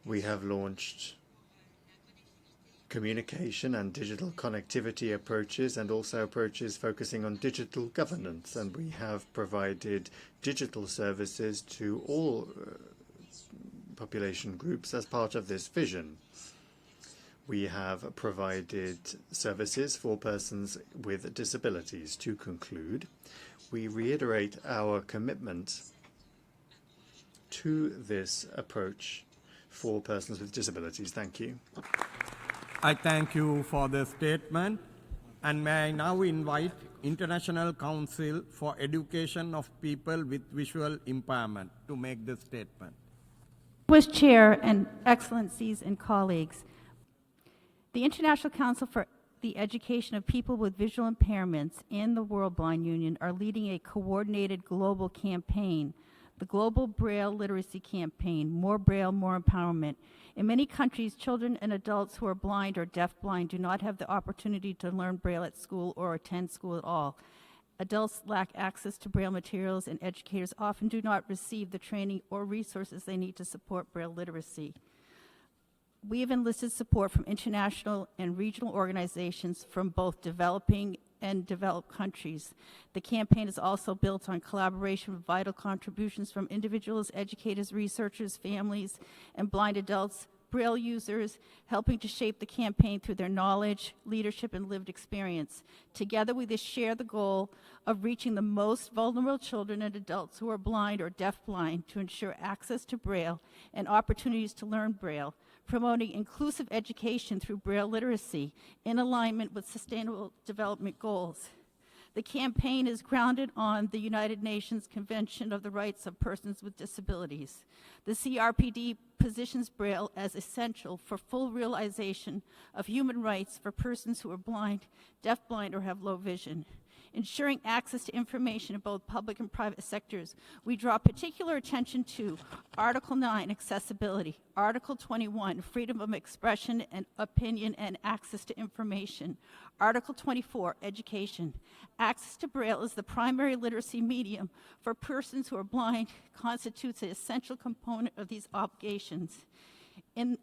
We have launched communication and digital connectivity approaches and also approaches focusing on digital governance, and we have provided digital services to all population groups as part of this vision. We have provided services for persons with disabilities. To conclude, we reiterate our commitment to this approach for persons with disabilities. Thank you. I thank you for the statement, and may I now invite International Council for Education of People with Visual Impairment to make the statement. Distinguished Chair and Excellencies and colleagues, the International Council for the Education of People with Visual Impairments and the World Blind Union are leading a coordinated global campaign, the Global Braille Literacy Campaign, More Braille, More Empowerment. In many countries, children and adults who are blind or deafblind do not have the opportunity to learn Braille at school or attend school at all. Adults lack access to Braille materials, and educators often do not receive the training or resources they need to support Braille literacy. We have enlisted support from international and regional organizations from both developing and developed countries. The campaign is also built on collaboration with vital contributions from individuals, educators, researchers, families, and blind adults, Braille users, helping to shape the campaign through their knowledge, leadership, and lived experience. Together, we share the goal of reaching the most vulnerable children and adults who are blind or deafblind to ensure access to Braille and opportunities to learn Braille, promoting inclusive education through Braille literacy in alignment with Sustainable Development Goals. The campaign is grounded on the United Nations Convention of the Rights of Persons with Disabilities. The CRPD positions Braille as essential for full realization of human rights for persons who are blind, deafblind, or have low vision. Ensuring access to information in both public and private sectors, we draw particular attention to Article 9, accessibility, Article 21, freedom of expression and opinion and access to information, Article 24, education. Access to Braille is the primary literacy medium for persons who are blind, constitutes an essential component of these obligations. In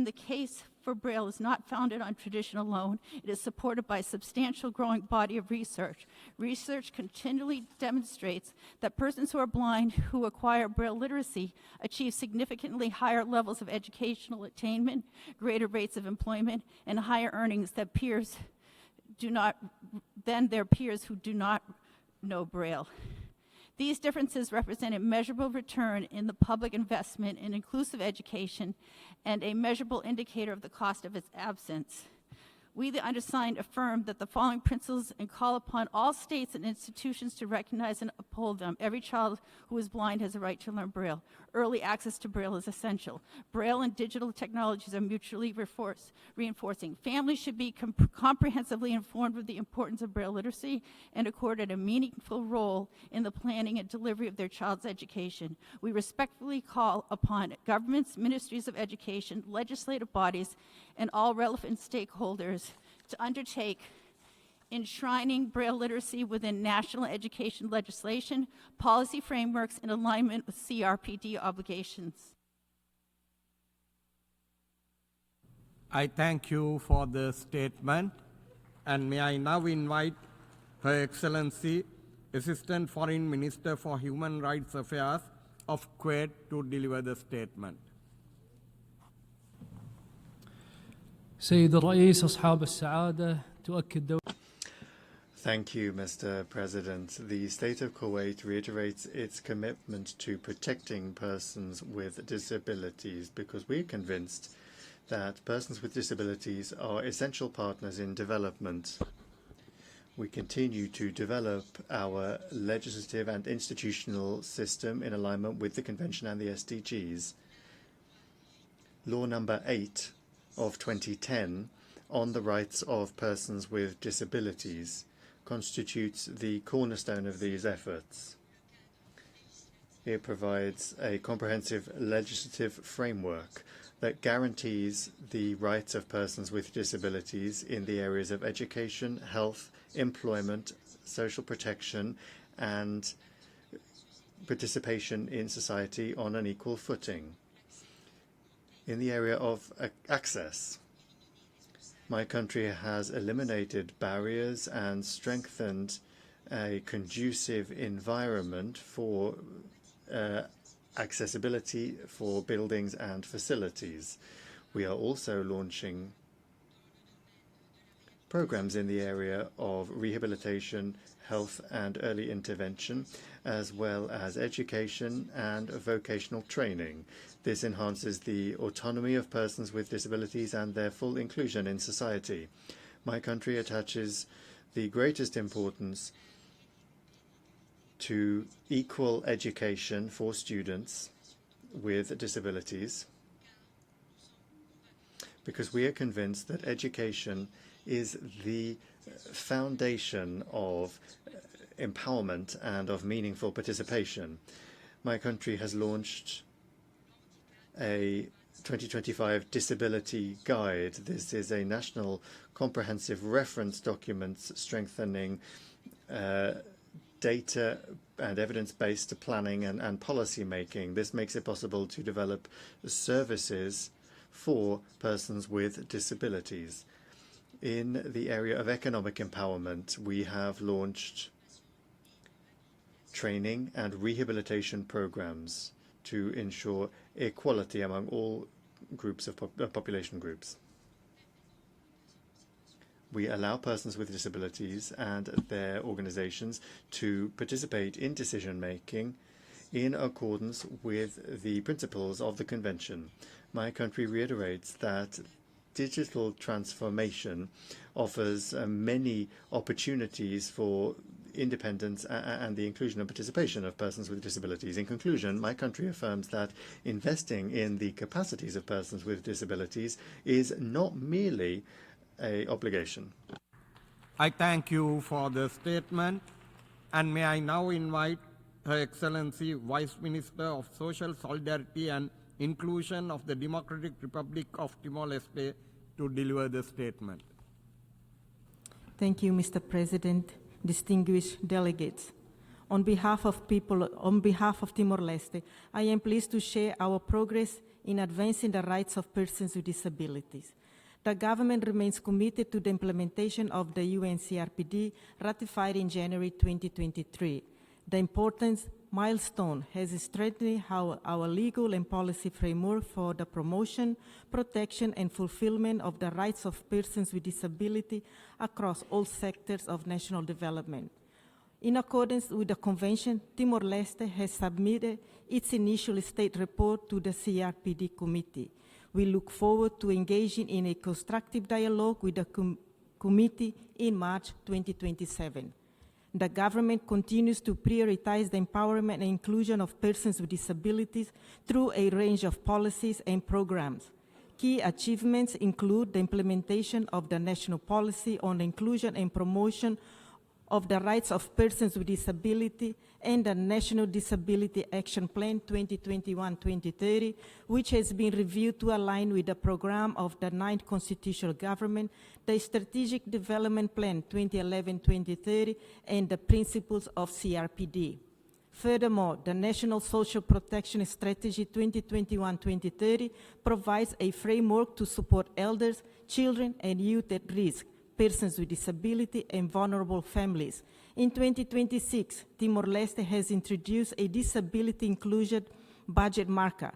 the case for Braille is not founded on tradition alone. It is supported by a substantial growing body of research. Research continually demonstrates that persons who are blind who acquire Braille literacy achieve significantly higher levels of educational attainment, greater rates of employment, and higher earnings than their peers who do not know Braille. These differences represent a measurable return in the public investment in inclusive education and a measurable indicator of the cost of its absence. We, the undersigned, affirm that the following principles and call upon all states and institutions to recognize and uphold them. Every child who is blind has a right to learn Braille. Early access to Braille is essential. Braille and digital technologies are mutually reinforcing. Families should be comprehensively informed of the importance of Braille literacy and accorded a meaningful role in the planning and delivery of their child's education. We respectfully call upon governments, ministries of education, legislative bodies, and all relevant stakeholders to undertake enshrining Braille literacy within national education legislation, policy frameworks, in alignment with CRPD obligations. I thank you for the statement, and may I now invite Her Excellency, Assistant Foreign Minister for Human Rights Affairs of Kuwait to deliver the statement. سيد الرئيس أصحاب السعادة تؤكد دولة. Thank you, Mr. President. The State of Kuwait reiterates its commitment to protecting persons with disabilities because we are convinced that persons with disabilities are essential partners in development. We continue to develop our legislative and institutional system in alignment with the Convention and the SDGs. Law number 8 of 2010 on the rights of persons with disabilities constitutes the cornerstone of these efforts. It provides a comprehensive legislative framework that guarantees the rights of persons with disabilities in the areas of education, health, employment, social protection, and participation in society on an equal footing. In the area of access, my country has eliminated barriers and strengthened a conducive environment for accessibility for buildings and facilities. We are also launching programs in the area of rehabilitation, health and early intervention, as well as education and vocational training. This enhances the autonomy of persons with disabilities and their full inclusion in society. My country attaches the greatest importance to equal education for students with disabilities because we are convinced that education is the foundation of empowerment and of meaningful participation. My country has launched a 2025 Disability Guide. This is a national comprehensive reference document strengthening data and evidence-based planning and policy making. This makes it possible to develop services for persons with disabilities. In the area of economic empowerment, we have launched training and rehabilitation programs to ensure equality among all groups of population groups. We allow persons with disabilities and their organizations to participate in decision-making in accordance with the principles of the Convention. My country reiterates that digital transformation offers many opportunities for independence and the inclusion and participation of persons with disabilities. In conclusion, my country affirms that investing in the capacities of persons with disabilities is not merely an obligation. I thank you for the statement, and may I now invite Her Excellency Vice Minister of Social Solidarity and Inclusion of the Democratic Republic of Timor-Leste to deliver the statement. Thank you, Mr. President, distinguished delegates. On behalf of Timor-Leste, I am pleased to share our progress in advancing the rights of persons with disabilities. The government remains committed to the implementation of the UN CRPD ratified in January 2023. The important milestone has strengthened our legal and policy framework for the promotion, protection, and fulfillment of the rights of persons with disability across all sectors of national development. In accordance with the Convention, Timor-Leste has submitted its initial state report to the CRPD Committee. We look forward to engaging in a constructive dialogue with the committee in March 2027. The government continues to prioritize the empowerment and inclusion of persons with disabilities through a range of policies and programs. Key achievements include the implementation of the National Policy on the Inclusion and Promotion of the Rights of Persons with Disability and the National Disability Action Plan 2021-2030, which has been reviewed to align with the program of the 9th Constitutional Government, the Strategic Development Plan 2011-2030, and the principles of CRPD. Furthermore, the National Social Protection Strategy 2021-2030 provides a framework to support elders, children, and youth at risk, persons with disability, and vulnerable families. In 2026, Timor-Leste has introduced a disability inclusion budget marker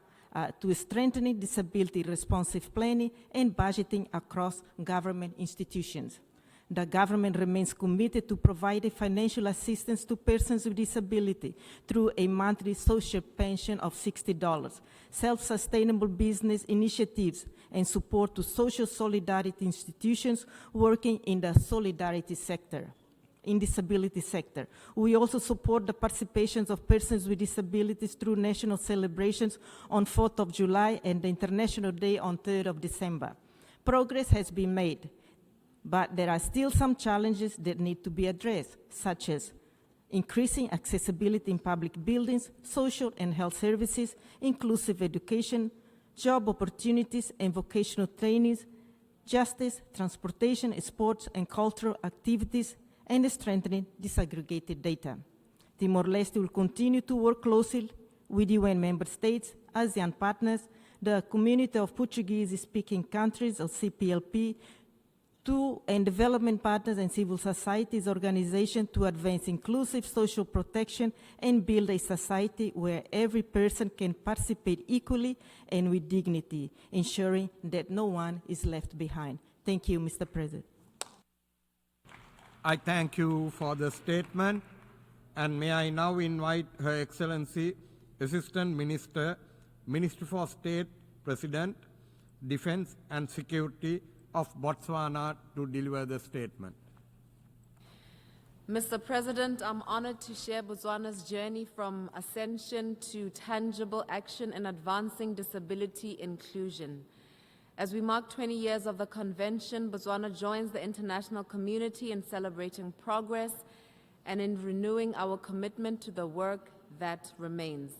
to strengthening disability responsive planning and budgeting across government institutions. The government remains committed to providing financial assistance to persons with disability through a monthly social pension of $60, self-sustainable business initiatives, and support to social solidarity institutions working in the solidarity sector, in disability sector. We also support the participations of persons with disabilities through national celebrations on 4th of July and the International Day on 3rd of December. Progress has been made, but there are still some challenges that need to be addressed, such as increasing accessibility in public buildings, social and health services, inclusive education, job opportunities and vocational trainings, justice, transportation, sports and cultural activities, and strengthening disaggregated data. Timor-Leste will continue to work closely with UN member states, ASEAN partners, the Community of Portuguese-Speaking Countries, or CPLP, and development partners and civil societies organizations to advance inclusive social protection and build a society where every person can participate equally and with dignity, ensuring that no one is left behind. Thank you, Mr. President. I thank you for the statement, and may I now invite Her Excellency, Assistant Minister, Ministry for State, President, Defense and Security of Botswana to deliver the statement. Mr. President, I'm honored to share Botswana's journey from ascension to tangible action in advancing disability inclusion. As we mark 20 years of the Convention, Botswana joins the international community in celebrating progress and in renewing our commitment to the work that remains.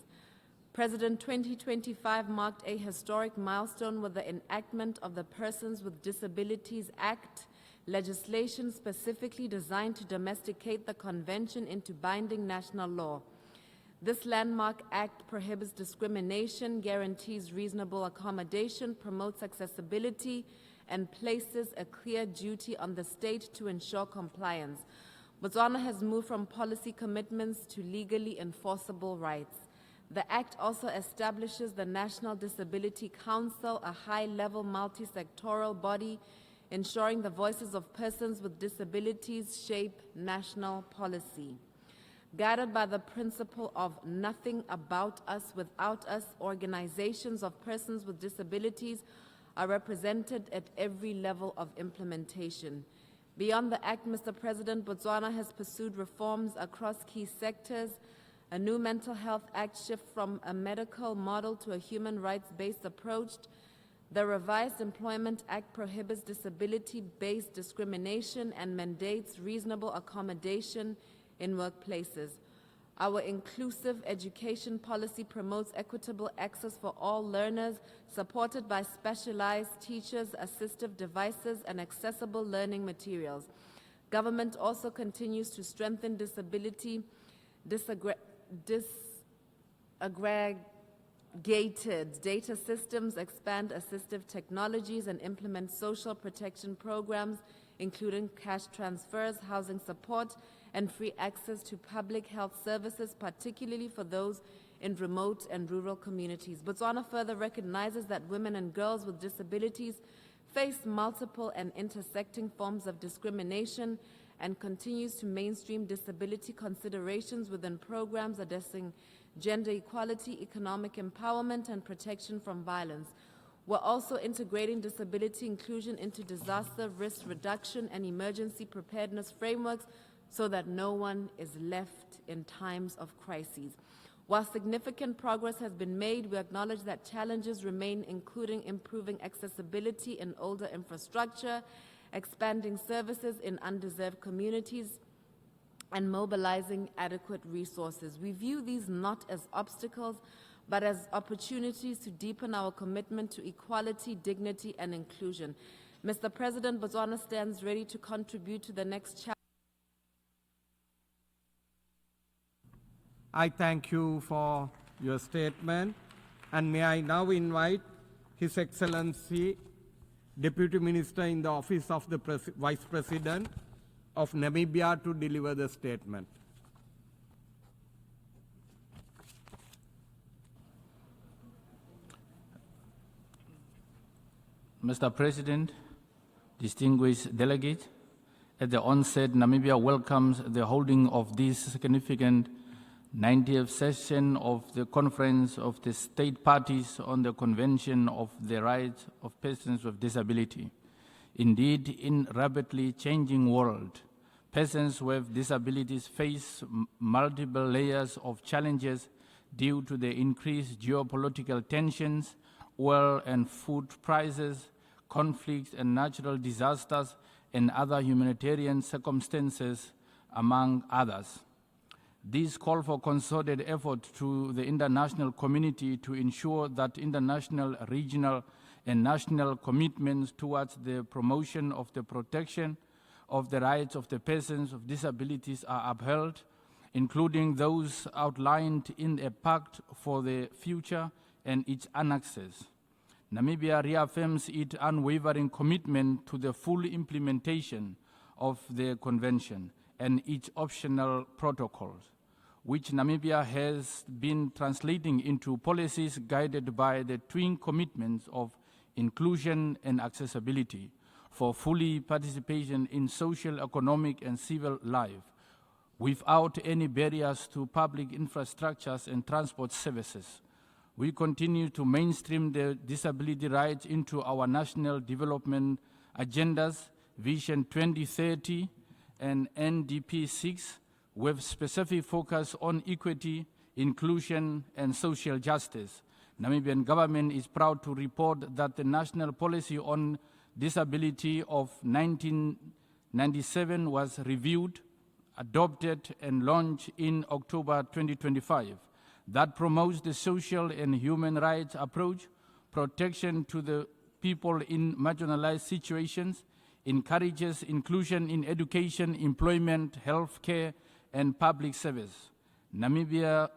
President, 2025 marked a historic milestone with the enactment of the Persons with Disabilities Act, legislation specifically designed to domesticate the Convention into binding national law. This landmark act prohibits discrimination, guarantees reasonable accommodation, promotes accessibility, and places a clear duty on the state to ensure compliance. Botswana has moved from policy commitments to legally enforceable rights. The Act also establishes the National Disability Council, a high-level multi-sectoral body ensuring the voices of persons with disabilities shape national policy. Guided by the principle of nothing about us without us, organizations of persons with disabilities are represented at every level of implementation. Beyond the Act, Mr. President, Botswana has pursued reforms across key sectors. A new Mental Health Act shift from a medical model to a human rights-based approach. The revised Employment Act prohibits disability-based discrimination and mandates reasonable accommodation in workplaces. Our inclusive education policy promotes equitable access for all learners, supported by specialized teachers, assistive devices, and accessible learning materials. Government also continues to strengthen disability gated data systems, expand assistive technologies, and implement social protection programs, including cash transfers, housing support, and free access to public health services, particularly for those in remote and rural communities. Botswana further recognizes that women and girls with disabilities face multiple and intersecting forms of discrimination and continues to mainstream disability considerations within programs addressing gender equality, economic empowerment, and protection from violence. We're also integrating disability inclusion into disaster risk reduction and emergency preparedness frameworks so that no one is left in times of crises. While significant progress has been made, we acknowledge that challenges remain, including improving accessibility in older infrastructure, expanding services in undeserved communities, and mobilizing adequate resources. We view these not as obstacles, but as opportunities to deepen our commitment to equality, dignity, and inclusion. Mr. President, Botswana stands ready to contribute to the next chapter. I thank you for your statement, and may I now invite His Excellency, Deputy Minister in the Office of the Vice President of Namibia to deliver the statement. Mr. President, distinguished delegates, at the onset, Namibia welcomes the holding of this significant 90th session of the Conference of the State Parties on the Convention of the Rights of Persons with Disability. Indeed, in a rapidly changing world, persons with disabilities face multiple layers of challenges due to the increased geopolitical tensions, oil and food prices, conflicts and natural disasters, and other humanitarian circumstances, among others. These call for concerted effort to the international community to ensure that international, regional, and national commitments towards the promotion of the protection of the rights of the persons with disabilities are upheld, including those outlined in a Pact for the Future and its annexes. Namibia reaffirms its unwavering commitment to the full implementation of the Convention and its optional protocols, which Namibia has been translating into policies guided by the twin commitments of inclusion and accessibility for fully participation in social, economic, and civil life, without any barriers to public infrastructures and transport services. We continue to mainstream the disability rights into our national development agendas, Vision 2030 and NDP 6, with specific focus on equity, inclusion, and social justice. Namibian government is proud to report that the National Policy on Disability of 1997 was reviewed, adopted, and launched in October 2025. That promotes the social and human rights approach, protection to the people in marginalized situations, encourages inclusion in education, employment, healthcare, and public service. Namibia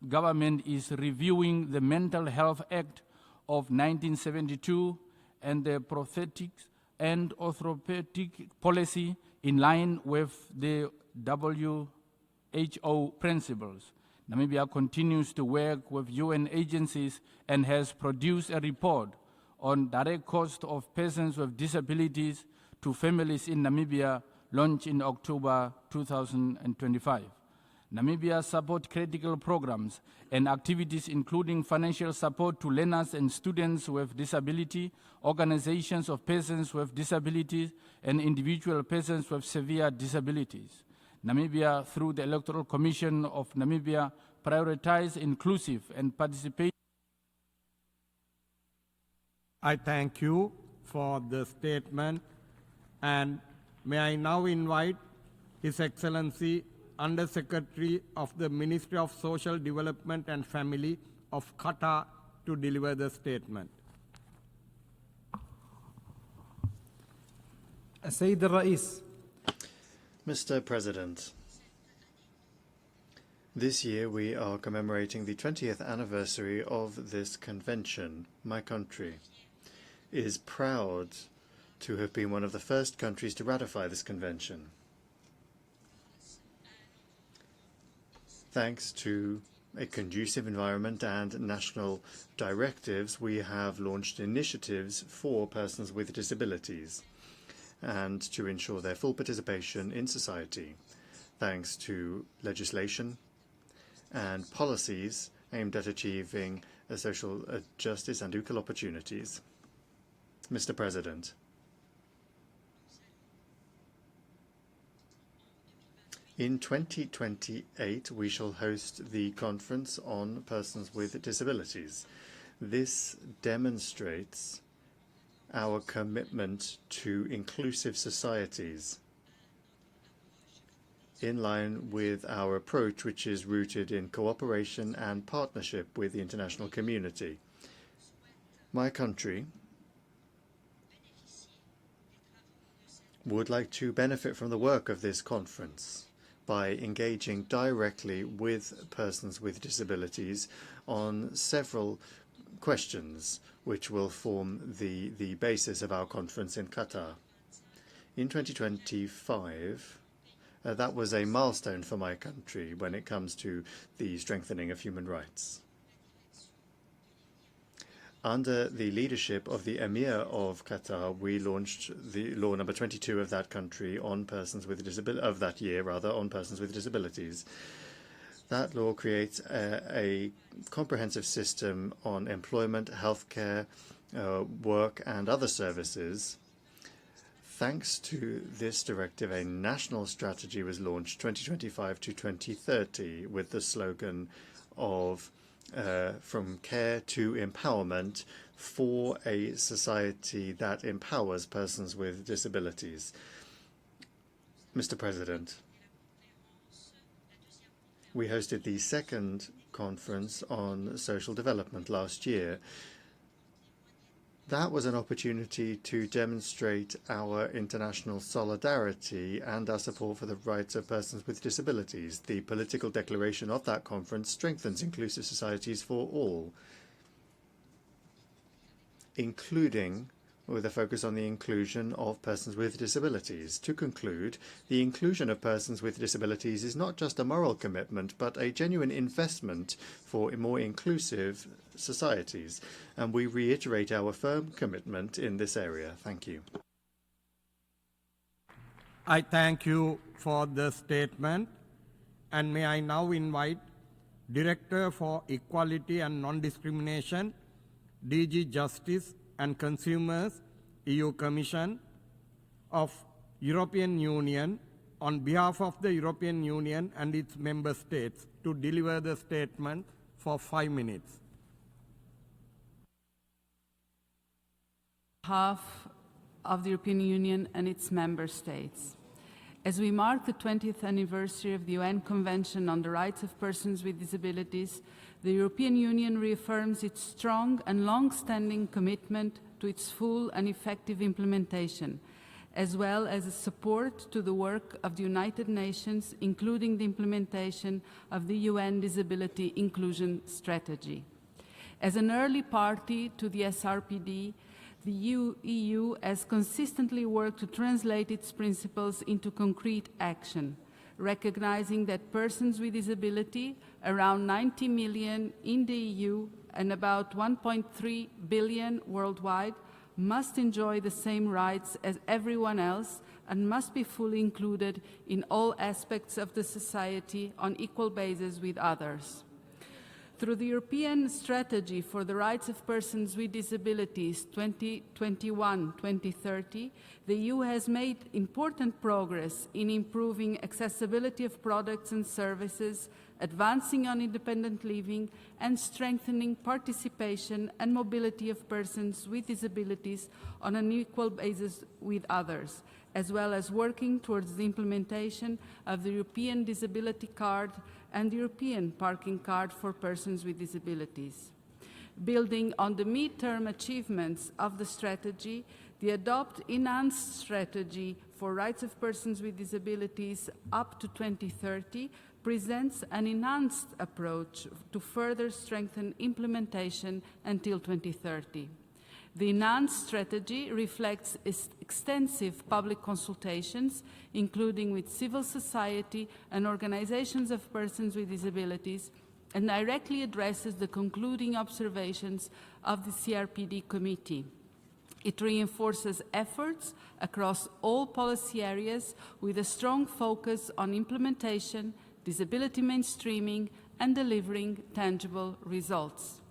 government is reviewing the Mental Health Act of 1972 and the prosthetics and orthopedic policy in line with the WHO principles. Namibia continues to work with UN agencies and has produced a report on direct cost of persons with disabilities to families in Namibia, launched in October 2025. Namibia supports critical programs and activities including financial support to learners and students with disability, organizations of persons with disabilities, and individual persons with severe disabilities. Namibia, through the Electoral Commission of Namibia, prioritize inclusive and participation. I thank you for the statement, and may I now invite His Excellency Under-Secretary of the Ministry of Social Development and Family of Qatar to deliver the statement. السيد الرئيس. Mr. President, This year we are commemorating the 20th anniversary of this convention. My country is proud to have been one of the first countries to ratify this convention. Thanks to a conducive environment and national directives, we have launched initiatives for persons with disabilities and to ensure their full participation in society, thanks to legislation and policies aimed at achieving social justice and equal opportunities. Mr. President, in 2028, we shall host the Conference on Persons with Disabilities. This demonstrates our commitment to inclusive societies in line with our approach, which is rooted in cooperation and partnership with the international community. My country would like to benefit from the work of this conference by engaging directly with persons with disabilities on several questions which will form the basis of our conference in Qatar. In 2025, that was a milestone for my country when it comes to the strengthening of human rights. Under the leadership of the Emir of Qatar, we launched the law number 22 of that country on persons with of that year, on persons with disabilities. That law creates a comprehensive system on employment, healthcare, work, and other services. Thanks to this directive, a national strategy was launched 2025 to 2030 with the slogan of from care to empowerment for a society that empowers persons with disabilities. Mr. President, we hosted the second conference on social development last year. That was an opportunity to demonstrate our international solidarity and our support for the rights of persons with disabilities. The political declaration of that conference strengthens inclusive societies for all, including with a focus on the inclusion of persons with disabilities. To conclude, the inclusion of persons with disabilities is not just a moral commitment, but a genuine investment for more inclusive societies, and we reiterate our firm commitment in this area. Thank you. I thank you for the statement, and may I now invite Director for Equality and Non-Discrimination, DG Justice and Consumers, EU Commission of European Union, on behalf of the European Union and its member states, to deliver the statement for 5 minutes. On behalf of the European Union and its member states, as we mark the 20th anniversary of the UN Convention on the Rights of Persons with Disabilities, the European Union reaffirms its strong and long-standing commitment to its full and effective implementation, as well as support to the work of the United Nations, including the implementation of the UN Disability Inclusion Strategy. As an early party to the CRPD, the EU has consistently worked to translate its principles into concrete action, recognizing that persons with disability, around 90 million in the EU and about 1.3 billion worldwide, must enjoy the same rights as everyone else and must be fully included in all aspects of the society on equal basis with others. Through the European Strategy for the Rights of Persons with Disabilities 2021-2030, the EU has made important progress in improving accessibility of products and services, advancing on independent living, and strengthening participation and mobility of persons with disabilities on an equal basis with others, as well as working towards the implementation of the European Disability Card and the European Parking Card for persons with disabilities. Building on the mid-term achievements of the strategy, the enhanced strategy for rights of persons with disabilities up to 2030 presents an enhanced approach to further strengthen implementation until 2030. The enhanced strategy reflects extensive public consultations, including with civil society and organizations of persons with disabilities, and directly addresses the concluding observations of the CRPD committee. It reinforces efforts across all policy areas with a strong focus on implementation, disability mainstreaming, and delivering tangible results.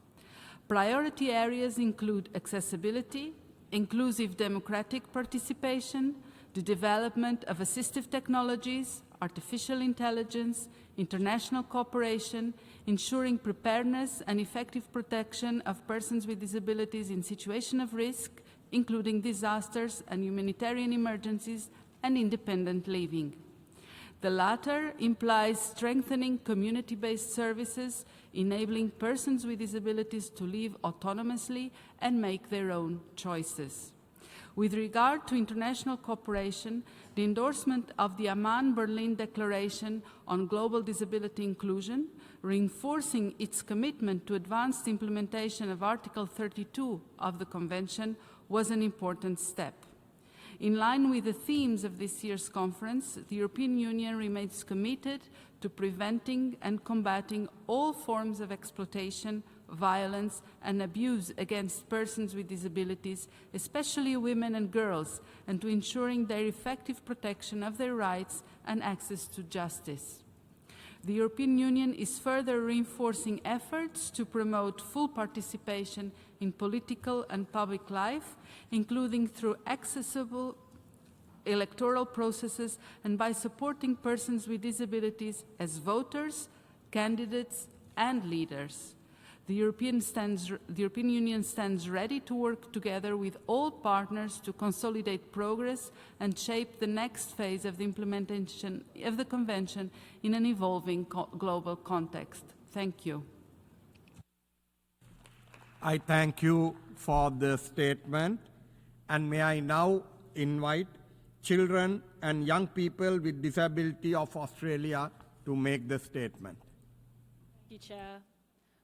Priority areas include accessibility, inclusive democratic participation, the development of assistive technologies, artificial intelligence, international cooperation, ensuring preparedness and effective protection of persons with disabilities in situations of risk, including disasters and humanitarian emergencies, and independent living. The latter implies strengthening community-based services, enabling persons with disabilities to live autonomously and make their own choices. With regard to international cooperation, the endorsement of the Amman-Berlin Declaration on Global Disability Inclusion, reinforcing its commitment to advanced implementation of Article 32 of the Convention, was an important step. In line with the themes of this year's conference, the European Union remains committed to preventing and combating all forms of exploitation, violence, and abuse against persons with disabilities, especially women and girls, and to ensuring their effective protection of their rights and access to justice. The European Union is further reinforcing efforts to promote full participation in political and public life, including through accessible electoral processes and by supporting persons with disabilities as voters, candidates, and leaders. The European Union stands ready to work together with all partners to consolidate progress and shape the next phase of the implementation of the Convention in an evolving global context. Thank you. I thank you for the statement, and may I now invite children and young people with disability of Australia to make the statement. Thank you, Chair.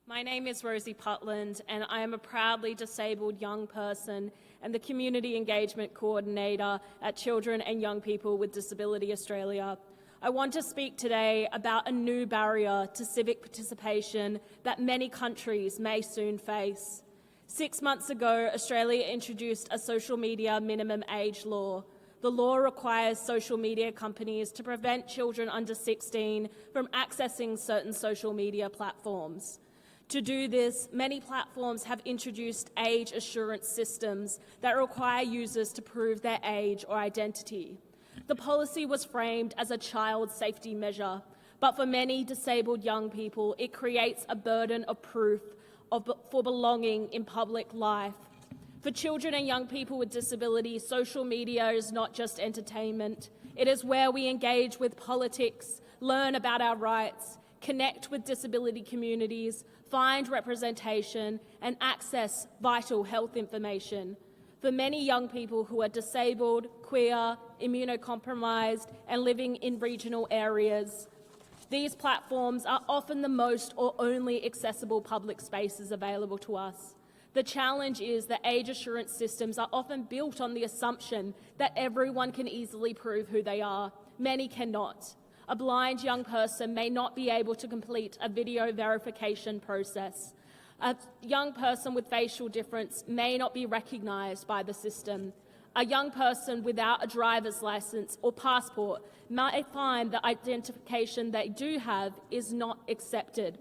My name is Rosie Putland, and I am a proudly disabled young person and the Community Engagement Coordinator at Children and Young People with Disability Australia. I want to speak today about a new barrier to civic participation that many countries may soon face. 6 months ago, Australia introduced a social media minimum age law. The law requires social media companies to prevent children under 16 from accessing certain social media platforms. To do this, many platforms have introduced age assurance systems that require users to prove their age or identity. The policy was framed as a child safety measure, but for many disabled young people, it creates a burden of proof for belonging in public life. For children and young people with disabilities, social media is not just entertainment. It is where we engage with politics, learn about our rights, connect with disability communities, find representation, and access vital health information. For many young people who are disabled, queer, immunocompromised, and living in regional areas, these platforms are often the most or only accessible public spaces available to us. The challenge is that age assurance systems are often built on the assumption that everyone can easily prove who they are. Many cannot. A blind young person may not be able to complete a video verification process. A young person with facial difference may not be recognised by the system. A young person without a driver's licence or passport might find the identification they do have is not accepted.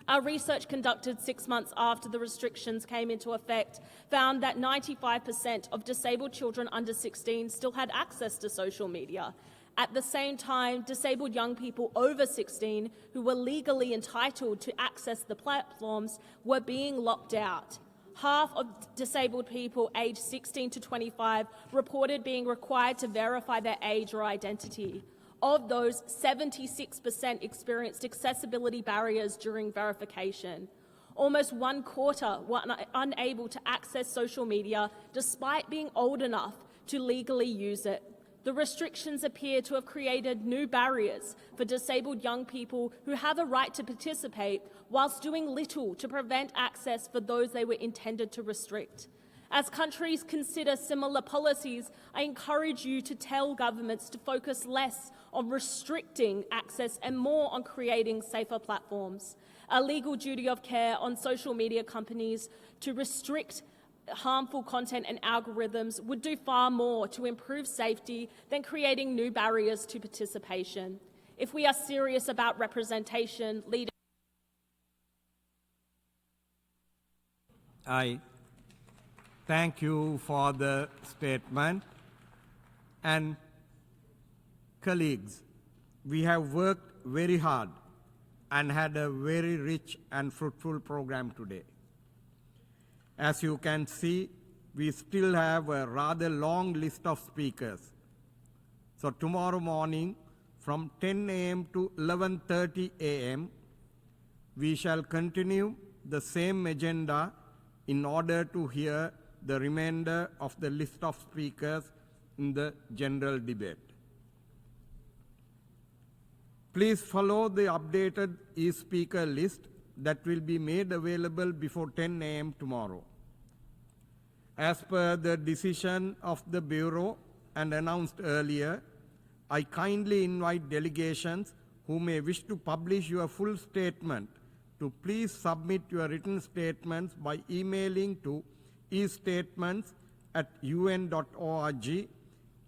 Our research conducted 6 months after the restrictions came into effect found that 95% of disabled children under 16 still had access to social media. At the same time, disabled young people over 16 who were legally entitled to access the platforms were being locked out. Half of disabled people aged 16 to 25 reported being required to verify their age or identity. Of those, 76% experienced accessibility barriers during verification. Almost 1/4 were unable to access social media despite being old enough to legally use it. The restrictions appear to have created new barriers for disabled young people who have a right to participate whilst doing little to prevent access for those they were intended to restrict. As countries consider similar policies, I encourage you to tell governments to focus less on restricting access and more on creating safer platforms. A legal duty of care on social media companies to restrict harmful content and algorithms would do far more to improve safety than creating new barriers to participation. If we are serious about representation, leaders. I thank you for the statement. And colleagues, we have worked very hard and had a very rich and fruitful program today. As you can see, we still have a rather long list of speakers. So tomorrow morning from 10 a.m. to 11:30 a.m., we shall continue the same agenda in order to hear the remainder of the list of speakers in the general debate. Please follow the updated e-speaker list that will be made available before 10 a.m. tomorrow. As per the decision of the Bureau and announced earlier, I kindly invite delegations who may wish to publish your full statement to please submit your written statements by emailing to e-statements@un.org,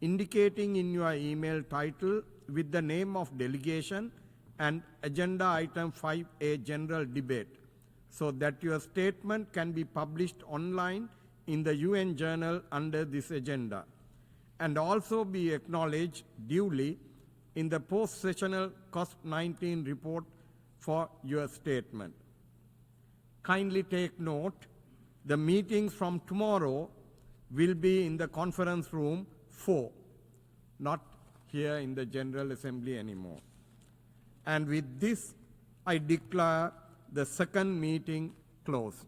indicating in your email title with the name of delegation and agenda item 5A general debate, so that your statement can be published online in the UN journal under this agenda, and also be acknowledged duly in the post-sessional COSP-19 report for your statement. Kindly take note, the meetings from tomorrow will be in the conference room 4, not here in the General Assembly anymore. And with this, I declare the second meeting closed.